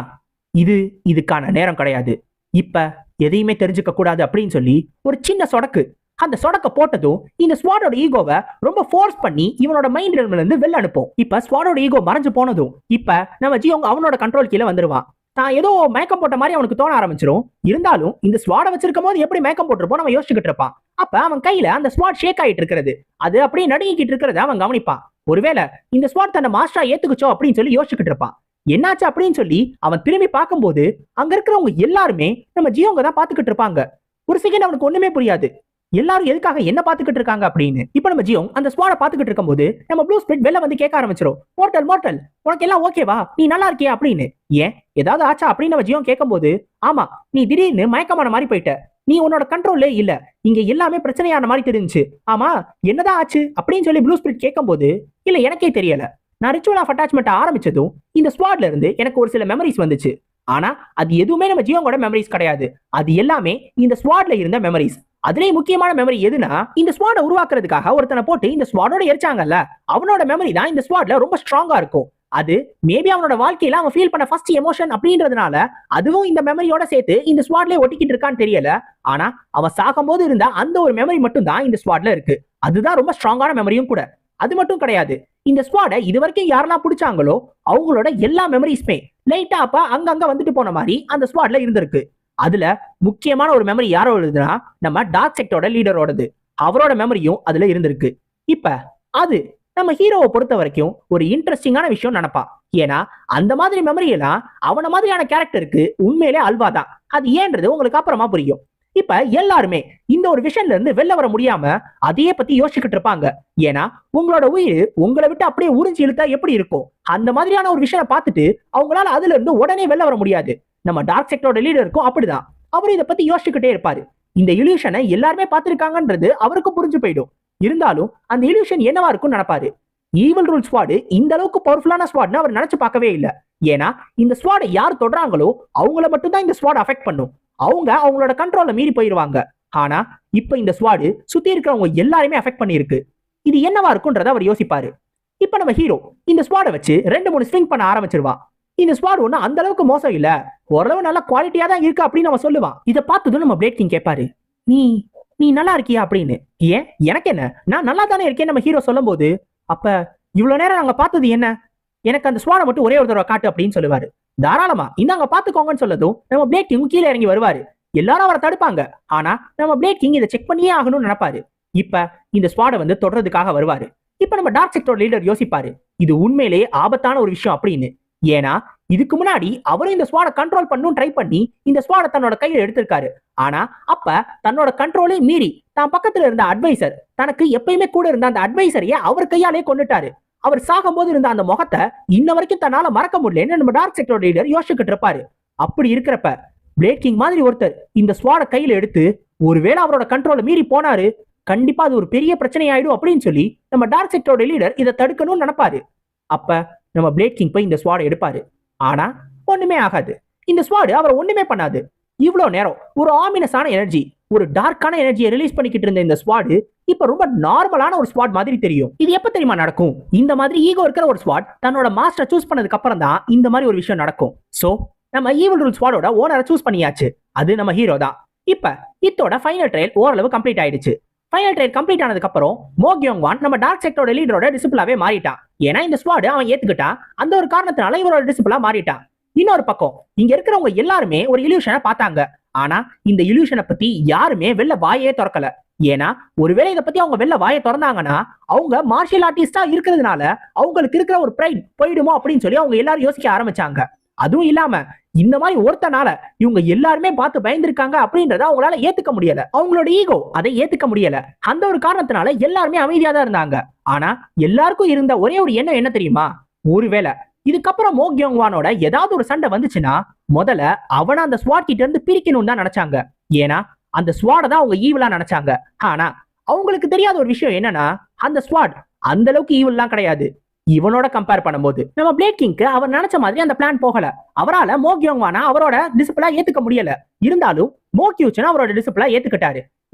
இதுக்கான நேரம் கிடையாது. இப்ப எதையுமே தெரிஞ்சுக்க கூடாது அப்படின்னு சொல்லி ஒரு சின்ன சொடக்கு. அந்த சொடக்க போட்டதும் இந்த ஸ்வாடோட ஈகோவை ரொம்ப ஃபோர்ஸ் பண்ணி இவனோட மைண்ட் ரெல்ம்ல இருந்து வெளில அனுப்பும். இப்ப ஸ்வாடோட ஈகோ மறைஞ்சு போனதும் இப்ப நம்ம ஜியோங்க அவனோட கண்ட்ரோல் கீழே வந்துருவான். தான் ஏதோ மயக்கம் போட்ட மாதிரி அவனுக்கு தோண ஆரம்பிச்சிடும். இருந்தாலும் இந்த ஸ்வாட வச்சிருக்கும் போது எப்படி மயக்கம் போட்டிருப்போம் நம்ம யோசிச்சுக்கிட்டு இருப்பான். அப்ப அவன் கையில அந்த ஸ்வாட் ஷேக் ஆயிட்டு இருக்கிறது, அது அப்படியே நடுங்கிட்டு இருக்கிறத அவன் கவனிப்பான். ஒருவேளை இந்த ஸ்வாட் தன்னை மாஸ்டரா ஏத்துக்குச்சோ அப்படின்னு சொல்லி யோசிச்சுக்கிட்டு இருப்பான். என்னாச்சு அப்படின்னு சொல்லி அவன் திரும்பி பார்க்கும்போது அங்க இருக்கிறவங்க எல்லாருமே நம்ம ஜியோங்க தான் பாத்துக்கிட்டு இருப்பாங்க. ஒரு செகண்ட் அவனுக்கு ஒண்ணுமே புரியாது, எல்லாரும் எதுக்காக என்ன பாத்துக்கிட்டு இருக்காங்க அப்படின்னு. இப்ப நம்ம ஜியோங் அந்த ஸ்வாட பாத்துக்கிட்டு இருக்கும்போது நம்ம ப்ளூ ஸ்பிரிட் வெளில வந்து கேட்க ஆரம்பிச்சிடும், மோர்டல் மோர்டல் உனக்கு எல்லாம் ஓகேவா, நீ நல்லா இருக்கியா அப்படின்னு. ஏன் ஏதாவது ஆச்சா அப்படின்னு நம்ம ஜியோங் கேட்கும்போது, ஆமா நீ திடீர்னு மயக்கமான மாதிரி போயிட்ட, நீ உன்னோட கண்ட்ரோல்லே இல்ல, இங்க எல்லாமே பிரச்சனையான மாதிரி தெரிஞ்சு, ஆமா என்னதான் ஆச்சு அப்படின்னு சொல்லி ப்ளூ ஸ்பிரிட் கேட்கும்போது, இல்ல எனக்கே தெரியல, நான் ரிச்சுவல் ஆஃப் அட்டாச்மெண்ட் ஆரம்பிச்சதும் இந்த ஸ்வாட்ல இருந்து எனக்கு ஒரு சில மெமரிஸ் வந்துச்சு. ஆனா அது எதுவுமே நம்ம ஜியோங்கோட மெமரிஸ் கிடையாது, அது எல்லாமே இந்த ஸ்வாட்ல இருந்த மெமரிஸ். அதுலயே முக்கியமான மெமரி எதுனா, இந்த ஸ்வாட உருவாக்குறதுக்காக ஒருத்தனை போட்டு இந்த ஸ்வாடோட எரிச்சாங்கல்ல, அவனோட மெமரி தான் இந்த ஸ்வாட்ல ரொம்ப ஸ்ட்ராங்கா இருக்கும். அது மேபி அவனோட வாழ்க்கையில அவன் ஃபீல் பண்ண ஃபர்ஸ்ட் எமோஷன் அப்படின்றதுனால அதுவும் இந்த மெமரியோட சேர்த்து இந்த ஸ்வாட்லயே ஒட்டிக்கிட்டு இருக்கான்னு தெரியல. ஆனா அவன் சாகும்போது இருந்த அந்த ஒரு மெமரி மட்டும் தான் இந்த ஸ்வாட்ல இருக்கு. அதுதான் ரொம்ப ஸ்ட்ராங்கான மெமரியும் கூட. அது மட்டும் கிடையாது, இந்த ஸ்குவாட இது வரைக்கும் யாரெல்லாம் பிடிச்சாங்களோ அவங்களோட எல்லா மெமரிஸ்மே லைட்டா அப்ப அங்கங்க வந்துட்டு போன மாதிரி அந்த ஸ்குவாட்ல இருந்திருக்கு. அதுல முக்கியமான ஒரு மெமரி யாரோ எழுதுனா நம்ம டார்க் செக்டோட லீடரோடது, அவரோட மெமரியும் அதுல இருந்திருக்கு. இப்ப அது நம்ம ஹீரோவை பொறுத்த வரைக்கும் ஒரு இன்ட்ரெஸ்டிங்கான விஷயம் நினைப்பான். ஏன்னா அந்த மாதிரி மெமரி எல்லாம் அவன மாதிரியான கேரக்டருக்கு உண்மையிலே அல்வாதான். அது ஏன்றது உங்களுக்கு அப்புறமா புரியும். இப்ப எல்லாருமே இந்த ஒரு விஷயம்ல இருந்து வெளில வர முடியாம அதையே பத்தி யோசிச்சுக்கிட்டு இருப்பாங்க. ஏன்னா உங்களோட உயிர் உங்களை விட்டு அப்படியே உறிஞ்சி இழுத்தா எப்படி இருக்கும், அந்த மாதிரியான ஒரு விஷயம் பார்த்துட்டு அவங்களால அதுல இருந்து உடனே வெளில வர முடியாது. நம்ம டார்க் செக்டரோட லீடருக்கும் அப்படிதான். அவர் இதை பத்தி யோசிச்சுக்கிட்டே இருப்பாரு. இந்த இல்யூஷனை எல்லாருமே பார்த்திருக்காங்கன்றது அவருக்கு புரிஞ்சு போயிடும். இருந்தாலும் அந்த இல்யூஷன் என்னவா இருக்கும்னு நினைப்பாரு. ஈவில் ரூல் ஸ்குவாட் இந்த அளவுக்கு பவர்ஃபுல்லான ஸ்குவாட்னு அவர் நினைச்சு பார்க்கவே இல்லை. ஏன்னா இந்த ஸ்குவாடை யார் தொடுறாங்களோ அவங்கள மட்டும் தான் இந்த ஸ்குவாட் அஃபெக்ட் பண்ணும். அவங்க அவங்களோட கண்ட்ரோல்ல மீறி போயிருவாங்க. ஆனா இப்ப இந்த ஸ்குவாடு சுத்தி இருக்கிறவங்க எல்லாருமே அஃபெக்ட் பண்ணிருக்கு. இது என்னவா இருக்கும்ன்றத அவர் யோசிப்பாரு. இப்ப நம்ம ஹீரோ இந்த ஸ்குவாடை வச்சு 2-3 ஸ்விங் பண்ண ஆரம்பிச்சிருவான். இந்த ஸ்குவாட் ஒன்னும் அந்த அளவுக்கு மோசம் இல்ல, ஓரளவு நல்ல குவாலிட்டியா தான் இருக்கு அப்படின்னு நம்ம சொல்லுவான். இதை பார்த்ததும் நம்ம பிளேட் கிங் கேட்பாரு, நீ நீ நல்லா இருக்கியா அப்படின்னு. ஏன் எனக்கு என்ன, நான் நல்லா தானே இருக்கேன் நம்ம ஹீரோ சொல்லும் போது, அப்ப இவ்வளவு நேரம் நாங்க பார்த்தது என்ன, எனக்கு அந்த ஸ்குவாடை மட்டும் ஒரே ஒரு தடவை காட்டு அப்படின்னு சொல்லுவாரு. தாராளமா இந்தாங்க பாத்துக்கோங்கன்னு சொல்லதும் நம்ம பிளேட் கிங் கீழே இறங்கி வருவாரு. எல்லாரும் அவரை தடுப்பாங்க. ஆனா நம்ம பிளேட் கிங் இதை செக் பண்ணியே ஆகணும்னு நினைப்பாரு. இப்ப இந்த ஸ்குவாடை வந்து தொடர்றதுக்காக வருவாரு. இப்ப நம்ம டார்க் செக்டர் லீடர் யோசிப்பாரு, இது உண்மையிலேயே ஆபத்தான ஒரு விஷயம் அப்படின்னு. ஏன்னா இதுக்கு முன்னாடி அவரும் இந்த ஸ்குவாடை கண்ட்ரோல் பண்ணணும் ட்ரை பண்ணி இந்த ஸ்குவாடை தன்னோட கையில எடுத்திருக்காரு. ஆனா அப்ப தன்னோட கண்ட்ரோலே மீறி தான் பக்கத்துல இருந்த அட்வைசர், தனக்கு எப்பயுமே கூட இருந்த அந்த அட்வைசரையே அவர் கையாலே கொண்டுட்டாரு. அவர் சாகும்போது இருந்த அந்த முகத்தை இன்ன வரைக்கும் தன்னால மறக்க முடியலன்னு நம்ம டார்க் செக்டர் லீடர் யோசிச்சுக்கிட்டு இருப்பாரு. அப்படி இருக்கிறப்ப பிளேட் கிங் மாதிரி ஒருத்தர் இந்த ஸ்குவாடை கையில எடுத்து ஒருவேளை அவரோட கண்ட்ரோலை மீறி போனாரு, கண்டிப்பா அது ஒரு பெரிய பிரச்சனை ஆயிடும் அப்படின்னு சொல்லி நம்ம டார்க் செக்டரோட லீடர் இதை தடுக்கணும்னு நினைப்பாரு. அப்ப நம்ம பிளேட் கிங் போய் இந்த ஸ்குவாடை எடுப்பாரு. ஆனா ஒண்ணுமே ஆகாது. இந்த ஸ்குவாடு அவரை ஒண்ணுமே பண்ணாது. இவ்வளவு நேரம் ஒரு ஆமினஸான எனர்ஜி, ஒரு டார்க்கான எனர்ஜியை ரிலீஸ் பண்ணிக்கிட்டு இருந்த இந்த ஸ்குவாடு இப்ப ரொம்ப நார்மலான ஒரு ஸ்குவாட் மாதிரி தெரியும். இது எப்ப தெரியுமா நடக்கும், இந்த மாதிரி ஈகோ இருக்கிற ஒரு ஸ்குவாட் தன்னோட மாஸ்டர் சூஸ் பண்ணதுக்கு அப்புறம் தான் இந்த மாதிரி ஒரு விஷயம் நடக்கும். சோ நம்ம ஈவில் ரூல் ஸ்குவாடோட ஓனரை சூஸ் பண்ணியாச்சு, அது நம்ம ஹீரோ தான். இப்ப இதோட ஃபைனல் ட்ரையல் ஓரளவு கம்ப்ளீட் ஆயிடுச்சு. ஃபைனல் ட்ரையல் கம்ப்ளீட் ஆனதுக்கு அப்புறம் மோ கியோங் வான் நம்ம டார்க் செக்டரோட லீடரோட டிசிபிளாவே மாறிட்டான். ஏன்னா இந்த ஸ்குவாடு அவன் ஏத்துக்கிட்டான். அந்த ஒரு காரணத்தினால இவரோட டிசிபிளா மாறிட்டான். இன்னொரு பக்கம் இங்க இருக்கிறவங்க எல்லாருமே ஒரு இல்யூஷனை பார்த்தாங்க. ஆனா இந்த இல்யூஷனை பத்தி யாருமே வெளில வாயே திறக்கல. ஏன்னா ஒருவேளை இதை பத்தி அவங்க வெளில வாயை திறந்தாங்கன்னா அவங்க மார்ஷியல் ஆர்டிஸ்டா இருக்கிறதுனால அவங்களுக்கு இருக்கிற ஒரு பிரைட் போயிடுமோ அப்படின்னு சொல்லி அவங்க எல்லாரும் யோசிக்க ஆரம்பிச்சாங்க. அதுவும் இல்லாம இந்த மாதிரி ஒருத்தனால இவங்க எல்லாருமே பார்த்து பயந்துருக்காங்க அப்படின்றத அவங்களால ஏத்துக்க முடியல. அவங்களோட ஈகோ அதை ஏத்துக்க முடியல. அந்த ஒரு காரணத்தினால எல்லாருமே அமைதியா தான் இருந்தாங்க. ஆனா எல்லாருக்கும் இருந்த ஒரே ஒரு எண்ணம் என்ன தெரியுமா? ஒருவேளை இதுக்கப்புறம் மோ கியோங்வானோட ஏதாவது ஒரு சண்டை வந்துச்சுன்னா முதல்ல அவனை அந்த ஸ்வாட் கிட்ட இருந்து பிரிக்கணும்னு தான் நினைச்சாங்க. ஏன்னா அந்த ஸ்வாட தான் அவங்க ஈவிலா நினைச்சாங்க. ஆனா அவங்களுக்கு தெரியாத ஒரு விஷயம் என்னன்னா அந்த ஸ்வாட் அந்த அளவுக்கு ஈவில்லாம் கிடையாது. இவனோட கம்பேர் பண்ணும்போது நம்ம பிளேட் கிங்க்கு அவர் நினைச்ச மாதிரி அந்த பிளான் போகல. அவரால் மோ கியோங்வானா அவரோட டிசிப்ளா ஏத்துக்க முடியல. இருந்தாலும் மோ கியூச்சன் அவரோட டிசிப்ளா ஏத்துக்கிட்டாரு.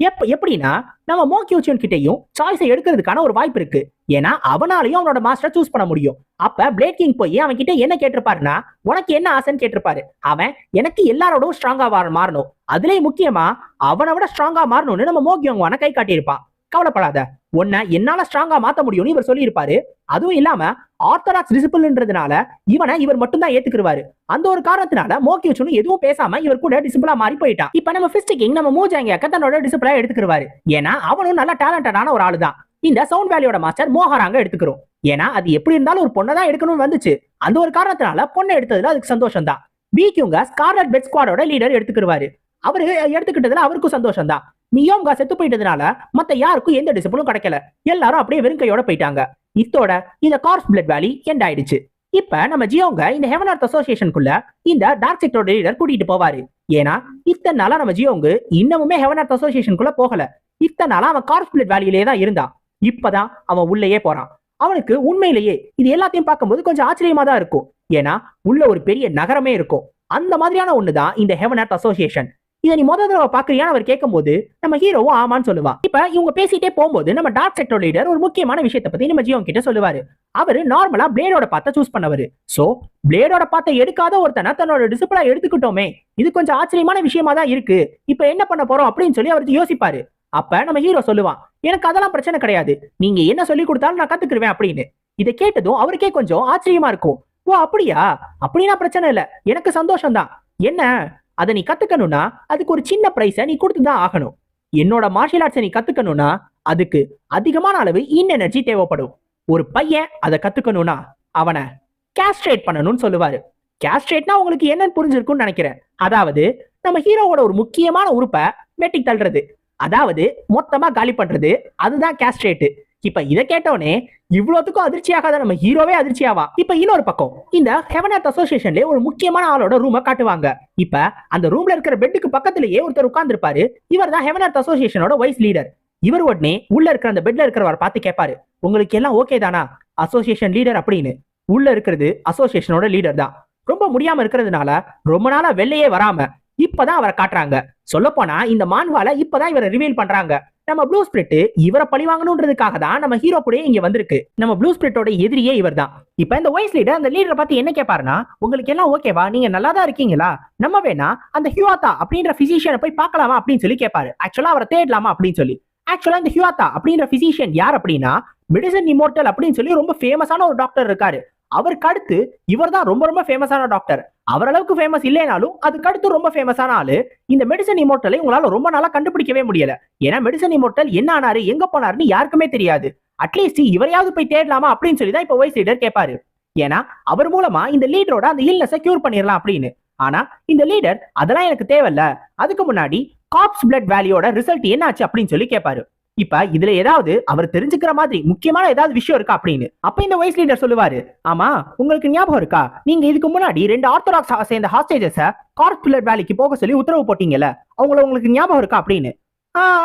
எப்படின்னா நம்ம மோ கியூச்சன் கிட்டையும் சாய்ஸை எடுக்கிறதுக்கான ஒரு வாய்ப்பு இருக்கு. ஏன்னா அவனாலையும் அவனோட மாஸ்டரை சூஸ் பண்ண முடியும். அப்ப பிளேட் கிங் போய் அவன் கிட்ட என்ன கேட்டிருப்பாருன்னா, உனக்கு என்ன ஆசைன்னு கேட்டிருப்பாரு. அவன் எனக்கு எல்லாரோடும் ஸ்ட்ராங்கா மாறணும், அதுலயும் முக்கியமா அவனை விட ஸ்ட்ராங்கா மாறணும்னு நம்ம மோ கியோங்வானை கை காட்டியிருப்பான். கவலைப்படாத, உன்னை என்னால ஸ்ட்ராங்கா மாத்த முடியும்னு இவர் சொல்லியிருப்பாரு. அதுவும் இல்லாம ஆர்த்தடாக்ஸ் டிசிப்ளின்றதுனால இவர் மட்டும் தான் ஏத்துக்குவாரு. அந்த ஒரு காரணத்தினால மோ கியூச்சன் எதுவும் பேசாம இவர் கூட டிசிப்ளா மாறி போயிட்டான். இப்ப நம்ம ஃபிஸ்ட் கிங் நம்ம மூ ஜாங்கியாக்க தன்னோட டிசிப்ளா எடுத்துக்குவாரு. ஏன்னா அவனும் நல்ல டேலண்டடான ஒரு ஆளு தான். இந்த சவுண்ட் வேலியோட மாஸ்டர் மோஹராங்க எடுத்துக்கிறோம். ஏன்னா அது எப்படி இருந்தாலும் ஒரு பொண்ணை தான் எடுக்கணும்னு வந்துச்சு. அந்த ஒரு காரணத்தினால பொண்ணை எடுத்ததுல அதுக்கு சந்தோஷம் தான். பிக்யூங்க ஸ்கார்லட் பெட் ஸ்குவாடோட லீடர் எடுத்துக்குவாரு. அவரு எடுத்துக்கிட்டதுல அவருக்கும் சந்தோஷம் தான். மியோங்கா செத்து போயிட்டதுனால மத்த யாருக்கும் எந்த டிசிப்ளும் கிடைக்கல. எல்லாரும் அப்படியே வெறும் கையோட போயிட்டாங்க. இத்தோட இந்த கார்ப்ஸ் பிளட் வேலி எண்ட் ஆயிடுச்சு. இப்ப நம்ம ஜியோங்க இந்த ஹெவன் அர்த் அசோசியேஷனுக்குள்ள இந்த டார்க் செக்டரோட லீடர் கூட்டிட்டு போவாரு. ஏன்னா இத்தனை நாளா நம்ம ஜியோங்க இன்னமுமே ஹெவன் அர்த் அசோசியேஷனுக்குள்ள போகல. இத்தனை நாளா அவன் கார்ப்ஸ் பிளட் வேலியிலே தான் இருந்தான். இப்பதான் அவன் உள்ளேயே போறான். அவனுக்கு உண்மையிலேயே இது எல்லாத்தையும் பார்க்கும்போது கொஞ்சம் ஆச்சரியமா தான் இருக்கும். ஏன்னா உள்ள ஒரு பெரிய நகரமே இருக்கும். அந்த மாதிரியான ஒண்ணுதான் இந்த ஹெவன் அர்த் அசோசியேஷன். இதை நீ முதல் தடவை பாக்குறியான்னு அவர் கேட்கும் போது நம்ம ஹீரோவும் ஆமான்னு சொல்லுவான். இப்ப இவங்க பேசிட்டே போகும்போது நம்ம டார்க் செக்டர் லீடர் ஒரு முக்கியமான விஷயத்தை பத்தி நம்ம ஜியோங் கிட்ட சொல்லுவாரு. அவரு நார்மலா பிளேடோட பாத்த சூஸ் பண்ணவரு. சோ பிளேடோட பாத்த எடுக்காத ஒருத்தனை தன்னோட டிசிப்ளா எடுத்துக்கிட்டோமே, இது கொஞ்சம் ஆச்சரியமான விஷயமா தான் இருக்கு. இப்ப என்ன பண்ண போறோம் அப்படின்னு சொல்லி அவருக்கு யோசிப்பாரு. அப்ப நம்ம ஹீரோ சொல்லுவான், எனக்கு அதெல்லாம் பிரச்சனை கிடையாது, நீங்க என்ன சொல்லி கொடுத்தாலும் நான் கத்துக்குருவேன் அப்படின்னு. இதை கேட்டதும் அவருக்கே கொஞ்சம் ஆச்சரியமா இருக்கும். ஓ அப்படியா, அப்படின்னா பிரச்சனை இல்ல, எனக்கு சந்தோஷம் தான். என்ன, அதை நீ கத்துக்கணும்னா அதுக்கு ஒரு சின்ன பிரைஸை நீ கொடுத்துதான் ஆகணும். என்னோட மார்ஷியல் ஆர்ட்ஸை நீ கத்துக்கணும்னா அதுக்கு அதிகமான அளவு இன் எனர்ஜி தேவைப்படும். ஒரு பையன் அதை கத்துக்கணும்னா அவனை கேஸ்ட்ரேட் பண்ணணும்னு சொல்லுவாரு. கேஸ்ட்ரேட்னா உங்களுக்கு என்னன்னு புரிஞ்சிருக்கும்னு நினைக்கிறேன். அதாவது நம்ம ஹீரோவோட ஒரு முக்கியமான உறுப்பை வெட்டி தள்ளுறது, அதாவது மொத்தமா காலி பண்றது, அதுதான் கேஸ்ட்ரேட். இப்ப இதை கேட்டோடனே இவ்வளவுக்கும் அதிர்ச்சியாகாத நம்ம ஹீரோவே அதிர்ச்சியாவா. இப்ப இன்னொரு பக்கம் இந்த ஹெவன் அர்த் அசோசியேஷன்ல ஒரு முக்கியமான ஆளோட ரூமை காட்டுவாங்க. இப்ப அந்த ரூம்ல இருக்கிற பெட்டுக்கு பக்கத்திலேயே ஒருத்தர் உட்கார்ந்து இருப்பாரு. இவர் தான் ஹெவன் அர்த் அசோசியேஷனோட வைஸ் லீடர். இவர் உடனே உள்ள இருக்கிற அந்த பெட்ல இருக்கிறவரை பார்த்து கேட்பாரு, உங்களுக்கு எல்லாம் ஓகே தானா அசோசியேஷன் லீடர் அப்படின்னு. உள்ள இருக்கிறது அசோசியேஷனோட லீடர் தான். ரொம்ப முடியாம இருக்கிறதுனால ரொம்ப நாளா வெளியே வராம இப்பதான் அவரை காட்டுறாங்க. சொல்ல போனா இந்த மான்வால இப்பதான் இவரை ரிவீல் பண்றாங்க. நம்ம ப்ளூ ஸ்பிரிட் இவரை பழிவாங்கணும்ன்றதுக்காக தான் நம்ம ஹீரோ கூட இங்க வந்திருக்கு. நம்ம ப்ளூ ஸ்பிரிட்டோட எதிரியே இவர் தான். இப்ப இந்த வைஸ் லீடர் அந்த லீடரை பார்த்து என்ன கேட்பாருன்னா, உங்களுக்கு எல்லாம் ஓகேவா, நீங்க நல்லா தான் இருக்கீங்களா, நம்ம வேணா அந்த ஹியூஆத்தா அப்படின்ற பிசிஷியனை போய் பார்க்கலாமா அப்படின்னு சொல்லி கேட்பாரு. ஆக்சுவலா அவரை தேடலாமா அப்படின்னு சொல்லி. ஆக்சுவலா இந்த ஹியூஆத்தா அப்படின்ற பிசிஷியன் யார் அப்படின்னா, மெடிசன் இம்மோர்டல் அப்படின்னு சொல்லி ரொம்ப ஃபேமஸான ஒரு டாக்டர் இருக்காரு. அவருக்கு அடுத்து இவர் தான் ரொம்ப ரொம்ப ஃபேமஸான டாக்டர். அவர் அளவுக்கு ஃபேமஸ் இல்லைனாலும் அதுக்கு அடுத்து ரொம்ப ஃபேமஸான ஆளு. இந்த மெடிசன் இம்மோர்டலை உங்களால ரொம்ப நாளா கண்டுபிடிக்கவே முடியல. ஏன்னா மெடிசன் இம்மோர்டல் என்ன ஆனாரு எங்க போனாருன்னு யாருக்குமே தெரியாது. அட்லீஸ்ட் இவரையாவது போய் தேடலாமா அப்படின்னு சொல்லி தான் இப்ப வைஸ் லீடர் கேட்பாரு. ஏன்னா அவர் மூலமா இந்த லீடரோட அந்த இல்னஸை கியூர் பண்ணிடலாம் அப்படின்னு. ஆனா இந்த லீடர் அதெல்லாம் எனக்கு தேவையில்ல, அதுக்கு முன்னாடி கார்ப்ஸ் பிளட் வேலியோட ரிசல்ட் என்ன ஆச்சு அப்படின்னு சொல்லி கேட்பாரு. இப்ப இதுல ஏதாவது அவர் தெரிஞ்சுக்கிற மாதிரி முக்கியமான ஏதாவது விஷயம் இருக்கா அப்படின்னு. அப்ப இந்த வைஸ் லீடர் சொல்லுவாரு, ஆமா உங்களுக்கு ஞாபகம் இருக்கா, நீங்க இதுக்கு முன்னாடி 2 ஆர்த்தடாக்ஸ் சேர்ந்த ஹாஸ்டேஜஸ கார்ப்ஸ் பிளட் வேலிக்கு போக சொல்லி உத்தரவு போட்டீங்கல்ல, உங்களுக்கு ஞாபகம் இருக்கா அப்படின்னு.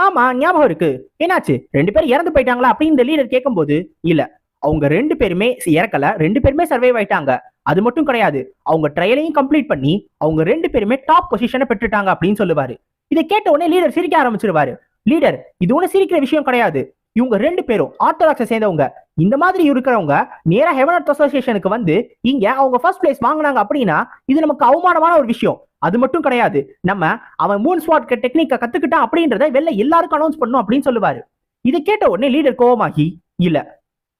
ஆமா ஞாபகம் இருக்கு, என்னாச்சு 2 பேரும் இறந்து போயிட்டாங்களா அப்படின்னு இந்த லீடர் கேட்கும்போது, இல்ல அவங்க 2 பேருமே இறக்கல, 2 பேருமே சர்வைவ் ஆயிட்டாங்க. அது மட்டும் கிடையாது, அவங்க ட்ரையலையும் கம்ப்ளீட் பண்ணி அவங்க 2 பேருமே டாப் பொசிஷனை பெற்றுட்டாங்க அப்படின்னு சொல்லுவாரு. இதை கேட்ட உடனே லீடர் சிரிக்க ஆரம்பிச்சிருவாரு. லீடர், இது ஒண்ணு சிரிக்கிற விஷயம் கிடையாது, இவங்க 2 பேரும் ஆர்த்தடாக்ஸை சேர்ந்தவங்க. இந்த மாதிரி இருக்கிறவங்க நேரா ஹெவன் அர்த் அசோசியேஷனுக்கு வந்து இங்க அவங்க ஃபர்ஸ்ட் பிளேஸ் வாங்கினாங்க அப்படின்னா இது நமக்கு அவமானமான ஒரு விஷயம். அது மட்டும் கிடையாது, நம்ம அவன் மூன் ஸ்வாட் டெக்னிக்கை கத்துக்கிட்டான் அப்படின்றத வெளில எல்லாருக்கும் அனௌன்ஸ் பண்ணும் அப்படின்னு சொல்லுவாரு. இதை கேட்ட உடனே லீடர் கோவமாகி, இல்ல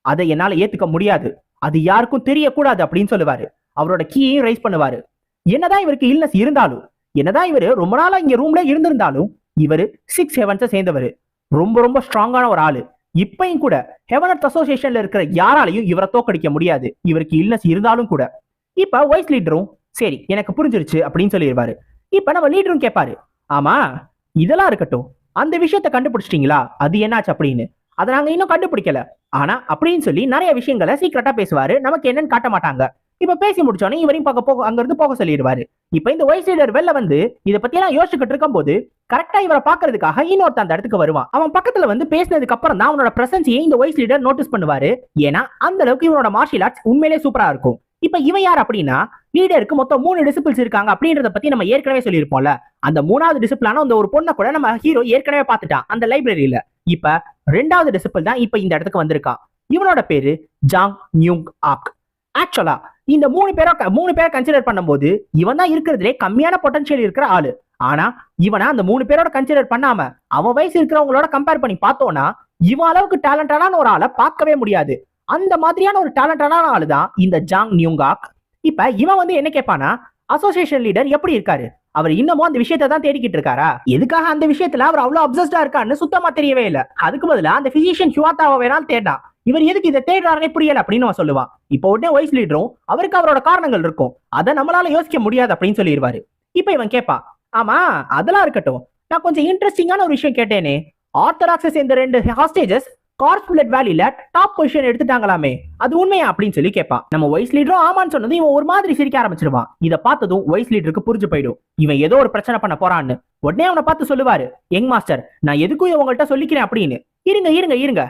அதை என்னால ஏத்துக்க முடியாது, அது யாருக்கும் தெரியக்கூடாது அப்படின்னு சொல்லுவாரு. அவரோட கீயையும் ரைஸ் பண்ணுவாரு. என்னதான் இவருக்கு இல்னஸ் இருந்தாலும் என்னதான் இவரு ரொம்ப நாளா இங்க ரூம்ல இருந்திருந்தாலும் இவரு 6 ஹெவன்ஸை சேர்ந்தவர், ரொம்ப ரொம்ப ஸ்ட்ராங்கான ஒரு ஆளு. இப்பயும் கூட ஹெவன் அசோசியேஷன்ல இருக்கிற யாராலையும் இவரை தோக்கடிக்க முடியாது, இவருக்கு இல்னஸ் இருந்தாலும் கூட. இப்ப வைஸ் லீடரும் சரி எனக்கு புரிஞ்சிருச்சு அப்படின்னு சொல்லிடுவாரு. இப்ப நம்ம லீடரும் கேட்பாரு, ஆமா இதெல்லாம் இருக்கட்டும், அந்த விஷயத்த கண்டுபிடிச்சிட்டீங்களா, அது என்னாச்சு அப்படின்னு. அதை நாங்க இன்னும் கண்டுபிடிக்கல, ஆனா அப்படின்னு சொல்லி நிறைய விஷயங்களை சீக்கிரட்டா பேசுவாரு, நமக்கு என்னன்னு காட்ட மாட்டாங்க. இப்ப பேசி முடிச்சோன்னே இவரையும் அங்க இருந்து போக சொல்லிடுவாரு. இப்ப இந்த வைஸ் லீடர் வெளில வந்து இதை பத்தி எல்லாம் யோசிச்சுக்கிட்டு இருக்கும் போது கரெக்டா இவரை பாக்குறதுக்காக இன்னொருத்த அந்த இடத்துக்கு வருவான். அவன் பக்கத்துல வந்து பேசினதுக்கு அப்புறம் தான் அவனோட பிரசன்ஸையே இந்த வைஸ் லீடர் நோட்டீஸ் பண்ணுவாரு. ஏன்னா அந்த அளவுக்கு இவனோட மார்ஷியல் ஆர்ட்ஸ் உண்மையிலே சூப்பரா இருக்கும். இப்ப இவன் யார் அப்படின்னா, லீடருக்கு மொத்தம் 3 டிசிபிள்ஸ் இருக்காங்க அப்படின்றத பத்தி நம்ம ஏற்கனவே சொல்லியிருப்போம்ல. அந்த 3வது டிசிபிளான அந்த ஒரு பொண்ணை கூட நம்ம ஹீரோ ஏற்கனவே பார்த்துட்டான் அந்த லைப்ரரியில. இப்ப 2வது டிசிபிள் தான் இப்ப இந்த இடத்துக்கு வந்திருக்கான். இவனோட பேரு ஜாங் நியூங் ஆக். ஆக்சுவலா இந்த 3 பேரை கன்சிடர் பண்ணும்போது இவன் தான் இருக்கிறதுலே கம்மியான பொட்டன்ஷியல் இருக்கிற ஆளு. ஆனா இவனை அந்த 3 பேரோட கன்சிடர் பண்ணாம அவன் வயசு இருக்கிறவங்களோட கம்பேர் பண்ணி பார்த்தோம்னா இவன் அளவுக்கு டேலண்டடான ஒரு ஆளை பார்க்கவே முடியாது. அந்த மாதிரியான ஒரு டேலண்டடான ஆளு தான் இந்த ஜாங் நியூங்காக். இப்ப இவன் வந்து என்ன கேட்பானா, அசோசியேஷன் லீடர் எப்படி இருக்காரு, அவர் இன்னமும் அந்த விஷயத்தை தான் தேடிக்கிட்டு இருக்காரா, எதுக்காக அந்த விஷயத்துல அவர் அவ்வளவு அப்சஸ்டா இருக்கான்னு சுத்தமா தெரியவே இல்லை. அதுக்கு பதிலா அந்த பிசிஷியன் ஹுவாத்தாவை வேணாலும் தேடான், இவர் எதுக்கு இதை தேடுறாருனே புரியல அப்படின்னு அவன் சொல்லுவான். இப்போ உடனே வைஸ் லீடரும் அவருக்கு அவரோட காரணங்கள் இருக்கும், அதை நம்மளால யோசிக்க முடியாது அப்படின்னு சொல்லிடுவாரு. இப்ப இவன் கேட்பான், ஆமா அதெல்லாம் இருக்கட்டும், நான் கொஞ்சம் இன்ட்ரெஸ்டிங்கான ஒரு விஷயம் கேட்டேனே, ஆர்த்தடாக்ஸை சேர்ந்த 2 ஹாஸ்டேஜஸ் கார்ஸ்பிளட் வேலியில டாப் பொசிஷன் எடுத்துட்டாங்களாமே, அது உண்மையா அப்படின்னு சொல்லி கேட்பான். நம்ம வைஸ் லீடரும் ஆமான்னு சொன்னது இவன் ஒரு மாதிரி சிரிக்க ஆரம்பிச்சிருவான். இதை பார்த்ததும் வைஸ் லீடருக்கு புரிஞ்சு போயிடும் இவன் ஏதோ ஒரு பிரச்சனை பண்ண போறான்னு. உடனே அவனை பார்த்து சொல்லுவாரு, யங் மாஸ்டர் நான் எதுக்கும் உங்கள்கிட்ட சொல்லிக்கிறேன் அப்படின்னு. இருங்க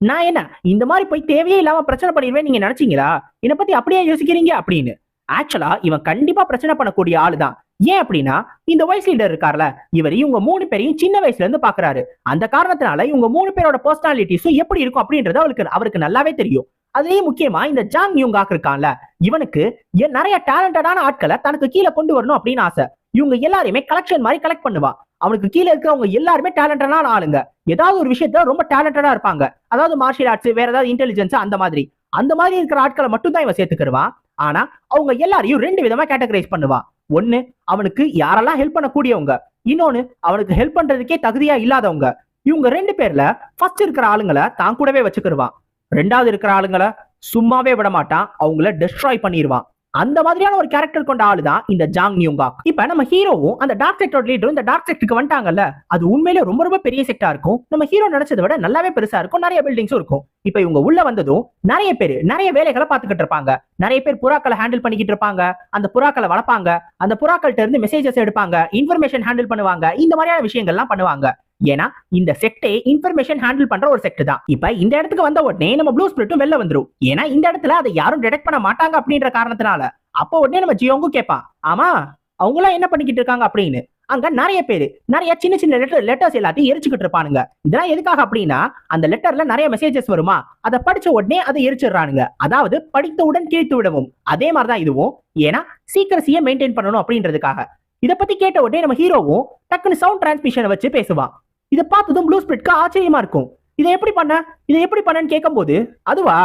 நான் என்ன இந்த மாதிரி போய் தேவையே இல்லாம பிரச்சனை பண்ணிடுவேன் நீங்க நினைச்சீங்களா, என்னை பத்தி அப்படியே யோசிக்கிறீங்க அப்படின்னு. ஆக்சுவலா இவன் கண்டிப்பா பிரச்சனை பண்ணக்கூடிய ஆளுதான். ஏன் அப்படின்னா இந்த வைஸ் லீடர் இருக்கார்ல, இவர் இவங்க 3 பேரையும் சின்ன வயசுல இருந்து பாக்குறாரு. அந்த காரணத்தினால இவங்க 3 பேரோட பர்சனாலிட்டிஸும் எப்படி இருக்கும் அப்படின்றது அவருக்கு நல்லாவே தெரியும். அதுலயும் முக்கியமா இந்த ஜாங் நியூங்காக் இருக்கான்ல, இவனுக்கு நிறைய டேலண்டடான ஆட்களை தனக்கு கீழே கொண்டு வரணும் அப்படின்னு ஆசை. இவங்க எல்லாருமே கலெக்ஷன் மாதிரி கலெக்ட் பண்ணுவான். அவனுக்கு கீழே இருக்கிறவங்க எல்லாருமே டேலண்டடான ஆளுங்க, ஏதாவது ஒரு விஷயத்துல ரொம்ப டேலண்டடா இருப்பாங்க, அதாவது மார்ஷியல் ஆர்ட்ஸ் வேற ஏதாவது இன்டெலிஜென்ஸ் அந்த மாதிரி இருக்கிற ஆட்களை மட்டும் தான் இவன் சேர்த்துக்கிடுவான். ஆனா அவங்க எல்லாரையும் 2 விதமா கேட்டகரைஸ் பண்ணுவான். ஒன்னு அவனுக்கு யாரெல்லாம் ஹெல்ப் பண்ணக்கூடியவங்க, இன்னொன்னு அவனுக்கு ஹெல்ப் பண்றதுக்கே தகுதியா இல்லாதவங்க. இவங்க 2 பேர்ல ஃபர்ஸ்ட் இருக்கிற ஆளுங்களை தான் கூடவே வச்சுக்கிடுவான், 2வது இருக்கிற ஆளுங்களை சும்மாவே விட மாட்டான், அவங்கள டெஸ்ட்ராய் பண்ணிடுவான். அந்த மாதிரியான ஒரு கேரக்டர் கொண்ட ஆளு தான் இந்த ஜாங் நியூங்காக். இப்ப நம்ம ஹீரோவும் அந்த டார்க் செக்டர் லீடரும் இந்த டார்க் செக்டருக்கு வந்துட்டாங்கல்ல, அது உண்மையிலே ரொம்ப ரொம்ப பெரிய செக்டா இருக்கும். நம்ம ஹீரோ நினைச்சதை விட நல்லாவே பெருசா இருக்கும், நிறைய பில்டிங்ஸும் இருக்கும். இப்ப இவங்க உள்ள வந்ததும் நிறைய பேர் நிறைய வேலைகளை பார்த்துக்கிட்டு இருப்பாங்க. நிறைய பேர் புறாக்களை ஹேண்டில் பண்ணிக்கிட்டு இருப்பாங்க, அந்த புறாக்களை வளர்ப்பாங்க, அந்த புறாக்கள்கிட்ட இருந்து மெசேஜஸ் எடுப்பாங்க, இன்ஃபர்மேஷன் ஹேண்டில் பண்ணுவாங்க, இந்த மாதிரியான விஷயங்கள்லாம் பண்ணுவாங்க. ஏன்னா இந்த செக்டே இன்ஃபர்மேஷன் ஹேண்டில் பண்ற ஒரு செக்ட் தான். இப்ப இந்த இடத்துக்கு வந்த உடனே நம்ம ப்ளூ ஸ்பிரிட்டும் வெளில வந்துரும். ஏன்னா இந்த இடத்துல அதை யாரும் டிடெக்ட் பண்ண மாட்டாங்க அப்படின்ற காரணத்தினால. அப்போ உடனே நம்ம ஜியோங்கும் கேட்பான், ஆமா அவங்க எல்லாம் என்ன பண்ணிக்கிட்டு இருக்காங்க அப்படின்னு. அங்க நிறைய பேரு நிறைய சின்ன சின்ன லெட்டர்ஸ் எல்லாத்தையும் எரிச்சுக்கிட்டு இருப்பானுங்க. இதெல்லாம் எதுக்காக அப்படின்னா அந்த லெட்டர்ல நிறைய மெசேஜஸ் வருமா, அதை படிச்ச உடனே அதை எரிச்சிடுறானுங்க, அதாவது படித்தவுடன் கிழித்து விடவும். அதே மாதிரிதான் இதுவும், ஏன்னா சீக்கிரசியை மெயின்டைன் பண்ணணும் அப்படின்றதுக்காக. இதை பத்தி கேட்ட உடனே நம்ம ஹீரோவும் டக்குன்னு சவுண்ட் டிரான்ஸ்மிஷனை வச்சு பேசுவான். இதை பார்த்ததும் ப்ளூ ஸ்பிரிட்க்கு ஆச்சரியமா இருக்கும். இதை எப்படி பண்ணன்னு கேட்கும் போது, அதுவா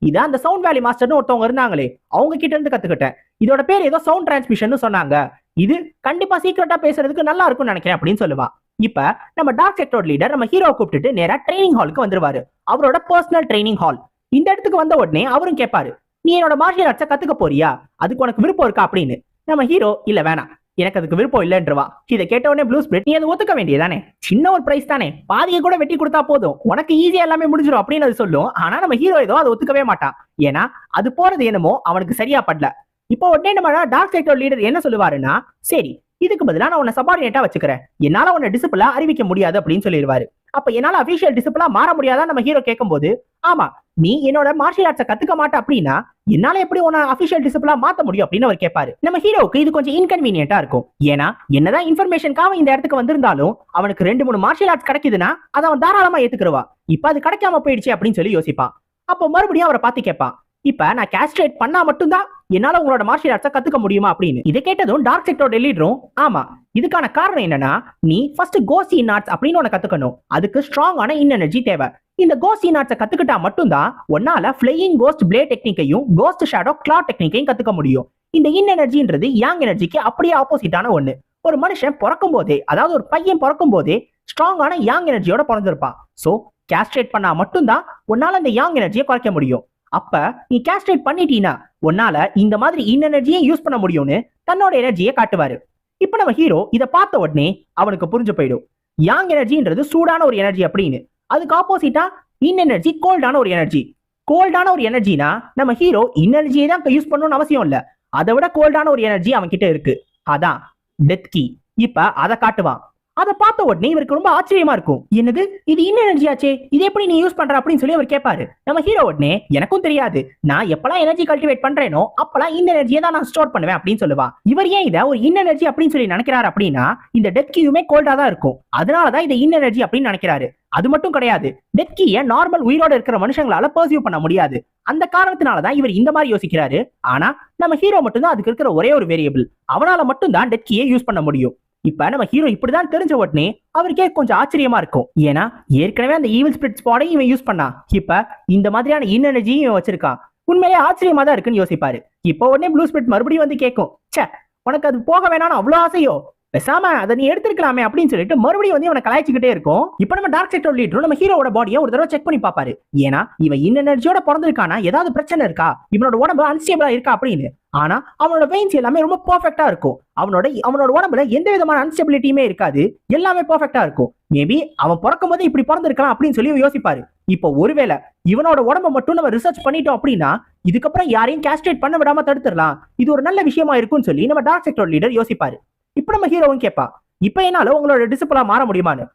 இதை அந்த சவுண்ட் வேலி மாஸ்டர்னு ஒருத்தவங்க இருந்தாங்களே அவங்க கிட்ட இருந்து கத்துக்கிட்டேன், இதோட பேர் ஏதோ சவுண்ட் டிரான்ஸ்மிஷன் சொன்னாங்க, இது கண்டிப்பா சீக்கிரட்டா பேசுறதுக்கு நல்லா இருக்கும்னு நினைக்கிறேன் அப்படின்னு சொல்லுவான். இப்ப நம்ம டார்க் செக்டர் லீடர் நம்ம ஹீரோ கூப்பிட்டுட்டு நேரா ட்ரைனிங் ஹாலுக்கு வந்துருவாரு, அவரோட பர்சனல் ட்ரைனிங் ஹால். இந்த இடத்துக்கு வந்த உடனே அவரும் கேட்பாரு, நீ என்னோட மார்ஷியல் ஆர்ட்ஸை கத்துக்க போறியா, அதுக்கு உனக்கு விருப்பம் இருக்கா அப்படின்னு. நம்ம ஹீரோ இல்ல வேணாம் எனக்கு அதுக்கு விருப்பம் இல்லைன்றவா. இதை கேட்ட உடனே ப்ளூ ஸ்பிரிட், நீ அதை ஒத்துக்க வேண்டியதானே, சின்ன ஒரு பிரைஸ் தானே, பாதியை கூட வெட்டி கொடுத்தா போதும், உனக்கு ஈஸியா எல்லாமே முடிஞ்சிடும் அப்படின்னு அது சொல்லும். ஆனா நம்ம ஹீரோ ஏதோ அதை ஒத்துக்கவே மாட்டான், ஏன்னா அது போறது என்னமோ அவனுக்கு சரியா படல. இப்போ உடனே நம்ம டார்க் செக்டர் லீடர் என்ன சொல்லுவாருன்னா, சரி இதுக்கு பதிலா நான் உன்னை சபார்டினேட்டா வச்சுக்கிறேன், என்னால உன்னை டிசிப்ளா அறிவிக்க முடியாது அப்படின்னு சொல்லிடுவாரு. அப்ப என்னால அபிஷியல் டிசிப்ளா மாற முடியாதா நம்ம ஹீரோ கேட்கும் போது, ஆமா நீ என்னோட மார்ஷியல் ஆர்ட்ஸை கத்துக்க மாட்ட அப்படின்னா என்னால எப்படி உன்னை அபிஷியல் டிசிப்ளா மாத்த முடியும் அப்படின்னு அவர் கேட்பாரு. நம்ம ஹீரோவுக்கு இது கொஞ்சம் இன்கன்வீனியன்ட்டா இருக்கும், ஏன்னா என்னதான் இன்ஃபர்மேஷனுக்காக இந்த இடத்துக்கு வந்திருந்தாலும் அவனுக்கு 2-3 மார்ஷியல் ஆர்ட்ஸ் கிடைக்குதுன்னா அதை அவன் தாராளமா ஏத்துக்குருவா. இப்ப அது கிடைக்காம போயிடுச்சு அப்படின்னு சொல்லி யோசிப்பான். அப்போ மறுபடியும் அவரை பார்த்து கேட்பான், இப்ப நான் கேஸ்ட்ரேட் பண்ணா மட்டும்தான் என்னால உங்களோட மார்ஷியல் ஆர்ட்ஸை கத்துக்க முடியுமா அப்படின்னு. இதை கேட்டதும் டார்க் செக்டரோட லீடரும், ஆமா இதுக்கான காரணம் என்னன்னா நீ ஃபர்ஸ்ட் கோஸ்ட் இன் ஆர்ட்ஸ் அப்படின்னு உனக்கு கத்துக்கணும், அதுக்கு ஸ்ட்ராங்கான இன் எனர்ஜி தேவை. இந்த கோஸ்ட் இன் ஆர்ட்ஸை கத்துக்கிட்டா மட்டும்தான் உன்னால ஃப்ளையிங் கோஸ்ட் பிளேட் டெக்னிக்கையும் கோஸ்ட் ஷேடோ கிளாட் டெக்னிக்கையும் கத்துக்க முடியும். இந்த இன் எனர்ஜின்றது யாங் எனர்ஜிக்கு அப்படியே ஆப்போசிட்டான ஒண்ணு. ஒரு மனுஷன் பிறக்கும் போதே, அதாவது ஒரு பையன் பிறக்கும் போதே ஸ்ட்ராங்கான யாங் எனர்ஜியோட பிறந்திருப்பான். சோ கேஸ்ட்ரேட் பண்ணா மட்டும்தான் உன்னால அந்த யாங் எனர்ஜியை குறைக்க முடியும். அப்ப நீ கேஸ்ட்ரேட் பண்ணிட்டீனா உன்னால இந்த மாதிரி இன் எனர்ஜியை யூஸ் பண்ண முடியும்னு தன்னோட எனர்ஜியை காட்டுவாரு. இப்ப நம்ம ஹீரோ இதை பார்த்த உடனே அவனுக்கு புரிஞ்சு போயிடும், யாங் எனர்ஜின்றது சூடான ஒரு எனர்ஜி அப்படின்னு. அதுக்கு ஆப்போசிட்டா இன் எனர்ஜி கோல்டான ஒரு எனர்ஜி. கோல்டான ஒரு எனர்ஜினா நம்ம ஹீரோ இன் எனர்ஜியை தான் யூஸ் பண்ணணும்னு அவசியம் இல்ல, அதை விட கோல்டான ஒரு எனர்ஜி அவன் கிட்ட இருக்கு. அதான் டெத் கீ. இப்ப அதை காட்டுவான். அதை பார்த்த உடனே இவருக்கு ரொம்ப ஆச்சரியமா இருக்கும். என்னது இது இன் எனர்ஜி ஆச்சே, இது எப்படி நீ யூஸ் பண்ற அப்படின்னு சொல்லி அவர் கேட்பாரு. நம்ம ஹீரோ உடனே எனக்கும் தெரியாது, நான் எப்பெல்லாம் எனர்ஜி கல்டிவேட் பண்றேனோ அப்பெல்லாம் இந்த எனர்ஜியை தான் நான் ஸ்டோர் பண்ணுவேன் அப்படின்னு சொல்லுவான். இவர் ஏன் இதை ஒரு இன் எனர்ஜி அப்படின்னு சொல்லி நினைக்கிறாரு அப்படின்னா, இந்த டெத் கீயுமே கோல்டா தான் இருக்கும், அதனாலதான் இதை இன் எனர்ஜி அப்படின்னு நினைக்கிறாரு. அது மட்டும் கிடையாது, டெத் கீயை நார்மல் உயிரோட இருக்கிற மனுஷங்களால பர்சீவ் பண்ண முடியாது. அந்த காரணத்தினாலதான் இவர் இந்த மாதிரி யோசிக்கிறாரு. ஆனா நம்ம ஹீரோ மட்டும் தான் அதுக்கு இருக்கிற ஒரே ஒரு வேரியபிள், அவனால மட்டும் தான் டெத் கீயை யூஸ் பண்ண முடியும். இப்ப நம்ம ஹீரோ இப்படிதான் தெரிஞ்ச உடனே அவருக்கே கொஞ்சம் ஆச்சரியமா இருக்கும். ஏன்னா ஏற்கனவே அந்த ஈவில் ஸ்பிரிட் ஸ்பாடையும் இவன் யூஸ் பண்ணா, இப்ப இந்த மாதிரியான இன் எனர்ஜியும் இவன் வச்சிருக்கான். உண்மையிலே ஆச்சரியமா தான் இருக்குன்னு யோசிப்பாரு. இப்ப உடனே ப்ளூ ஸ்பிரிட் மறுபடியும் வந்து கேட்கும், ச்சே உனக்கு அது போக வேணாம்னு அவ்வளவு ஆசையோ, பேசாம அதை நீ எடுத்துக்கலாமே அப்படின்னு சொல்லிட்டு மறுபடியும் வந்து இவனை கலாய்ச்சிக்கிட்டே இருக்கும். இப்ப நம்ம டார்க் செக்டர் லீடரும் நம்ம ஹீரோட பாடியை ஒரு தடவை செக் பண்ணி பாப்பாரு. ஏன்னா இவன் இன் எனர்ஜியோட பிறந்திருக்கானா, ஏதாவது பிரச்சனை இருக்கா, இவனோட உடம்பு அன்ஸ்டேபிளா இருக்கா அப்படின்னு. ஆனா அவனோட வெயின்ஸ் எல்லாமே ரொம்ப பெர்ஃபெக்ட்டா இருக்கும். அவனோட உடம்புல எந்த விதமான அன்ஸ்டெபிலிட்டியுமே இருக்காது, எல்லாமே பெர்ஃபெக்ட்டா இருக்கும். மேபி அவன் பிறக்கும் போது இப்படி பிறந்திருக்கலாம் அப்படின்னு சொல்லி யோசிப்பாரு. இப்போ ஒருவேளை இவனோட உடம்ப மட்டும் நம்ம ரிசர்ச் பண்ணிட்டோம் அப்படின்னா இதுக்கப்புறம் யாரையும் கேஸ்ட்ரேட் பண்ண விடாம தடுத்துடலாம், இது ஒரு நல்ல விஷயமா இருக்கும்னு சொல்லி நம்ம டார்க் செக்டர் லீடர் யோசிப்பாரு. இப்ப நம்ம ஹீரோவும் கேட்பா, இப்ப என்னால உங்களோட டிசிப்ளா மாற முடியுமான்னு.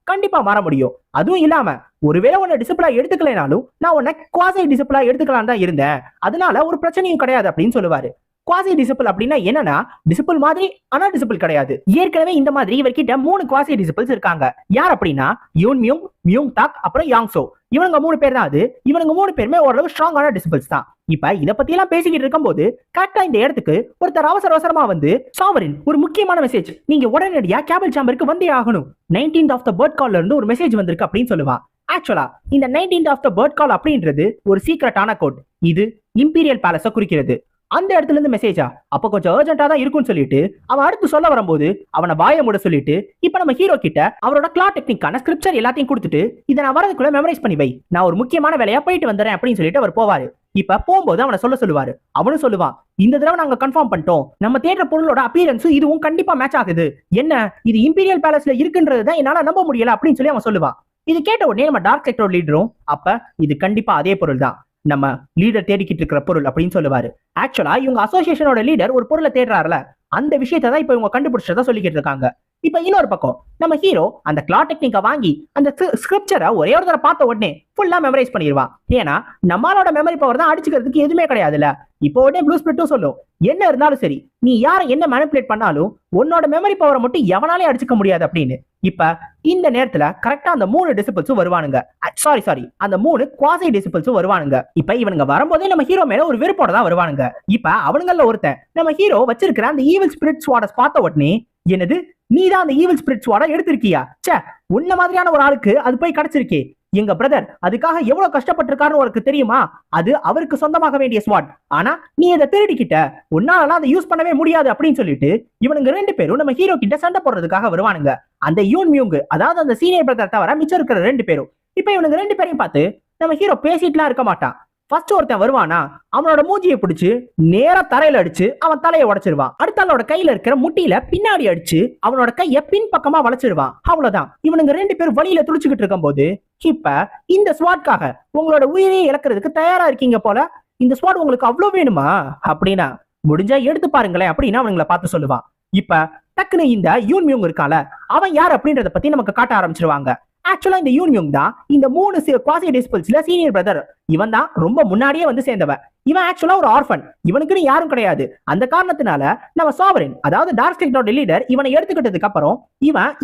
கண்டிப்பா மாற முடியும். அதுவும் இல்லாம ஒருவேளை உன்னை டிசிப்ளா எடுத்துக்கலைனாலும் நான் உன்னை குவாசி டிசிப்ளா எடுத்துக்கலாம் தான் இருந்தேன், அதனால ஒரு பிரச்சனையும் கிடையாது அப்படின்னு சொல்லுவாரு. குவாசி டிசிபிள் அப்படின்னா என்னன்னா, டிசிபிள் மாதிரி ஆனா டிசிபிள் கிடையாது. ஏற்கனவே இந்த மாதிரி இவர்கிட்ட 3 குவாசி டிசிபிள்ஸ் இருக்காங்க. யார் அப்படின்னா யூன் மியூங், மியூங் தாக், அப்புறம் யாங்சோ. இவங்க 3 பேர் தான். இவங்க 3 பேருமே ஓரளவு ஸ்ட்ராங்கான டிசிபிள்ஸ் தான். இப்ப இத பத்தி எல்லாம் பேசிக்கிட்டு இருக்கும்போது கரெக்டா இந்த இடத்துக்கு ஒருத்தர் அவசரமா வந்து, சாவரின் ஒரு முக்கியமான மெசேஜ், நீங்க உடனடியா கேபிள் சாம்பருக்கு வந்தே ஆகணும். 19th ஆஃப் த பேர்ட் கால்ல இருந்து ஒரு மெசேஜ் வந்திருக்கு அப்படின்னு சொல்லுவான். ஆக்சுவலா இந்த 19th ஆஃப் த பேர்ட் கால் அப்படின்றது ஒரு சீக்ரெட்டான கோட். இது இம்பீரியல் பேலஸ குறிக்கிறது. அந்த இடத்துல இருந்து மெசேஜா, அப்ப கொஞ்சம் அர்ஜென்ட்டா தான் இருக்கும்னு சொல்லிட்டு அவன் அடுத்து சொல்ல வரும்போது அவனை வாய மூட சொல்லிட்டு இப்ப நம்ம ஹீரோ கிட்ட அவரோட கிளா டெக்னிக்கான ஸ்கிரிப்சர் எல்லாத்தையும் கொடுத்துட்டு, இதை நான் வரதுக்குள்ள மெமரைஸ் பண்ணி வை, நான் ஒரு முக்கியமான வேலையா போயிட்டு வந்துறேன் அப்படின்னு சொல்லிட்டு அவர் போவாரு. இப்ப போகும்போது அவனை சொல்லுவாரு. அவனும் சொல்லுவான், இந்த தடவை நாங்க கன்ஃபார்ம் பண்ணிட்டோம், நம்ம தேடுற பொருளோட அப்பியரன்ஸும் இதுவும் கண்டிப்பா மேட்ச் ஆகுது. என்ன இது இம்பீரியல் பேலஸ்ல இருக்குன்றதுதான் என்னால நம்ப முடியல அப்படின்னு சொல்லி அவன் சொல்லுவான். இது கேட்ட உடனே நம்ம டார்க் செக்டர் லீடரும், அப்ப இது கண்டிப்பா அதே பொருள் தான், நம்ம லீடர் தேடிக்கிட்டு இருக்கிற பொருள் அப்படின்னு சொல்லுவாரு. ஆக்சுவலா இவங்க அசோசியேஷனோட லீடர் ஒரு பொருளை தேடுறாருல, அந்த விஷயத்தை தான் இப்ப இவங்க கண்டுபிடிச்சதா சொல்லிக்கிட்டு இருக்காங்க. இப்ப இன்னொரு பக்கம் நம்ம ஹீரோ அந்த கிளா டெக்னிக்கை வாங்கி அந்த ஸ்கிரிப்சரை ஒரே ஒரு தடவை பார்த்த உடனே ஃபுல்லா மெமரைஸ் பண்ணிடுவான். ஏன்னா நம்மளோட மெமரி பவர் தான் அடிச்சுக்கிறதுக்கு எதுவுமே கிடையாதுல்ல. இப்போ உடனே ப்ளூ ஸ்பிரிட்டும் சொல்லும், என்ன இருந்தாலும் சரி நீ யாரை என்ன மேனிபுலேட் பண்ணாலும் உன்னோட மெமரி பவரை மட்டும் எவனாலே அடிச்சுக்க முடியாது அப்படின்னு. இப்ப இந்த நேரத்துல கரெக்டா அந்த 3 டிசிபிள்ஸும் வருவானுங்க. சாரி அந்த 3 குவாசி டிசிபிள்ஸும் வருவானுங்க. இப்ப இவனுங்க வரும்போதே நம்ம ஹீரோ மேல ஒரு வெறுப்போட தான் வருவானுங்க. இப்ப அவனுங்கள்ல ஒருத்தன் நம்ம ஹீரோ வச்சிருக்கிற அந்த ஈவில் ஸ்பிரிட் ஸ்வாடஸ் பார்த்த உடனே, என்னது நீ தான் அந்த ஈவில் ஸ்பிரிட் ஸ்வாட எடுத்திருக்கியா, சே உன்ன மாதிரியான ஒரு ஆளுக்கு அது போய் கிடைச்சிருக்கே, எங்க பிரதர் அதுக்காக எவ்வளவு கஷ்டப்பட்டிருக்காருன்னு உனக்கு தெரியுமா, அது அவருக்கு சொந்தமாக வேண்டிய ஸ்வாட், ஆனா நீ அதை திருடிக்கிட்ட, உன்னால அதை யூஸ் பண்ணவே முடியாது அப்படின்னு சொல்லிட்டு இவனுங்க 2 பேரும் நம்ம ஹீரோ கிட்ட சண்டை போடுறதுக்காக வருவானுங்க. அந்த யூன் மியூங், அதாவது அந்த சீனியர் பிரதர் தவிர மிச்சம் இருக்கிற 2 பேரும். இப்ப இவனுங்க 2 பேரையும் பார்த்து நம்ம ஹீரோ பேசிட்டுலாம் இருக்க மாட்டான். ஃபர்ஸ்ட் ஒருத்தன் வருவானா, அவனோட மூஞ்சியை பிடிச்சு நேரா தரையில அடிச்சு அவன் தலையை உடைச்சிருவான். அடுத்த ஆளோட கையில இருக்கிற முட்டியில பின்னாடி அடிச்சு அவனோட கையை பின் பக்கமா வளைச்சிருவான். அவ்வளவுதான். இவனுங்க 2 பேரும் வழியில துடிச்சுக்கிட்டு இருக்கும் போது, இப்ப இந்த ஸ்வாட்காக உங்களோட உயிரையே இழக்கிறதுக்கு தயாரா இருக்கீங்க போல, இந்த ஸ்வாட் உங்களுக்கு அவ்வளவு வேணுமா அப்படின்னா முடிஞ்சா எடுத்து பாருங்களேன் அப்படின்னு அவனுங்களை பார்த்து சொல்லுவான். இப்ப டக்குன்னு இந்த யூன் மியூங் இருக்கால, அவன் யார் அப்படின்றத பத்தி நமக்கு காட்ட ஆரம்பிச்சிருவாங்க. ஆக்சுவலா இந்த யூன் மியூங் தான் இந்த 3 குவாசி டிசிபிள்ஸ்ல சீனியர் பிரதர். இவன் தான் ரொம்ப முன்னாடியே வந்து சேர்ந்தவன். இவன் ஆக்சுவலா ஒரு ஆர்ஃபன், இவனுக்குன்னு யாரும் கிடையாது. அந்த காரணத்தினால நம்ம சாவரின், அதாவது டார்க் செக்டரோட லீடர், இவனை எடுத்துக்கிட்டதுக்கு அப்புறம்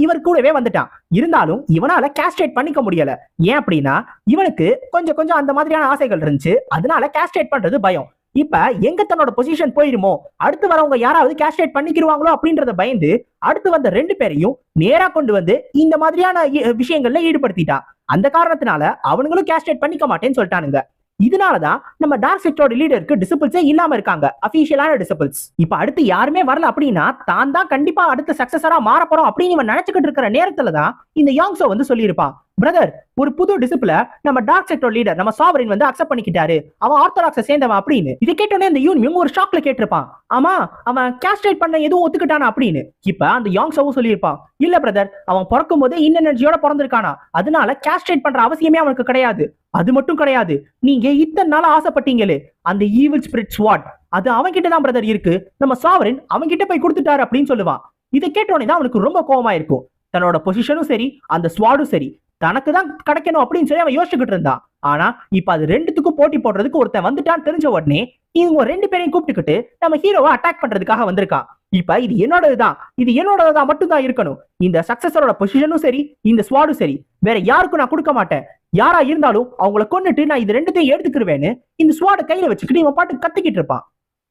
இவர் கூடவே வந்துட்டான். இருந்தாலும் இவனால கேஸ்ட்ரேட் பண்ணிக்க முடியல. ஏன் அப்படின்னா இவனுக்கு கொஞ்சம் அந்த மாதிரியான ஆசைகள் இருந்துச்சு, அதனால கேஸ்ட்ரேட் பண்றது பயம். இப்ப எங்க தன்னோட பொசிஷன் போயிருமோ, அடுத்து வரவங்க யாராவது கேஸ்ட்ரேட் பண்ணிக்கிடுவாங்களோ அப்படின்றத பயந்து அடுத்து வந்த 2 பேரையும் நேரா கொண்டு வந்து இந்த மாதிரியான விஷயங்கள்ல ஈடுபடுத்திட்டான். அந்த காரணத்தினால அவனுங்களும் கேஸ்ட்ரேட் பண்ணிக்க மாட்டேன்னு சொல்லிட்டானுங்க. இதனாலதான் நம்ம டார்க் செக்டரோட லீடருக்கு டிசிபிள்ஸே இல்லாம இருக்காங்க, அபிஷியலான டிசிபிள்ஸ். இப்ப அடுத்து யாருமே வரல அப்படின்னா தான் தான் கண்டிப்பா அடுத்த சக்சஸரா மாற போறோம் அப்படின்னு இவன் நினைச்சுக்கிட்டு இருக்கிற நேரத்துல தான் இந்த யாங்ஸோ வந்து சொல்லியிருப்பான், பிரதர் ஒரு புது டிசிப்ள நம்ம டார்க் செக்டர் லீடர் நம்ம சாவரின் வந்து அக்செப்ட் பண்ணிக்கிட்டாரு, அவன் ஆர்த்தடாக்ஸை சேர்ந்தவன் அப்படின்னு. இது கேட்டோன்னே இந்த யூன் ஒரு ஷாக்ல கேட்டிருப்பான், ஆமா அவன் கேஸ்ட்ரேட் பண்ண எதுவும் ஒத்துக்கிட்டானா அப்படின்னு. இப்ப அந்த யாங்ஸோவும் சொல்லியிருப்பான், இல்ல பிரதர் அவன் பிறக்கும் போது இன் எனர்ஜியோட பிறந்திருக்கானா, அதனால கேஸ்ட்ரேட் பண்ற அவசியமே அவனுக்கு கிடையாது. அது மட்டும் கிடையாது, நீங்க இத்தனை நாள் ஆசைப்பட்டீங்களே அந்த ஈவில் ஸ்பிரிட் ஸ்வாட், அது அவன் கிட்ட தான் பிரதர் இருக்கு, நம்ம சாவரின் அவன் கிட்ட போய் கொடுத்துட்டாரு அப்படின்னு சொல்லுவான். இதை கேட்டோன்னே தான் அவனுக்கு ரொம்ப கோவமா இருக்கும். தன்னோட பொசிஷனும் சரி அந்த ஸ்வாடும் சரி தனக்கு தான் கிடைக்கணும் அப்படின்னு சொல்லி அவன் யோசிச்சுக்கிட்டு இருந்தான். ஆனா இப்ப அது ரெண்டுத்துக்கும் போட்டி போடுறதுக்கு ஒருத்தன் வந்துட்டான்னு தெரிஞ்ச உடனே இவங்க ரெண்டு பேரையும் கூப்பிட்டுக்கிட்டு நம்ம ஹீரோவை அட்டாக் பண்றதுக்காக வந்திருக்கான். இப்ப இது என்னோடதுதான் மட்டும் தான் இருக்கணும். இந்த சக்சஸரோட பொசிஷனும் சரி இந்த ஸ்வாடும் சரி வேற யாருக்கும் நான் கொடுக்க மாட்டேன். யாரா இருந்தாலும் அவங்கள கொன்னுட்டு நான் இது ரெண்டுத்தையும் எடுத்துக்கிருவேன்னு இந்த ஸ்வாட கையில வச்சுக்கிட்டு இவன் பாட்டு கத்திக்கிட்டு இருப்பான்.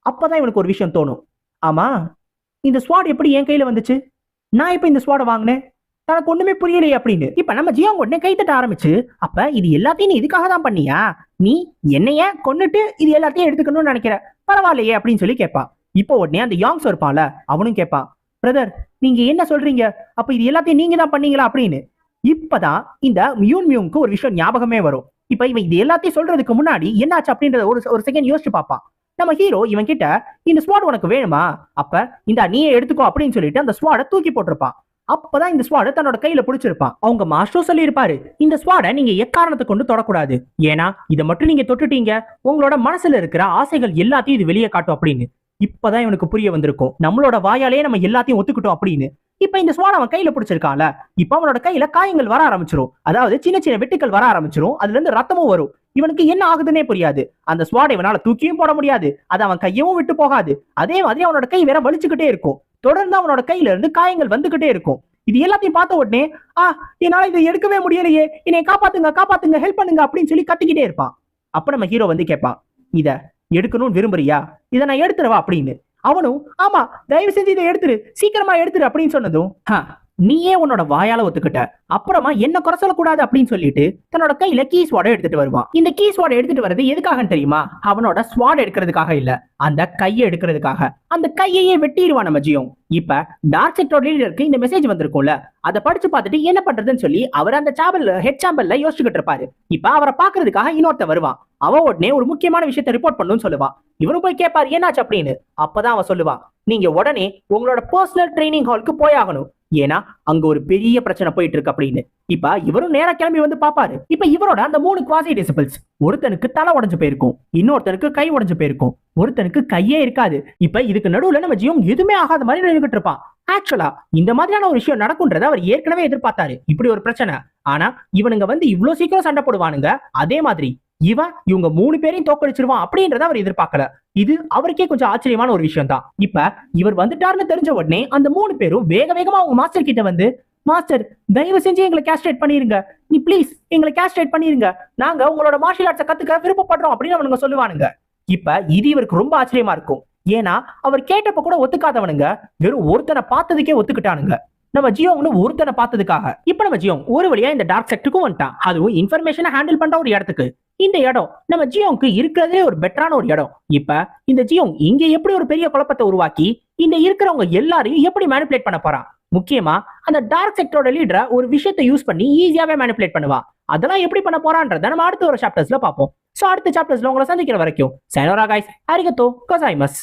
அப்பதான் இவனுக்கு ஒரு விஷயம் தோணும், ஆமா இந்த ஸ்வாட் எப்படி என் கையில வந்துச்சு, நான் இப்ப இந்த ஸ்வாட வாங்கினேன், தனக்கு ஒண்ணுமே புரியலையே அப்படின்னு. இப்ப நம்ம ஜியோங் உடனே கை தட்ட ஆரம்பிச்சு, அப்ப இது எல்லாத்தையும் நீ இதுக்காக தான் பண்ணியா, நீ என்னைய கொன்னுட்டு இது எல்லாத்தையும் எடுத்துக்கணும்னு நினைக்கிற, பரவாயில்லையே அப்படின்னு சொல்லி கேட்பான். இப்போ உடனே அந்த யாங்ஸ் இருப்பான்ல அவனும் கேட்பான், பிரதர் நீங்க என்ன சொல்றீங்க, அப்ப இது எல்லாத்தையும் நீங்க தான் பண்ணீங்களா அப்படின்னு. இப்பதான் இந்த மியூங்க்கு ஒரு விஷயம் ஞாபகமே வரும். இப்ப இவன் இது எல்லாத்தையும் சொல்றதுக்கு முன்னாடி என்னாச்சு அப்படின்றத ஒரு செகண்ட் யோசிச்சு பார்ப்பான். நம்ம ஹீரோ இவன் கிட்ட இந்த ஸ்வாட் உனக்கு வேணுமா, அப்ப இந்த நீயே எடுத்துக்கோ அப்படின்னு சொல்லிட்டு அந்த ஸ்வாட தூக்கி போட்டிருப்பான். அப்பதான் இந்த ஸ்வாட தன்னோட கையில பிடிச்சிருப்பான். அவங்க மாஸ்டர் சொல்லி இருப்பாரு, இந்த ஸ்வாட நீங்க எக்காரணத்தை கொண்டு தொடக்கூடாது, ஏன்னா இதை மட்டும் நீங்க தொட்டுட்டீங்க உங்களோட மனசுல இருக்கிற ஆசைகள் எல்லாத்தையும் இது வெளியே காட்டும் அப்படின்னு. இப்பதான் இவனுக்கு புரிய வந்திருக்கும், நம்மளோட வாயாலே நம்ம எல்லாத்தையும் ஒத்துக்கிட்டோம் அப்படின்னு. இப்ப இந்த ஸ்வாட் அவன் கையில பிடிச்சிருக்கான்ல, இப்ப அவனோட கையில காயங்கள் வர ஆரம்பிச்சிரும், அதாவது சின்ன சின்ன வெட்டுக்கள் வர ஆரம்பிச்சிரும், அதுல இருந்து ரத்தமும் வரும். இவனுக்கு என்ன ஆகுதுன்னே புரியாது. அந்த ஸ்வாட் இவனால தூக்கியும் போட முடியாது, அது அவன் கையவும் விட்டு போகாது. அதே மாதிரி அவனோட கை வேற வலிச்சுக்கிட்டே இருக்கும், தொடர்ந்து அவனோட கையில இருந்து காயங்கள் வந்துகிட்டே இருக்கும். இது எல்லாத்தையும் பார்த்த உடனே என்னால இதை எடுக்கவே முடியலையே, என்னை காப்பாத்துங்க ஹெல்ப் பண்ணுங்க அப்படின்னு சொல்லி கத்திக்கிட்டே இருப்பான். அப்ப நம்ம ஹீரோ வந்து கேட்பான், இத எடுக்கணும்னு விரும்புறியா, இதை நான் எடுத்துருவா அப்படின்னு. அவனும் ஆமா தயவு செஞ்சு இதை எடுத்துரு, சீக்கிரமா எடுத்துரு அப்படின்னு சொன்னதும், நீயே உன்னோட வாயால ஒத்துக்கிட்ட, அப்புறமா என்ன குறை சொல்லக்கூடாது அப்படின்னு சொல்லிட்டு தன்னோட கையில கீ ஸ்வாட எடுத்துட்டு வருவான். இந்த கீ ஸ்வாட எடுத்துட்டு வர்றது எதுக்காக தெரியுமா, அவனோட ஸ்வாட் எடுக்கிறதுக்காக இல்ல, அந்த கையை எடுக்கிறதுக்காக. அந்த கையையே வெட்டிடுவான் நம்ம ஜியோங். இப்ப டார்க் செக்டர் லீடருக்கு இந்த மெசேஜ் வந்திருக்கும்ல, அதை படிச்சு பார்த்துட்டு என்ன பண்றதுன்னு சொல்லி அவர் அந்த ஹெட் சாம்பல்ல யோசிச்சுக்கிட்டு இருப்பாரு. இப்ப அவரை பாக்குறதுக்காக இன்னொருத்த வருவான். அவன் உடனே ஒரு முக்கியமான விஷயத்தை ரிப்போர்ட் பண்ணணும்னு சொல்லுவான். இவரும் போய் கேட்பாரு என்னாச்சு அப்படின்னு. அப்பதான் அவன் சொல்லுவான், நீங்க உடனே உங்களோட பர்சனல் ட்ரைனிங் ஹாலுக்கு போயாகணும், ஏன்னா அங்க ஒரு பெரிய பிரச்சனை போயிட்டு இருக்கு அப்படின்னு. இப்ப இவரும் நேரா கிளம்பி வந்து பாப்பாரு. இப்ப இவரோட அந்த 3 குவாசி டிசிபிள்ஸ், ஒருத்தனுக்கு தலை உடைஞ்சு போயிருக்கும், இன்னொருத்தனுக்கு கை உடைஞ்சு போயிருக்கும், ஒருத்தனுக்கு கையே இருக்காது. இப்ப இதுக்கு நடுவுல நம்ம ஜியோங் எதுவுமே ஆகாத மாதிரி நினைக்கிட்டு இருப்பான். ஆக்சுவலா இந்த மாதிரியான ஒரு விஷயம் நடக்கும்ன்றத அவர் ஏற்கனவே எதிர்பார்த்தாரு, இப்படி ஒரு பிரச்சனை. ஆனா இவனுங்க வந்து இவ்வளவு சீக்கிரம் சண்டை போடுவானுங்க, அதே மாதிரி இவங்க 3 பேரையும் தோக்கடிச்சிருவான் அப்படின்றத அவர் எதிர்பார்க்கல. இது அவருக்கே கொஞ்சம் ஆச்சரியமான ஒரு விஷயம் தான். இப்ப இவர் வந்துட்டாருன்னு தெரிஞ்ச உடனே அந்த 3 பேரும் வேக வேகமா அவங்க மாஸ்டர் கிட்ட வந்து, மாஸ்டர் தயவு செஞ்சு எங்களை கேஸ்ட்ரேட் பண்ணிருங்க, நீ ப்ளீஸ் எங்களை கேஸ்ட்ரேட் பண்ணிருங்க, நாங்க உங்களோட மார்ஷியல் ஆர்ட்ஸை கத்துக்க விருப்பப்படுறோம் அப்படின்னு அவனுங்க சொல்லுவானுங்க. இப்ப இது இவருக்கு ரொம்ப ஆச்சரியமா இருக்கும், ஏன்னா அவர் கேட்டப்ப கூட ஒத்துக்காதவனுங்க வெறும் ஒருத்தனை பார்த்ததுக்கே ஒத்துக்கிட்டானுங்க, நம்ம ஜியோங்னு ஒருத்தனை பார்த்ததுக்காக. இப்ப நம்ம ஜியோங் ஒரு வழியா இந்த டார்க் செக்டருக்கும் வந்துட்டான், அதுவும் இன்ஃபர்மேஷனை ஹேண்டில் பண்ற ஒரு இடத்துக்கு. இந்த இடம் நம்ம ஜியோங்க்கு இருக்கிறதே ஒரு பெட்டரான ஒரு இடம். இப்ப இந்த ஜியோங் இங்க எப்படி ஒரு பெரிய குழப்பத்தை உருவாக்கி இந்த இருக்கிறவங்க எல்லாரையும் எப்படி மேனிபுலேட் பண்ண போறான், முக்கியமா அந்த டார்க் செக்டரோட லீடரை ஒரு விஷயத்தை யூஸ் பண்ணி ஈஸியாவே மேனிபுலேட் பண்ணுவா, அதெல்லாம் எப்படி பண்ண போறான்றத நம்ம அடுத்த ஒரு சாப்டர்ஸ்ல பார்ப்போம். சோ அடுத்த சாப்டர்ஸ்ல உங்களை சந்திக்கிற வரைக்கும் சைனோரா கைஸ், அரிகத்தோ கோசாய்மஸ்.